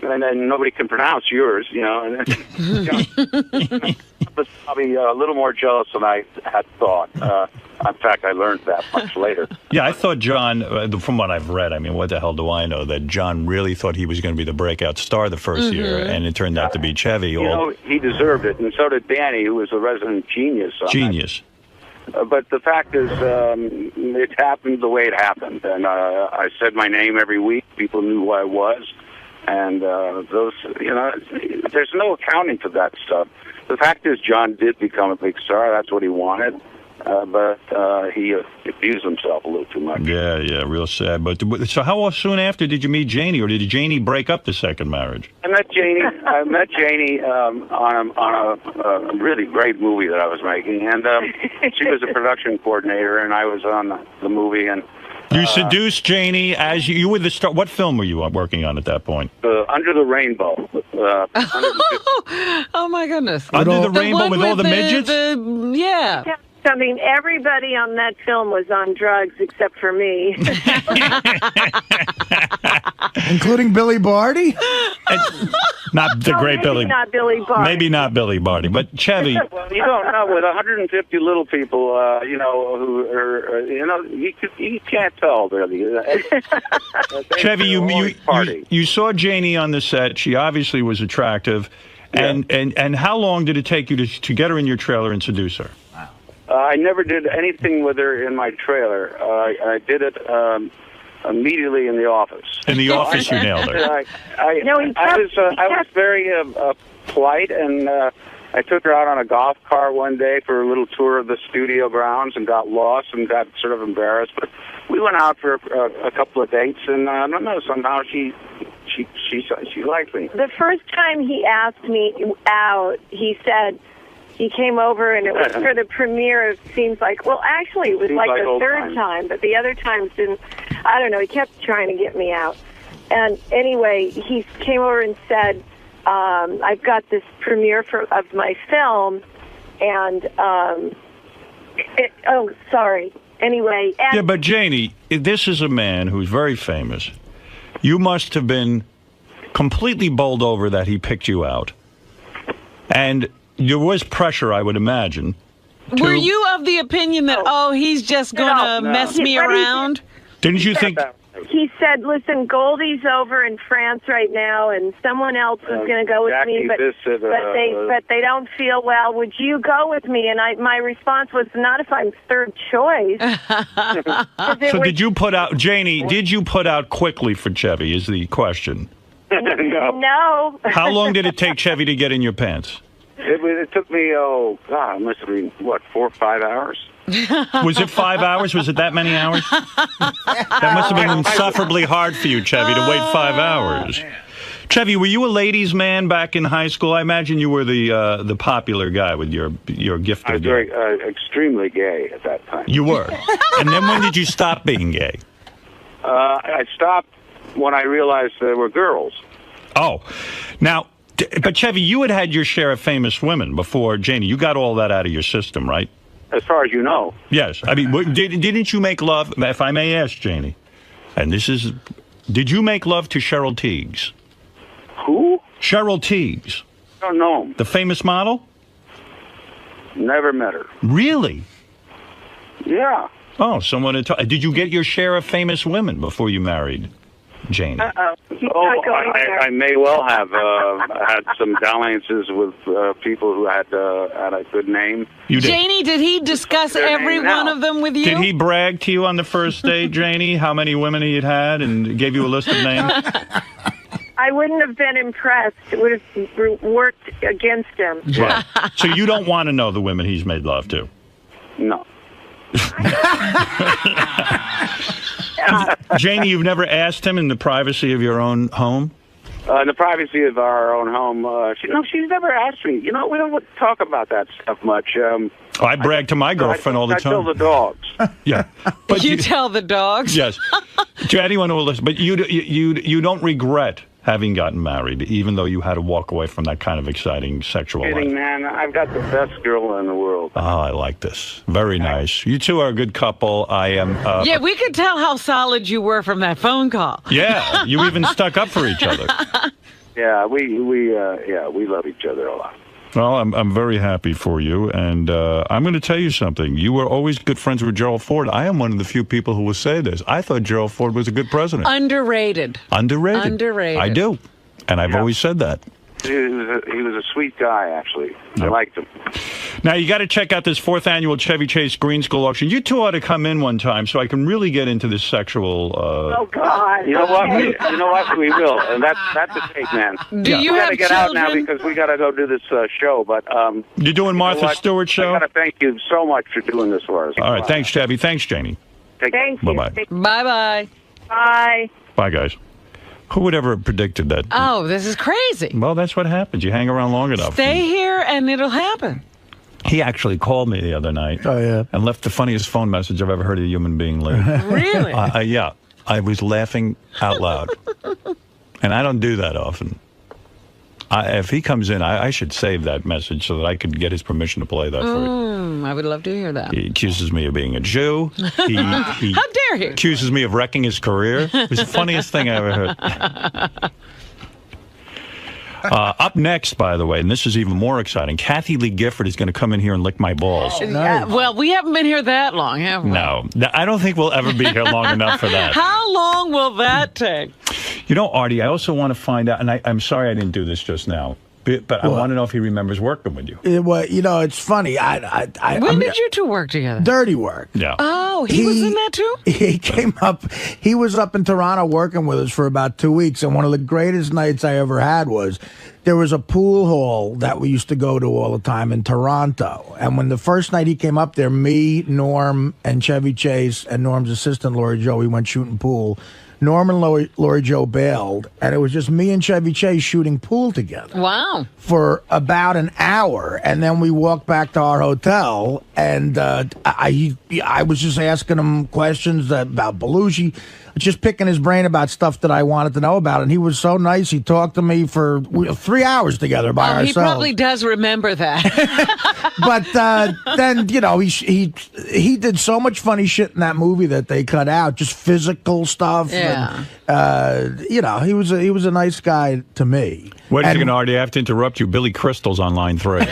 Speaker 5: and then nobody can pronounce yours. You know, and John was probably a little more jealous than I had thought. In fact, I learned that much later.
Speaker 18: Yeah, I thought John, from what I've read, I mean, what the hell do I know, that John really thought he was going to be the breakout star the first year, and it turned out to be Chevy.
Speaker 5: You know, he deserved it, and so did Danny, who was a resident genius.
Speaker 18: Genius.
Speaker 5: But the fact is, it happened the way it happened, and I said my name every week. People knew who I was, and those, you know, there's no accounting for that stuff. The fact is, John did become a big star. That's what he wanted. But he abused himself a little too much.
Speaker 18: Yeah, real sad. But so how soon after did you meet Janie, or did Janie break up the second marriage?
Speaker 5: I met Janie on a really great movie that I was making, and she was a production coordinator, and I was on the movie. And
Speaker 18: you seduced Janie as you were the star. What film were you working on at that point?
Speaker 5: Under the Rainbow.
Speaker 12: Oh my goodness!
Speaker 18: Under the Rainbow with all the midgets.
Speaker 12: Yeah.
Speaker 10: I mean, everybody on that film was on drugs except for me.
Speaker 24: Including Billy Barty?
Speaker 18: Not the great Billy.
Speaker 10: Not Billy Barty.
Speaker 18: Maybe not Billy Barty, but Chevy.
Speaker 5: Well, you don't know, with 150 little people, you know, who are, you know, you can't tell, really.
Speaker 18: Chevy, you saw Janie on the set. She obviously was attractive.
Speaker 5: Yeah.
Speaker 18: And how long did it take you to get her in your trailer and seduce her?
Speaker 5: I never did anything with her in my trailer. I did it immediately in the office.
Speaker 18: In the office, you nailed her.
Speaker 5: I was very polite, and I took her out on a golf cart one day for a little tour of the studio grounds and got lost and got sort of embarrassed. But we went out for a couple of dates, and I don't know, somehow she liked me.
Speaker 10: The first time he asked me out, he said, he came over, and it was for the premiere of Seems Like... Well, actually, it was like the third time, but the other times didn't... I don't know, he kept trying to get me out. And anyway, he came over and said, I've got this premiere of my film, and... oh, sorry. Anyway...
Speaker 18: Yeah, but Janie, this is a man who's very famous. You must have been completely bowled over that he picked you out. And... there was pressure, I would imagine.
Speaker 12: Were you of the opinion that, he's just going to mess me around?
Speaker 18: Didn't you think...
Speaker 10: He said, listen, Goldie's over in France right now, and someone else is going to go with me, but they don't feel well. Would you go with me? And my response was, not if I'm third choice.
Speaker 18: So did you put out... Janie, did you put out quickly for Chevy, is the question.
Speaker 10: No.
Speaker 18: How long did it take Chevy to get in your pants?
Speaker 5: It took me, it must have been, 4 or 5 hours?
Speaker 18: Was it 5 hours? Was it that many hours? That must have been insufferably hard for you, Chevy, to wait 5 hours. Chevy, were you a ladies' man back in high school? I imagine you were the popular guy with your gift.
Speaker 5: I was very extremely gay at that time.
Speaker 18: You were. And then when did you stop being gay?
Speaker 5: I stopped when I realized there were girls.
Speaker 18: Oh. Now... but, Chevy, you had your share of famous women before Janie. You got all that out of your system, right?
Speaker 5: As far as you know.
Speaker 18: Yes. I mean, didn't you make love, if I may ask, Janie, and this is, did you make love to Cheryl Tiegs?
Speaker 5: Who?
Speaker 18: Cheryl Tiegs.
Speaker 5: I don't know.
Speaker 18: The famous model?
Speaker 5: Never met her.
Speaker 18: Really?
Speaker 5: Yeah.
Speaker 18: Oh, someone had did you get your share of famous women before you married Janie?
Speaker 5: I may well have had some dalliances with people who had a good name.
Speaker 12: Janie, did he discuss every one of them with you?
Speaker 18: Did he brag to you on the first date, Janie, how many women he had and gave you a list of names?
Speaker 10: I wouldn't have been impressed. It would have worked against him.
Speaker 18: Right. So you don't want to know the women he's made love to?
Speaker 5: No.
Speaker 18: Janie, you've never asked him in the privacy of your own home?
Speaker 5: In the privacy of our own home. She's never asked me. You know, we don't talk about that stuff much.
Speaker 18: I brag to my girlfriend all the time.
Speaker 5: I tell the dogs.
Speaker 18: Yeah. But
Speaker 12: you tell the dogs?
Speaker 18: Yes. To anyone who will listen. But you don't regret having gotten married, even though you had to walk away from that kind of exciting sexual life.
Speaker 5: Man, I've got the best girl in the world.
Speaker 18: Oh, I like this. Very nice. You two are a good couple. I am.
Speaker 12: Yeah, we could tell how solid you were from that phone call.
Speaker 18: Yeah, you even stuck up for each other.
Speaker 5: Yeah, we love each other a lot.
Speaker 18: Well, I'm very happy for you, and I'm going to tell you something. You were always good friends with Gerald Ford. I am one of the few people who will say this. I thought Gerald Ford was a good president.
Speaker 12: Underrated.
Speaker 18: Underrated. I do, and I've always said that.
Speaker 5: He was a sweet guy, actually. I liked him.
Speaker 18: Now, you got to check out this 4th annual Chevy Chase Green School auction. You two ought to come in one time so I can really get into this sexual...
Speaker 10: Oh, God.
Speaker 5: You know what? We will. And that's a take, man.
Speaker 12: Do you have
Speaker 5: got to get out now because we got to go do this show. But
Speaker 18: you're doing Martha Stewart's show?
Speaker 5: I got to thank you so much for doing this for us.
Speaker 18: All right. Thanks, Chevy. Thanks, Janie.
Speaker 10: Thank you.
Speaker 18: Bye-bye.
Speaker 12: Bye-bye.
Speaker 10: Bye.
Speaker 18: Bye, guys. Who would ever have predicted that?
Speaker 12: Oh, this is crazy.
Speaker 18: Well, that's what happens. You hang around long enough.
Speaker 12: Stay here and it'll happen.
Speaker 18: He actually called me the other night and left the funniest phone message I've ever heard a human being leave.
Speaker 12: Really?
Speaker 18: Yeah. I was laughing out loud. And I don't do that often. If he comes in, I should save that message so that I could get his permission to play that for you.
Speaker 12: I would love to hear that.
Speaker 18: He accuses me of being a Jew. He
Speaker 12: How dare he?
Speaker 18: Accuses me of wrecking his career. It was the funniest thing I ever heard. Up next, by the way, and this is even more exciting, Kathy Lee Gifford is going to come in here and lick my balls.
Speaker 12: Well, we haven't been here that long, have we?
Speaker 18: No. I don't think we'll ever be here long enough for that.
Speaker 12: How long will that take?
Speaker 18: You know, Artie, I also want to find out, and I'm sorry I didn't do this just now, but I want to know if he remembers working with you.
Speaker 24: Well, you know, it's funny.
Speaker 12: When did you two work together?
Speaker 24: Dirty Work.
Speaker 18: Yeah.
Speaker 12: Oh, he was in that too?
Speaker 24: He came up. He was up in Toronto working with us for about 2 weeks, and one of the greatest nights I ever had was there was a pool hall that we used to go to all the time in Toronto. And when the first night he came up there, me, Norm, and Chevy Chase, and Norm's assistant, Lori Jo, we went shooting pool. Norm and Lori Jo bailed, and it was just me and Chevy Chase shooting pool together.
Speaker 12: Wow.
Speaker 24: For about an hour, and then we walked back to our hotel, and I was just asking him questions about Belushi, just picking his brain about stuff that I wanted to know about, and he was so nice. He talked to me for 3 hours together by ourselves.
Speaker 12: He probably does remember that.
Speaker 24: But then, you know, he did so much funny shit in that movie that they cut out, just physical stuff.
Speaker 12: Yeah.
Speaker 24: And, you know, he was a nice guy to me.
Speaker 18: Wait a second, Artie, I have to interrupt you. Billy Crystal's on line 3.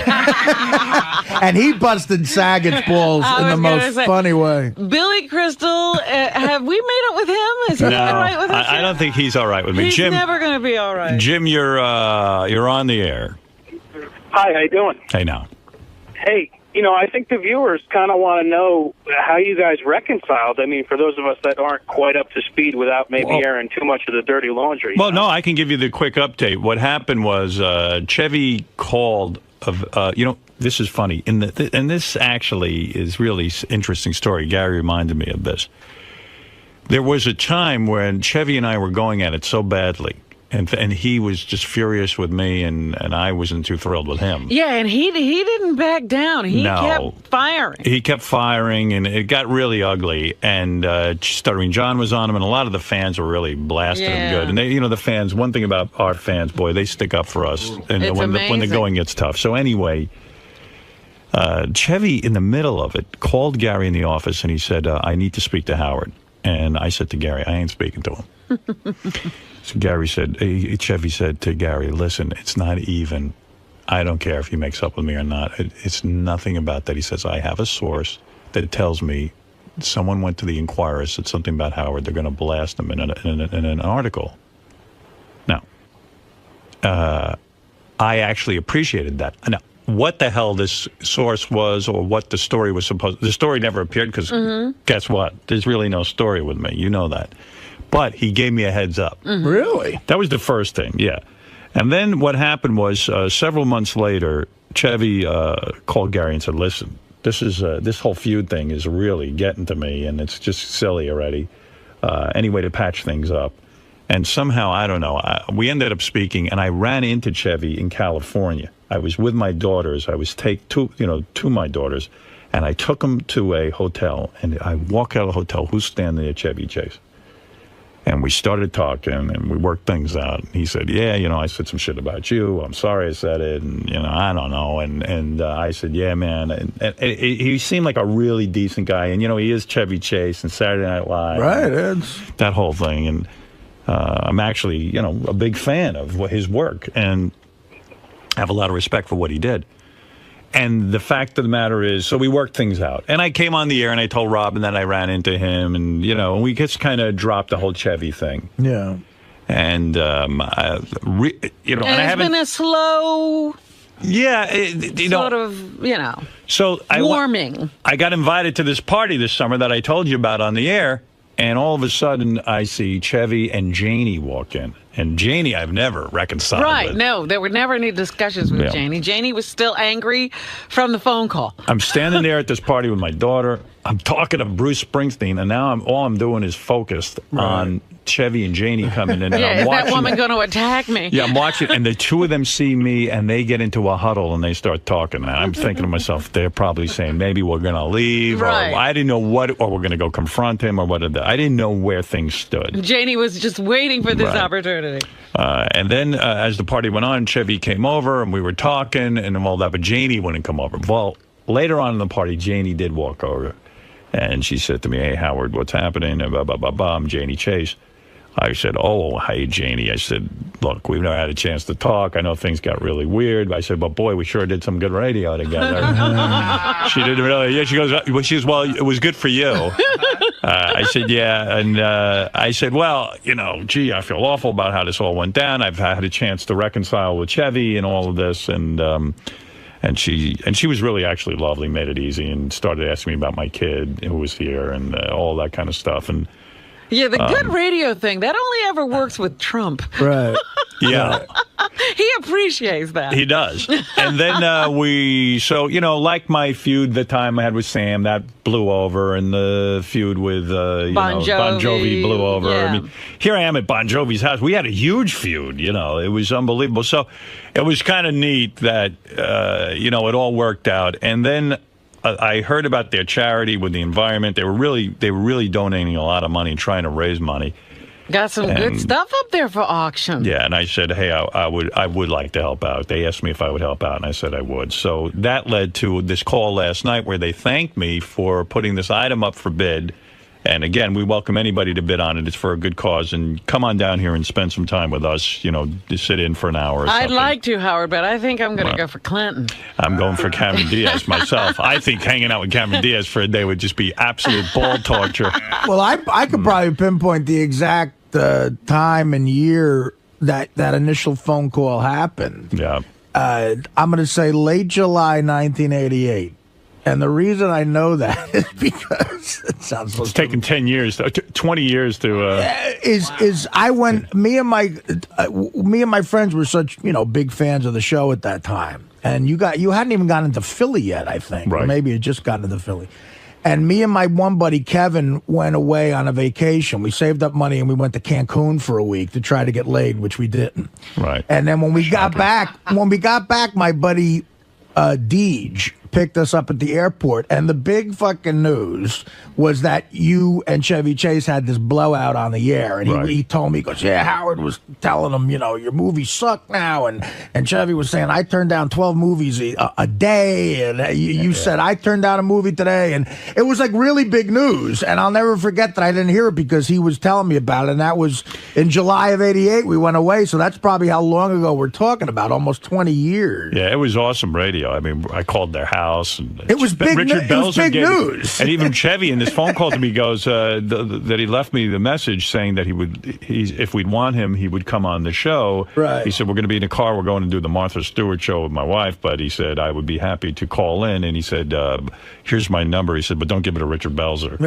Speaker 24: And he busted Saget's balls in the most funny way.
Speaker 12: Billy Crystal, have we made up with him? Is he all right with us?
Speaker 18: I don't think he's all right with me.
Speaker 12: He's
Speaker 18: Jim,
Speaker 12: never going to be all right.
Speaker 18: Jim, you're on the air.
Speaker 15: Hi, how you doing?
Speaker 18: Hey, now.
Speaker 15: Hey, you know, I think the viewers kind of want to know how you guys reconciled. I mean, for those of us that aren't quite up to speed without maybe airing too much of the dirty laundry.
Speaker 18: Well, no, I can give you the quick update. What happened was Chevy called, you know, this is funny. And this actually is really interesting story. Gary reminded me of this. There was a time when Chevy and I were going at it so badly. And he was just furious with me, and I wasn't too thrilled with him.
Speaker 12: Yeah, and he didn't back down. He kept firing.
Speaker 18: He kept firing, and it got really ugly. And Stuttering John was on him, and a lot of the fans were really blasting him good. And they, you know, the fans. One thing about our fans, boy, they stick up for us, and when the going gets tough. So anyway, Chevy, in the middle of it, called Gary in the office, and he said, "I need to speak to Howard." And I said to Gary, "I ain't speaking to him." So Chevy said to Gary, "Listen, it's not even. I don't care if he makes up with me or not. It's nothing about that. He says, I have a source that tells me someone went to the Inquirer, said something about Howard. They're going to blast him in an article. Now, I actually appreciated that. Now, what the hell this source was or what the story was supposed... The story never appeared because guess what? There's really no story with me. You know that. But he gave me a heads up.
Speaker 24: Really?
Speaker 18: That was the first thing, yeah. And then what happened was several months later, Chevy called Gary and said, listen, this whole feud thing is really getting to me, and it's just silly already. Any way to patch things up. And somehow, I don't know, we ended up speaking, and I ran into Chevy in California. I was with my daughters. I was two of my daughters, and I took them to a hotel, and I walk out of the hotel. Who's standing there? Chevy Chase. And we started talking, and we worked things out. And he said, yeah, I said some shit about you. I'm sorry I said it, and, I don't know. And I said, yeah, man. And he seemed like a really decent guy. And, he is Chevy Chase and Saturday Night Live.
Speaker 24: Right, it's...
Speaker 18: That whole thing. And I'm actually, a big fan of his work. And I have a lot of respect for what he did. And the fact of the matter is, so we worked things out. And I came on the air and I told Robin that I ran into him, and, and we just kind of dropped the whole Chevy thing.
Speaker 24: Yeah.
Speaker 18: And,
Speaker 12: and it's been a slow...
Speaker 18: Yeah,
Speaker 12: sort of,
Speaker 18: So
Speaker 12: warming.
Speaker 18: I got invited to this party this summer that I told you about on the air, and all of a sudden I see Chevy and Janie walk in. And Janie, I've never reconciled
Speaker 12: Right,
Speaker 18: with.
Speaker 12: no, there were never any discussions with Janie. Janie was still angry from the phone call.
Speaker 18: I'm standing there at this party with my daughter. I'm talking to Bruce Springsteen, and now all I'm doing is focused on Chevy and Janie coming in. And I'm
Speaker 12: is
Speaker 18: watching,
Speaker 12: that woman going to attack me?
Speaker 18: Yeah, I'm watching, and the two of them see me, and they get into a huddle, and they start talking. And I'm thinking to myself, they're probably saying, maybe we're going to leave,
Speaker 12: right.
Speaker 18: or I didn't know what, or we're going to go confront him, or what. I didn't know where things stood.
Speaker 12: Janie was just waiting for this opportunity.
Speaker 18: And then as the party went on, Chevy came over, and we were talking, and all that, but Janie wouldn't come over. Well, later on in the party, Janie did walk over, and she said to me, hey, Howard, what's happening? And blah, blah, blah, blah. I'm Janie Chase. I said, oh, hey, Janie. I said, look, we've never had a chance to talk. I know things got really weird. I said, but boy, we sure did some good radio together. She didn't really. Yeah, she goes, well, it was good for you. I said, yeah. And I said, well, gee, I feel awful about how this all went down. I've had a chance to reconcile with Chevy and all of this. And she was really actually lovely, made it easy, and started asking me about my kid who was here and all that kind of stuff. And
Speaker 12: yeah, the good radio thing, that only ever works with Trump.
Speaker 24: Right.
Speaker 18: Yeah.
Speaker 12: He appreciates that.
Speaker 18: He does. And then like my feud the time I had with Sam, that blew over, and the feud with Bon Jovi blew over.
Speaker 12: Yeah.
Speaker 18: I mean, here I am at Bon Jovi's house. We had a huge feud, it was unbelievable. So it was kind of neat that, it all worked out. And then I heard about their charity with the environment. They were really donating a lot of money and trying to raise money.
Speaker 12: Got some good stuff up there for auction.
Speaker 18: Yeah, and I said, hey, I would like to help out. They asked me if I would help out, and I said I would. So that led to this call last night where they thanked me for putting this item up for bid. And again, we welcome anybody to bid on it. It's for a good cause. And come on down here and spend some time with us, to sit in for an hour or something.
Speaker 12: I'd like to, Howard, but I think I'm going to go for Clinton.
Speaker 18: I'm going for Cameron Diaz myself. I think hanging out with Cameron Diaz for a day would just be absolute ball torture.
Speaker 24: Well, I could probably pinpoint the exact time and year that initial phone call happened.
Speaker 18: Yeah.
Speaker 24: I'm going to say late July 1988. And the reason I know that is because it sounds so...
Speaker 18: It's taken 10 years, 20 years to...
Speaker 24: I went... Me and my friends were such, big fans of the show at that time. And you hadn't even gotten into Philly yet, I think.
Speaker 18: Right.
Speaker 24: Or maybe you just got into Philly. And me and my one buddy, Kevin, went away on a vacation. We saved up money and we went to Cancun for a week to try to get laid, which we didn't.
Speaker 18: Right.
Speaker 24: And then when we got back, my buddy... Deej, picked us up at the airport, and the big fucking news was that you and Chevy Chase had this blowout on the air, and he told me, he goes, yeah, Howard was telling him, you know, your movies suck now, and Chevy was saying, I turned down 12 movies a day, and you said, I turned down a movie today, and it was like really big news, and I'll never forget that I didn't hear it because he was telling me about it, and that was in July of '88. We went away, so that's probably how long ago we're talking about, almost 20 years.
Speaker 18: Yeah, it was awesome radio. I mean, I called their house. And
Speaker 24: it was big,
Speaker 18: Richard
Speaker 24: it was big news.
Speaker 18: And even Chevy in this phone call to me goes that he left me the message saying that if we'd want him, he would come on the show.
Speaker 24: Right.
Speaker 18: He said, we're going to be in a car. We're going to do the Martha Stewart show with my wife. But he said, I would be happy to call in. And he said, here's my number. He said, but don't give it to Richard Belzer.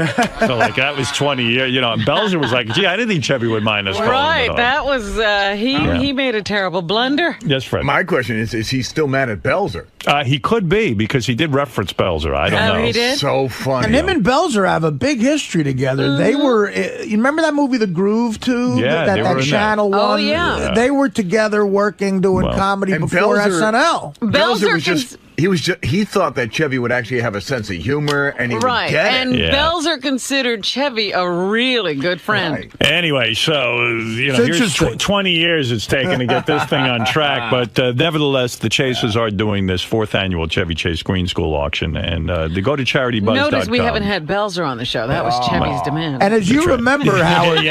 Speaker 18: So, like, that was 20 years. You know, and Belzer was like, gee, I didn't think Chevy would mind us calling.
Speaker 12: Right. That was, he made a terrible blunder.
Speaker 18: Yes, Fred.
Speaker 8: My question is he still mad at Belzer?
Speaker 18: He could be, because he did reference Belzer. I don't know.
Speaker 12: He did?
Speaker 8: So funny.
Speaker 24: And him and Belzer have a big history together. They were, you remember that movie The Groove, too?
Speaker 18: Yeah,
Speaker 24: that Channel 1?
Speaker 12: Oh, yeah.
Speaker 24: They were together working, doing comedy before SNL.
Speaker 8: Belzer was just... He thought that Chevy would actually have a sense of humor, and he would get it.
Speaker 12: And Belzer considered Chevy a really good friend.
Speaker 8: Right.
Speaker 18: Anyway, so, you know, here's 20 years it's taken to get this thing on track, but nevertheless, the Chases are doing this 4th annual Chevy Chase Green School auction, and they go to CharityBuzz.com.
Speaker 12: Notice we haven't had Belzer on the show. That was Chevy's demand.
Speaker 24: And as you remember, Howard,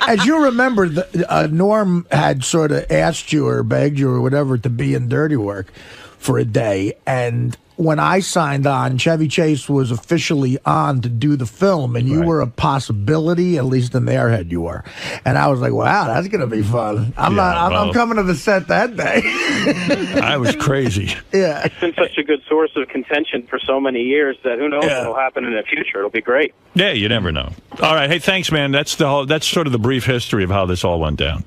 Speaker 24: as you remember, Norm had sort of asked you or begged you or whatever to be in Dirty Work for a day, and when I signed on, Chevy Chase was officially on to do the film, and you were a possibility, at least in their head you were. And I was like, wow, that's going to be fun. I'm coming to the set that day.
Speaker 18: I was crazy.
Speaker 19: Yeah. It's been such a good source of contention for so many years that who knows what will happen in the future. It'll be great.
Speaker 18: Yeah, you never know. All right, hey, thanks, man. That's sort of the brief history of how this all went down.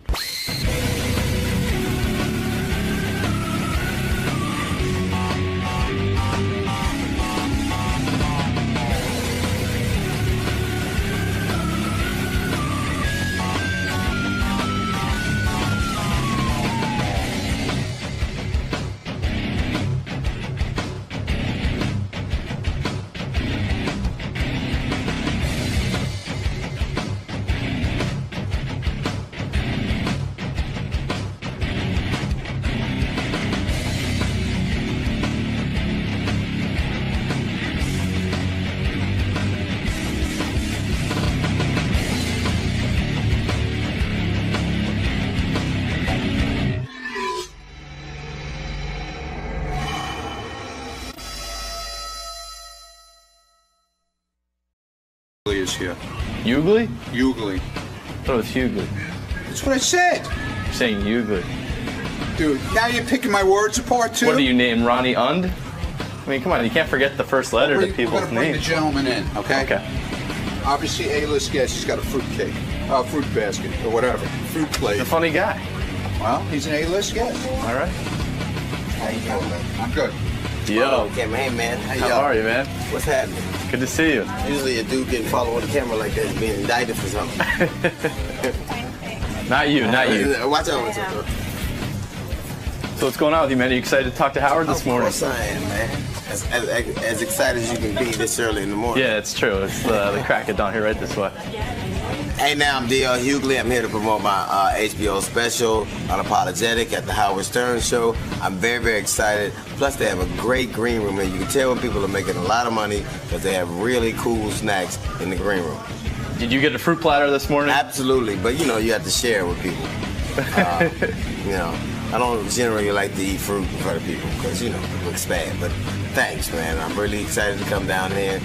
Speaker 14: Is here.
Speaker 20: Hughley?
Speaker 14: Hughley.
Speaker 20: I thought it was Hughley.
Speaker 14: That's what I said.
Speaker 20: You're saying Hughley.
Speaker 14: Dude, now you're picking my words apart, too?
Speaker 20: What do you name Ronnie Und? I mean, come on, you can't forget the first letter to people's
Speaker 14: names. We're going to bring the
Speaker 20: names.
Speaker 14: gentleman in, okay?
Speaker 20: Okay.
Speaker 14: Obviously, A-list guest. He's got a fruit cake, fruit basket, or whatever. Fruit plate.
Speaker 20: He's a funny guy.
Speaker 14: Well, he's an A-list guest.
Speaker 20: All right.
Speaker 14: How you doing, man? I'm good.
Speaker 20: Yo.
Speaker 23: Okay, man. Hey, man.
Speaker 20: How are you, man?
Speaker 23: What's happening?
Speaker 20: Good to see you.
Speaker 23: Usually a dude getting followed on the camera like that is being indicted for something.
Speaker 20: Not you, not you.
Speaker 23: Watch out.
Speaker 20: So what's going on with you, man? Are you excited to talk to Howard this morning?
Speaker 23: Of course I am, man. As excited as you can be this early in the morning.
Speaker 20: Yeah, it's true. It's the crack of dawn here right this way.
Speaker 23: Hey, now I'm D.L. Hughley. I'm here to promote my HBO special, Unapologetic, at the Howard Stern Show. I'm very, very excited. Plus, they have a great green room, and you can tell when people are making a lot of money because they have really cool snacks in the green room.
Speaker 20: Did you get a fruit platter this morning?
Speaker 23: Absolutely, but you know, you have to share with people. You know, I don't generally like to eat fruit in front of people because, you know, it looks bad. But thanks, man. I'm really excited to come down here.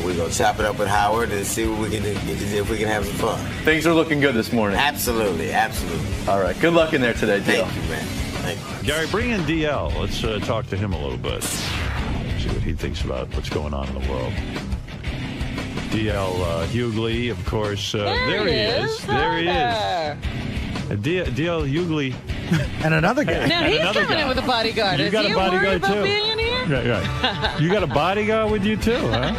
Speaker 23: We're going to chop it up with Howard and see what we can do, if we can have some fun.
Speaker 20: Things are looking good this morning.
Speaker 23: Absolutely, absolutely.
Speaker 20: All right, good luck in there today, DL.
Speaker 23: Thank you, man. Thank you.
Speaker 18: Gary, bring in DL. Let's talk to him a little bit. See what he thinks about what's going on in the world. DL Hughley, of course. There he is. There he is. DL Hughley.
Speaker 24: And another guy.
Speaker 12: Now he's coming in with a bodyguard.
Speaker 18: You got a bodyguard too.
Speaker 12: Being in here?
Speaker 18: Right. You got a bodyguard with you too, huh?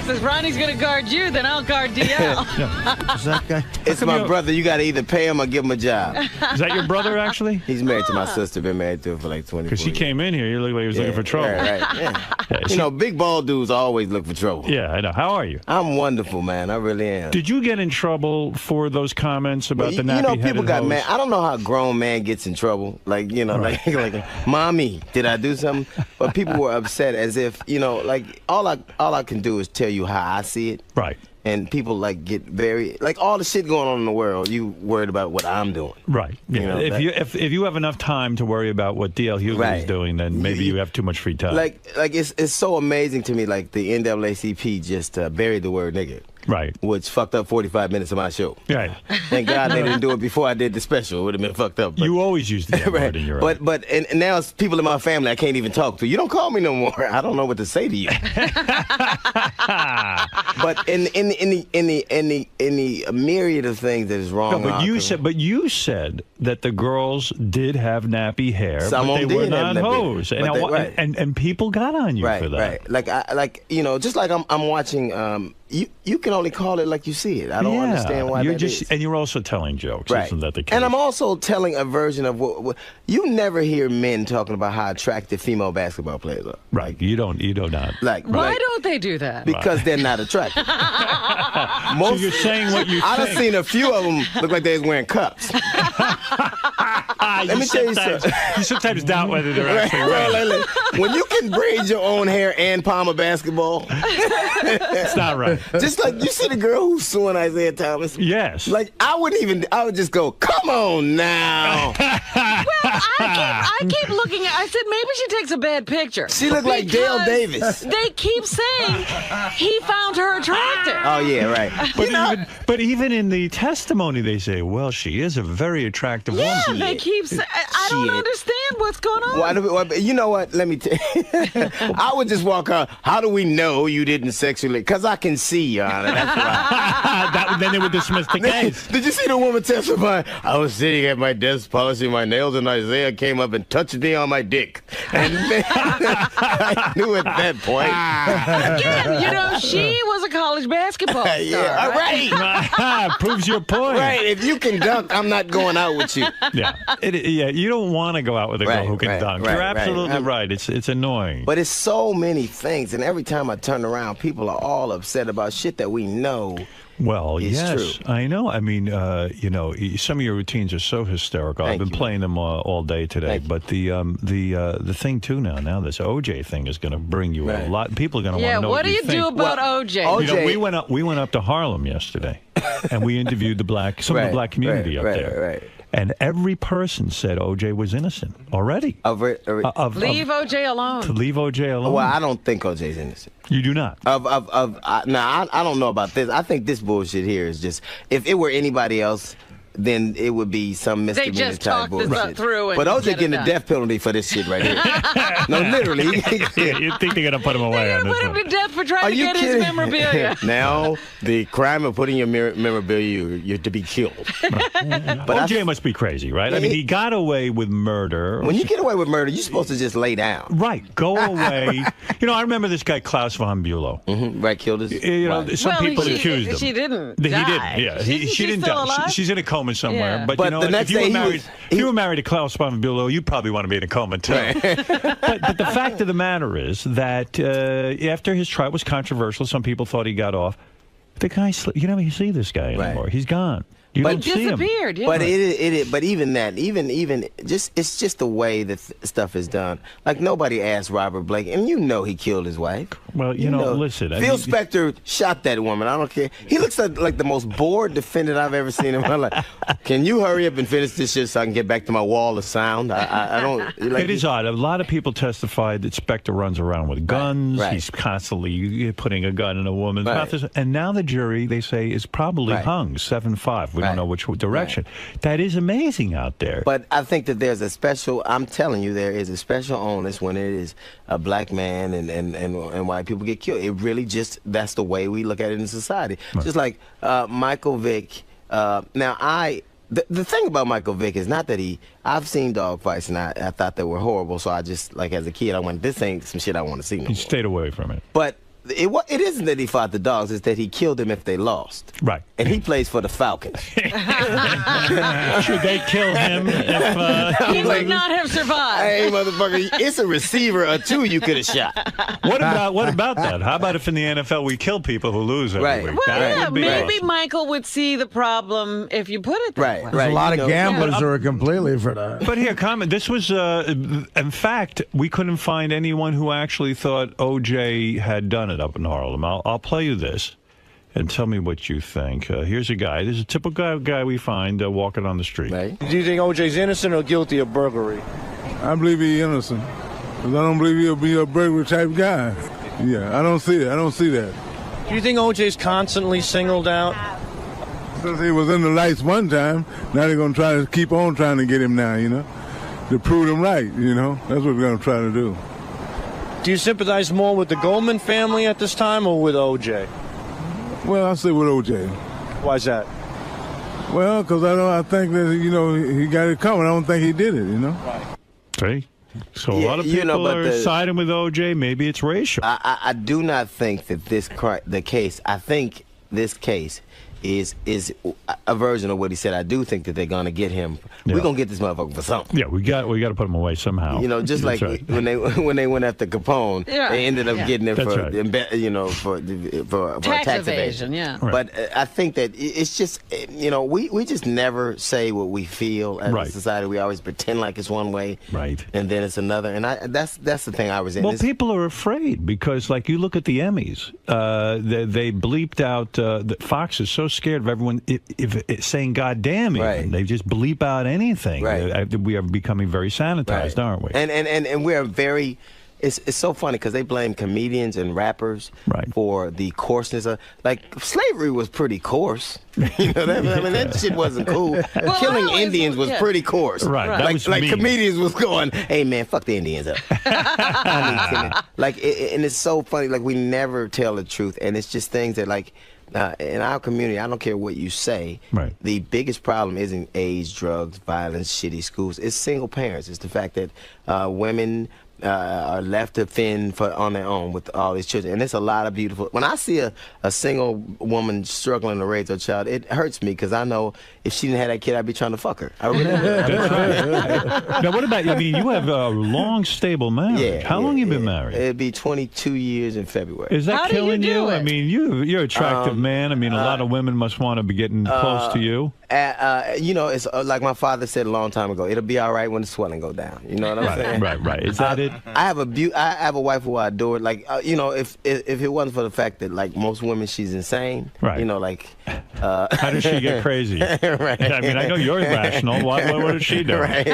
Speaker 12: Says Ronnie's going to guard you, then I'll guard DL.
Speaker 24: Is that guy?
Speaker 23: It's my brother. You got to either pay him or give him a job.
Speaker 18: Is that your brother, actually?
Speaker 23: He's married to my sister. Been married to her for like 20 years.
Speaker 18: Because he came in here, you looked like he was looking for trouble.
Speaker 23: Right, yeah. You know, big bald dudes always look for trouble.
Speaker 18: Yeah, I know. How are you?
Speaker 23: I'm wonderful, man. I really am.
Speaker 18: Did you get in trouble for those comments about the nappy-headed
Speaker 23: You know, people got
Speaker 18: hose?
Speaker 23: mad. I don't know how a grown man gets in trouble. Like, you know, like, Mommy, did I do something? But people were upset as if, you know, like, all I can do is tell you how I see it.
Speaker 18: Right.
Speaker 23: And people like get very like all the shit going on in the world. You worried about what I'm doing,
Speaker 18: right? Yeah.
Speaker 23: You know,
Speaker 18: if you have enough time to worry about what D.L. Hughley is doing, then maybe you have too much free time.
Speaker 23: Like it's so amazing to me. Like the NAACP just buried the word nigga.
Speaker 18: Right.
Speaker 23: Which fucked up 45 minutes of my show.
Speaker 18: Right.
Speaker 23: Thank God they didn't do it before I did the special. It would have been fucked up. But,
Speaker 18: you always use the N word in your own.
Speaker 23: But now it's people in my family I can't even talk to. You don't call me no more. I don't know what to say to you. But in the myriad of things that is wrong.
Speaker 18: No, but you said that the girls did have nappy hair, but they were not hosed, and people got on you for that.
Speaker 23: Right. Like you know, just like I'm watching. You can only call it like you see it. I don't understand why that is.
Speaker 18: And you're also telling jokes,
Speaker 23: right.
Speaker 18: Isn't that the case?
Speaker 23: And I'm also telling a version of what you never hear men talking about how attractive female basketball players are.
Speaker 18: Right. Like, you don't not.
Speaker 23: Like
Speaker 3: why don't they do that?
Speaker 23: Because they're not attractive.
Speaker 18: So you're saying what you think.
Speaker 23: I've seen a few of them look like they was wearing cups. Let me tell you something.
Speaker 18: You sometimes doubt whether they're actually
Speaker 23: right. When you can braid your own hair and palm a basketball,
Speaker 18: it's not right.
Speaker 23: Just like you see the girl who's suing Isaiah Thomas.
Speaker 18: Yes.
Speaker 23: Like I would just go, come on now.
Speaker 3: Well, I keep looking at. I said maybe she takes a bad picture.
Speaker 23: She looked like Dale Davis.
Speaker 3: They keep saying he found her attractive.
Speaker 23: Oh yeah, right.
Speaker 18: But even in the testimony, they say, well, she is a very attractive woman.
Speaker 3: Yeah, they keep saying. I don't understand what's going on.
Speaker 23: You know what? Let me tell you. I would just walk out. How do we know you didn't sexually? Because I can see, Your Honor. That's why.
Speaker 18: Then they would dismiss the case.
Speaker 23: Did you see the woman testify? I was sitting at my desk polishing my nails, and Isaiah came up and touched me on my dick. And then, I knew at that point.
Speaker 3: Again, you know, she was a college basketball star.
Speaker 23: Yeah, right.
Speaker 18: Proves your point.
Speaker 23: Right. If you can dunk, I'm not going out with you.
Speaker 18: Yeah. You don't want to go out with a girl who can dunk. You're absolutely right. It's annoying.
Speaker 23: But it's so many things, and every time I turn around, people are all upset about shit that we know.
Speaker 18: Well, yes,
Speaker 23: true.
Speaker 18: I know. I mean, you know, some of your routines are so hysterical. I've been playing them all day today. But the thing too now this OJ thing is going to bring you a lot. People are going to want to know
Speaker 3: what do you do about OJ?
Speaker 18: You know, we went up to Harlem yesterday, and we interviewed some of the black community up there.
Speaker 23: Right.
Speaker 18: And every person said OJ was innocent already.
Speaker 3: Leave OJ alone.
Speaker 18: To leave OJ alone.
Speaker 23: Well, I don't think OJ's innocent.
Speaker 18: You do not.
Speaker 23: I don't know about this. I think this bullshit here is just if it were anybody else, then it would be some misdemeanor
Speaker 3: They just
Speaker 23: type
Speaker 3: talked
Speaker 23: bullshit.
Speaker 3: this through.
Speaker 23: But OJ getting the death penalty for this shit right here. No, literally.
Speaker 18: You think they're gonna put him away?
Speaker 3: They're gonna put him to death for trying to get his memorabilia.
Speaker 23: Now the crime of putting your memorabilia, you're to be killed.
Speaker 18: But OJ must be crazy, right? I mean, he got away with murder.
Speaker 23: When you get away with murder, you're supposed to just lay down.
Speaker 18: Right. Go away. You know, I remember this guy 𝗧𝗵𝗲 𝗛𝗶.
Speaker 23: Right, killed his.
Speaker 18: You know, some people accused him.
Speaker 3: She didn't.
Speaker 18: He didn't. Yeah, she didn't die. She's in a coma somewhere.
Speaker 3: Yeah.
Speaker 18: But you know,
Speaker 23: the next
Speaker 18: if you were married to 𝗧𝗵𝗲 𝗛𝗶, you probably want to be in a coma too.
Speaker 23: Right.
Speaker 18: but the fact of the matter is that after his trial was controversial, some people thought he got off. The guy, you never see this guy anymore. He's gone. You don't see him.
Speaker 3: Disappeared. Yeah.
Speaker 23: But but even that, it's just the way that stuff is done. Like nobody asked Robert Blake, and you know he killed his wife.
Speaker 18: Well, you know, listen.
Speaker 23: Phil Spector shot that woman. I don't care. He looks like the most bored defendant I've ever seen in my life. Can you hurry up and finish this shit so I can get back to my wall of sound? I don't. Like,
Speaker 18: it is odd. A lot of people testified that Spector runs around with guns.
Speaker 23: Right.
Speaker 18: He's constantly putting a gun in a woman's mouth. And now the jury, they say, is probably hung 7-5. We don't know which direction. That is amazing out there.
Speaker 23: But I think that there's a special. I'm telling you, there is a special onus when it is a black man and white people get killed. It really that's the way we look at it in society. Right. Just like Michael Vick. Now the thing about Michael Vick is not that I've seen dog fights and I thought they were horrible. So I just, like as a kid, I went, this ain't some shit I want to see no more.
Speaker 18: You stayed away from it.
Speaker 23: But it isn't that he fought the dogs; it's that he killed them if they lost.
Speaker 18: Right.
Speaker 23: And he plays for the Falcons.
Speaker 18: Should they kill him if
Speaker 12: he would not have survived?
Speaker 23: Hey, motherfucker, it's a receiver or two you could have shot.
Speaker 18: What about that? How about if in the NFL we kill people who lose every week?
Speaker 12: Well,
Speaker 18: That
Speaker 12: yeah,
Speaker 18: would be
Speaker 12: maybe
Speaker 18: awesome.
Speaker 12: Michael would see the problem if you put it that way.
Speaker 24: There's a lot of gamblers who are completely for that.
Speaker 18: But here, comment. This was, in fact, we couldn't find anyone who actually thought O.J. had done it up in Harlem. I'll play you this and tell me what you think. Here's a guy. This is a typical guy we find walking on the street.
Speaker 4: Do you think O.J.'s innocent or guilty of burglary?
Speaker 7: I believe he's innocent. Because I don't believe he'll be a burglary type guy. Yeah, I don't see that. I don't see that.
Speaker 4: Do you think O.J.'s constantly singled out?
Speaker 7: Since he was in the lights one time, now they're going to try to keep on trying to get him now, you know, to prove him right, you know. That's what we're going to try to do.
Speaker 4: Do you sympathize more with the Goldman family at this time or with O.J.?
Speaker 7: Well, I say with O.J.
Speaker 4: Why's that?
Speaker 7: Well, because I think that, you know, he got it coming. I don't think he did it, you know.
Speaker 18: See? So a lot of people are siding with O.J. Maybe it's racial.
Speaker 23: I do not think that the case. I think this case is a version of what he said. I do think that they're going to get him.
Speaker 18: Yeah.
Speaker 23: We're going to get this motherfucker for something.
Speaker 18: Yeah, we got to put him away somehow.
Speaker 23: You know, just
Speaker 18: That's
Speaker 23: like
Speaker 18: right.
Speaker 23: when they went after Capone, they ended up getting him
Speaker 18: That's
Speaker 23: for
Speaker 18: right.
Speaker 23: you know for tax evasion.
Speaker 12: Yeah.
Speaker 18: Right.
Speaker 23: But I think that it's just we just never say what we feel as a society. We always pretend like it's one way,
Speaker 18: right,
Speaker 23: and then it's another. And that's the thing I resent.
Speaker 18: Well, people are afraid because, like, you look at the Emmys, they bleeped out that Fox is so scared of everyone if saying "God damn" even. They just bleep out anything. We are becoming very sanitized, aren't we?
Speaker 23: And we are very. It's so funny because they blame comedians and rappers for the coarseness of, like, slavery was pretty coarse. You know, that shit wasn't cool. Killing Indians was pretty coarse.
Speaker 18: Right. That was
Speaker 23: like
Speaker 18: mean.
Speaker 23: comedians was going, hey man, fuck the Indians up. And it's so funny. Like, we never tell the truth, and it's just things that, like, in our community, I don't care what you say. The biggest problem isn't AIDS, drugs, violence, shitty schools. It's single parents. It's the fact that women are left to fend on their own with all these children. And there's a lot of beautiful. When I see a single woman struggling to raise her child, it hurts me because I know if she didn't have that kid, I'd be trying to fuck her. I really would.
Speaker 18: Now, what about you? I mean, you have a long, stable marriage. How long have you been married?
Speaker 23: It'd be 22 years in February.
Speaker 18: Is that killing you? I mean, you're an attractive man. I mean, a lot of women must want to be getting close to you.
Speaker 23: You know, it's like my father said a long time ago. It'll be all right when the swelling go down. You know what I'm saying?
Speaker 18: Right. Is that it?
Speaker 23: I have a wife who I adore. Like, you know, if it wasn't for the fact that, like, most women, she's insane.
Speaker 18: Right.
Speaker 23: You know, like.
Speaker 18: How does she get crazy?
Speaker 23: Right.
Speaker 18: I mean, I know you're rational. What does she do?
Speaker 23: Right.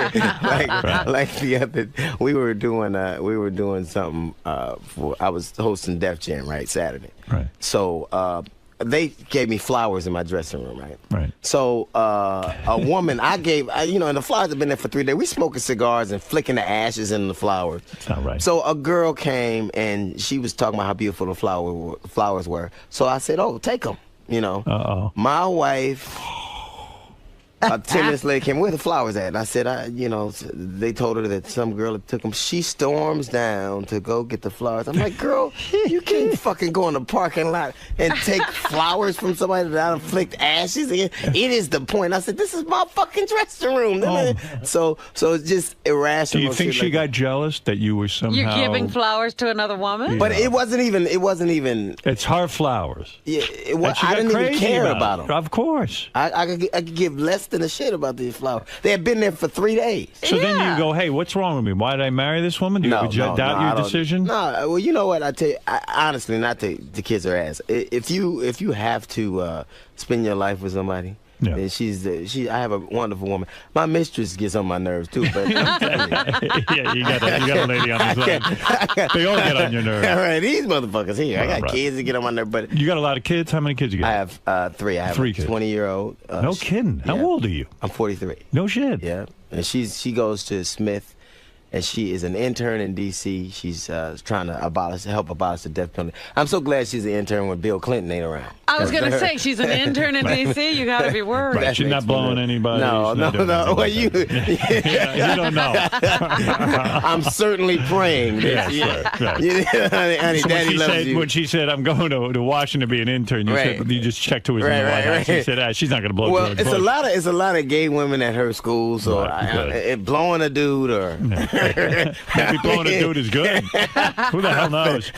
Speaker 23: Like the other, we were doing something. I was hosting Def Jam Saturday.
Speaker 18: Right.
Speaker 23: So. They gave me flowers in my dressing room,
Speaker 18: Right.
Speaker 23: So a woman, you know, and the flowers have been there for 3 days. We smoking cigars and flicking the ashes in the flowers.
Speaker 18: That's not right.
Speaker 23: So a girl came and she was talking about how beautiful the flowers were. So I said, "Oh, take them." You know. My wife. 10 minutes later came, where the flowers at? And I said, you know, they told her that some girl had took them. She storms down to go get the flowers. I'm like, girl, you can't fucking go in the parking lot and take flowers from somebody that inflict ashes in. It is the point. I said, this is my fucking dressing room. So it's just irrational.
Speaker 18: Do you think she got jealous that you were somehow...
Speaker 12: You're giving flowers to another woman?
Speaker 23: Yeah. But it wasn't even...
Speaker 18: It's her flowers.
Speaker 23: Yeah, I didn't even care about them.
Speaker 18: Of course.
Speaker 23: I could give less than a shit about these flowers. They had been there for 3 days.
Speaker 18: So then you go, hey, what's wrong with me? Why did I marry this woman? Do you ever doubt your decision?
Speaker 23: No, well, you know what? I tell you, honestly, not to kiss her ass. If you have to spend your life with somebody, and I have a wonderful woman. My mistress gets on my nerves too, but I'm telling
Speaker 18: yeah, you got a lady on the side. They all get on your nerves.
Speaker 23: All right, these motherfuckers here. I got kids that get on my nerves, but
Speaker 18: you got a lot of kids. How many kids you got?
Speaker 23: I have 3. I have
Speaker 18: 3
Speaker 23: a
Speaker 18: kids.
Speaker 23: 20-year-old.
Speaker 18: No kidding. How old are you?
Speaker 23: I'm 43.
Speaker 18: No shit.
Speaker 23: Yeah, and she goes to Smith. And she is an intern in D.C. She's trying to help abolish the death penalty. I'm so glad she's an intern when Bill Clinton ain't around.
Speaker 12: I was going to say, she's an intern in D.C. You got to be worried.
Speaker 18: Right. She's not blowing anybody.
Speaker 23: No. Well, you
Speaker 18: don't know.
Speaker 23: I'm certainly praying.
Speaker 18: Right.
Speaker 23: Honey,
Speaker 18: So
Speaker 23: Daddy loves you.
Speaker 18: when she said, I'm going to Washington to be an intern, you just checked who was in the White House. She said, she's not going to blow.
Speaker 23: Well,
Speaker 18: George
Speaker 23: it's
Speaker 18: Bush.
Speaker 23: a lot of gay women at her school, so blowing a dude or
Speaker 18: Maybe blowing a dude is good. Who the hell knows?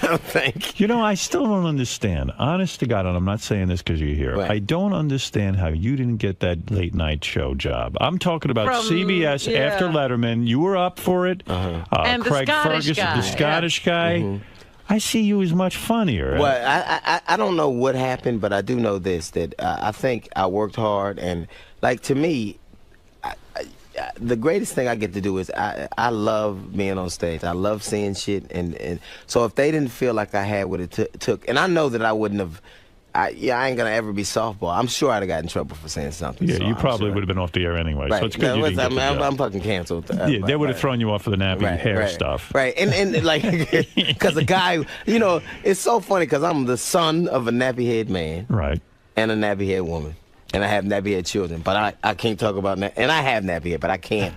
Speaker 18: You know, I still don't understand. Honest to God, and I'm not saying this because you're here.
Speaker 23: Right.
Speaker 18: I don't understand how you didn't get that late night show job. I'm talking about
Speaker 12: From-
Speaker 18: CBS
Speaker 12: yeah.
Speaker 18: after Letterman. You were up for it.
Speaker 12: And the
Speaker 18: Craig
Speaker 12: Scottish
Speaker 18: Ferguson,
Speaker 12: guy.
Speaker 18: the Scottish guy. I see you as much funnier.
Speaker 23: Well, I don't know what happened, but I do know this, that I think I worked hard, and like to me, the greatest thing I get to do is I love being on stage. I love seeing shit, and so if they didn't feel like I had what it took, and I know that I wouldn't have. I ain't gonna ever be softball. I'm sure I'd have got in trouble for saying something.
Speaker 18: Yeah,
Speaker 23: so
Speaker 18: you
Speaker 23: I'm
Speaker 18: probably
Speaker 23: sure.
Speaker 18: would have been off the air anyway.
Speaker 23: Right.
Speaker 18: So it's good you didn't get the job.
Speaker 23: I'm fucking canceled.
Speaker 18: Yeah, they would have thrown you off for the nappy hair stuff.
Speaker 23: Right, and like, because a guy, you know, it's so funny because I'm the son of a nappy-head man.
Speaker 18: Right.
Speaker 23: And a nappy-head woman. And I have nappy-head children, but I can't talk about and I have nappy-head, but I can't.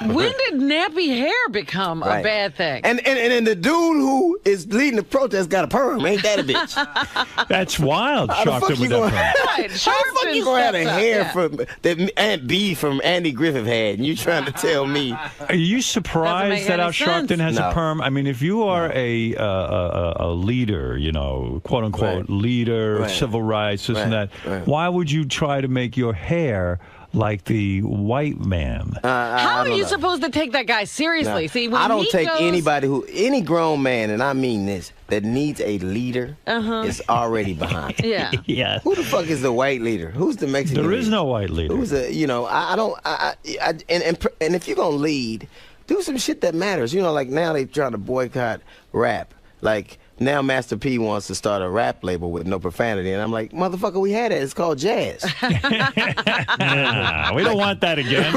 Speaker 12: When did nappy hair become a bad thing?
Speaker 23: And the dude who is leading the protest got a perm. Ain't that a bitch?
Speaker 18: That's wild.
Speaker 23: How the fuck
Speaker 18: Sharpton
Speaker 23: you
Speaker 18: with
Speaker 23: gonna
Speaker 18: that perm.
Speaker 12: Right,
Speaker 23: How the fuck you gonna have a
Speaker 12: steps up,
Speaker 23: hair
Speaker 12: yeah.
Speaker 23: from that Aunt B from Andy Griffith had, and you trying to tell me?
Speaker 18: Are you surprised that Al Sharpton has a perm? I mean, if you are a leader, you know, quote unquote leader, civil rights, this and that, why would you try to make your hair like the white man?
Speaker 12: How are you supposed to take that guy seriously?
Speaker 23: No.
Speaker 12: See, when
Speaker 23: I don't
Speaker 12: he
Speaker 23: take
Speaker 12: goes,
Speaker 23: any grown man, and I mean this, that needs a leader is already behind.
Speaker 12: Yeah.
Speaker 18: Yeah.
Speaker 23: Who the fuck is the white leader? Who's the Mexican
Speaker 18: There
Speaker 23: leader?
Speaker 18: is no white leader.
Speaker 23: Who's the, you know, and if you're gonna lead, do some shit that matters. You know, like now they trying to boycott rap. Like now Master P wants to start a rap label with no profanity, and I'm like, motherfucker, we had it. It's called jazz.
Speaker 18: Nah, we don't want that again.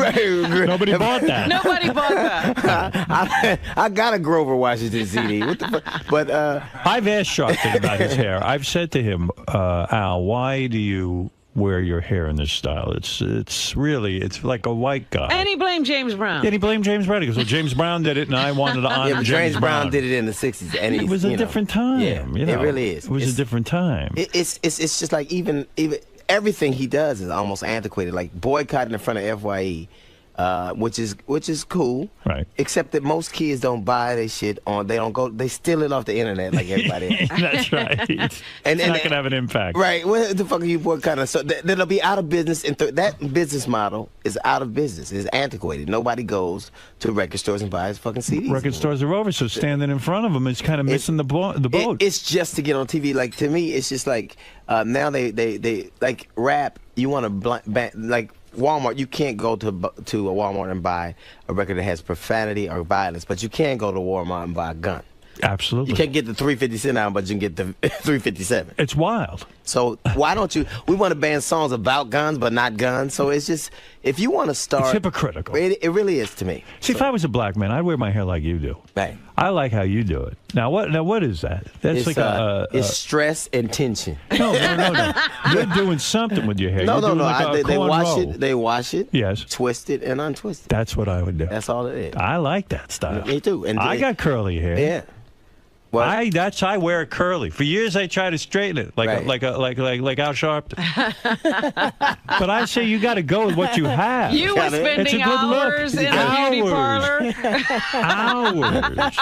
Speaker 18: Nobody bought that.
Speaker 12: Nobody bought that.
Speaker 23: I got a Grover Washington CD. What the fuck? But
Speaker 18: I've asked Sharpton about his hair. I've said to him, Al, why do you wear your hair in this style? It's really like a white guy.
Speaker 12: And he blamed James Brown.
Speaker 18: Yeah, he blamed James Brown. He goes, well, James Brown did it, and I wanted to honor
Speaker 23: but
Speaker 18: James Brown.
Speaker 23: did it in the '60s, and
Speaker 18: it was a different time.
Speaker 23: Yeah,
Speaker 18: you know,
Speaker 23: it really is.
Speaker 18: It was a different time.
Speaker 23: It's just like even everything he does is almost antiquated. Like boycotting in front of FYE, which is cool.
Speaker 18: Right.
Speaker 23: Except that most kids don't buy their shit on. They don't go. They steal it off the internet like everybody else.
Speaker 18: That's right.
Speaker 23: And
Speaker 18: it's not going to have an impact.
Speaker 23: Right. What the fuck are you boycotting? So that'll be out of business. And that business model is out of business. It's antiquated. Nobody goes to record stores and buys fucking CDs.
Speaker 18: Record stores are over, so standing in front of them is kind of missing the boat.
Speaker 23: It's just to get on TV. Like to me, it's just like now they like rap. You want to like Walmart. You can't go to a Walmart and buy a record that has profanity or violence, but you can go to Walmart and buy a gun.
Speaker 18: Absolutely.
Speaker 23: You can't get the 350 cent album, but you can get the 357.
Speaker 18: It's wild.
Speaker 23: So why don't you? We want to ban songs about guns, but not guns. So it's just, if you want to start,
Speaker 18: It's hypocritical.
Speaker 23: It really is to me.
Speaker 18: See, if I was a black man, I'd wear my hair like you do.
Speaker 23: Right.
Speaker 18: I like how you do it. Now what is that? That's
Speaker 23: It's,
Speaker 18: like
Speaker 23: it's stress and tension.
Speaker 18: No. You're doing something with your hair.
Speaker 23: No.
Speaker 18: Like
Speaker 23: They wash
Speaker 18: cornrow.
Speaker 23: it. They wash it.
Speaker 18: Yes.
Speaker 23: Twist it and untwist it.
Speaker 18: That's what I would do.
Speaker 23: That's all it is.
Speaker 18: I like that style.
Speaker 23: Me too. And
Speaker 18: I got curly hair.
Speaker 23: Yeah. What?
Speaker 18: I wear it curly. For years I tried to straighten it like Al Sharpton. But I say you got to go with what you have.
Speaker 12: You were
Speaker 18: It's a
Speaker 12: spending
Speaker 18: good
Speaker 12: hours
Speaker 18: look.
Speaker 12: in the beauty parlor.
Speaker 18: Hours.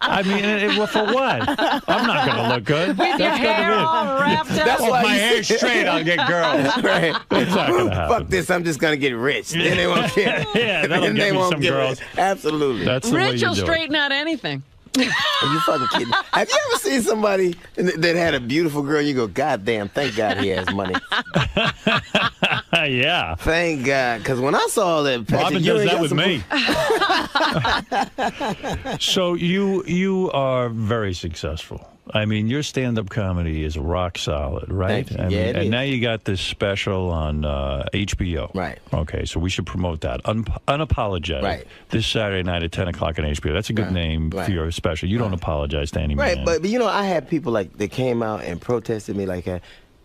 Speaker 18: I mean, for what? I'm not going to look good.
Speaker 12: With your hair all wrapped up.
Speaker 23: That's
Speaker 18: If
Speaker 23: why
Speaker 18: my
Speaker 23: you
Speaker 18: hair's straight, I'll get girls.
Speaker 23: Right.
Speaker 18: It's not going to happen.
Speaker 23: Fuck this. I'm just gonna get rich. Then they won't care.
Speaker 18: Yeah, that'll
Speaker 23: Then
Speaker 18: get
Speaker 23: they
Speaker 18: me
Speaker 23: won't
Speaker 18: some
Speaker 23: give
Speaker 18: girls.
Speaker 23: it. Absolutely.
Speaker 18: That's the way
Speaker 12: Rich
Speaker 18: you
Speaker 12: will
Speaker 18: do it.
Speaker 12: straighten out anything.
Speaker 23: Are you fucking kidding? Have you ever seen somebody that had a beautiful girl? You go, God damn, thank God he has money.
Speaker 18: Yeah.
Speaker 23: Thank God. Because when I saw that,
Speaker 18: Robin does that with me. So you are very successful. I mean, your stand-up comedy is rock solid, right?
Speaker 23: Thank you.
Speaker 18: I mean,
Speaker 23: Yeah, it
Speaker 18: and
Speaker 23: is.
Speaker 18: now you got this special on HBO.
Speaker 23: Right.
Speaker 18: Okay, so we should promote that. Unapologetic.
Speaker 23: Right.
Speaker 18: This Saturday night at 10 o'clock on HBO. That's a good name for your special. You don't apologize to any
Speaker 23: Right,
Speaker 18: man.
Speaker 23: but you know, I had people like that came out and protested me like,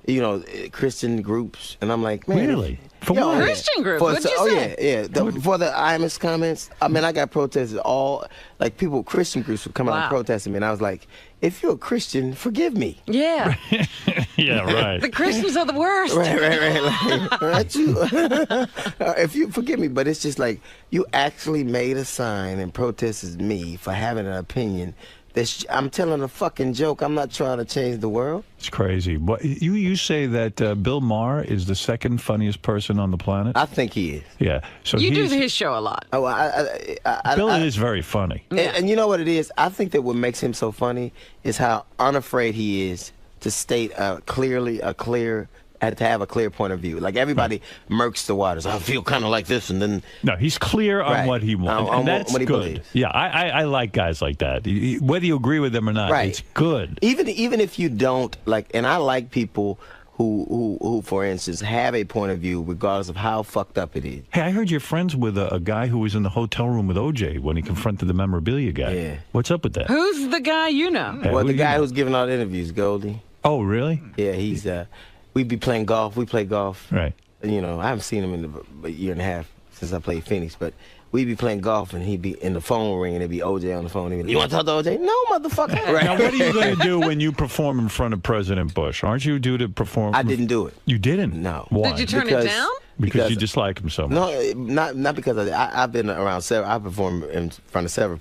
Speaker 23: you know, Christian groups, and I'm like, man,
Speaker 1: really?
Speaker 23: For what?
Speaker 12: Christian groups? What'd you say?
Speaker 23: For the 𝗵𝗲 comments, I mean, I got protested like people, Christian groups would come out and protest me, and I was like, if you're a Christian, forgive me.
Speaker 12: Yeah.
Speaker 18: Yeah, right.
Speaker 12: The Christians are the worst.
Speaker 23: Right. Like, aren't you? If you forgive me, but it's just like you actually made a sign and protested me for having an opinion. I'm telling a fucking joke. I'm not trying to change the world.
Speaker 18: It's crazy. You say that Bill Maher is the second funniest person on the planet?
Speaker 23: I think he is.
Speaker 18: Yeah. So
Speaker 12: you do his show a lot.
Speaker 23: Oh,
Speaker 18: Bill is very funny.
Speaker 23: And you know what it is? I think that what makes him so funny is how unafraid he is to state to have a clear point of view. Like everybody murks the waters. I feel kind of like this, and then
Speaker 18: no, he's clear on what he wants, and that's
Speaker 23: what he
Speaker 18: good.
Speaker 23: believes.
Speaker 18: Yeah, I like guys like that. Whether you agree with them or not, it's good.
Speaker 23: Even if you don't like, and I like people who, for instance, have a point of view regardless of how fucked up it is.
Speaker 18: Hey, I heard you're friends with a guy who was in the hotel room with OJ when he confronted the memorabilia guy.
Speaker 23: Yeah.
Speaker 18: What's up with that?
Speaker 12: Who's the guy you know?
Speaker 23: Well, the guy who's giving all the interviews, Goldie.
Speaker 18: Oh, really?
Speaker 23: Yeah, he's. We'd be playing golf. We play golf.
Speaker 18: Right.
Speaker 23: You know, I haven't seen him in a year and a half since I played Phoenix, but we'd be playing golf, and he'd be in the phone ring, and it'd be OJ on the phone. He'd be like, you want to talk to OJ? No, motherfucker.
Speaker 18: Right. Now, what are you going to do when you perform in front of President Bush? Aren't you due to perform?
Speaker 23: I didn't do it.
Speaker 18: You didn't?
Speaker 23: No.
Speaker 18: Why?
Speaker 12: Did you turn it down?
Speaker 18: Because you dislike him so much.
Speaker 23: No, not because I've been around several. I performed in front of several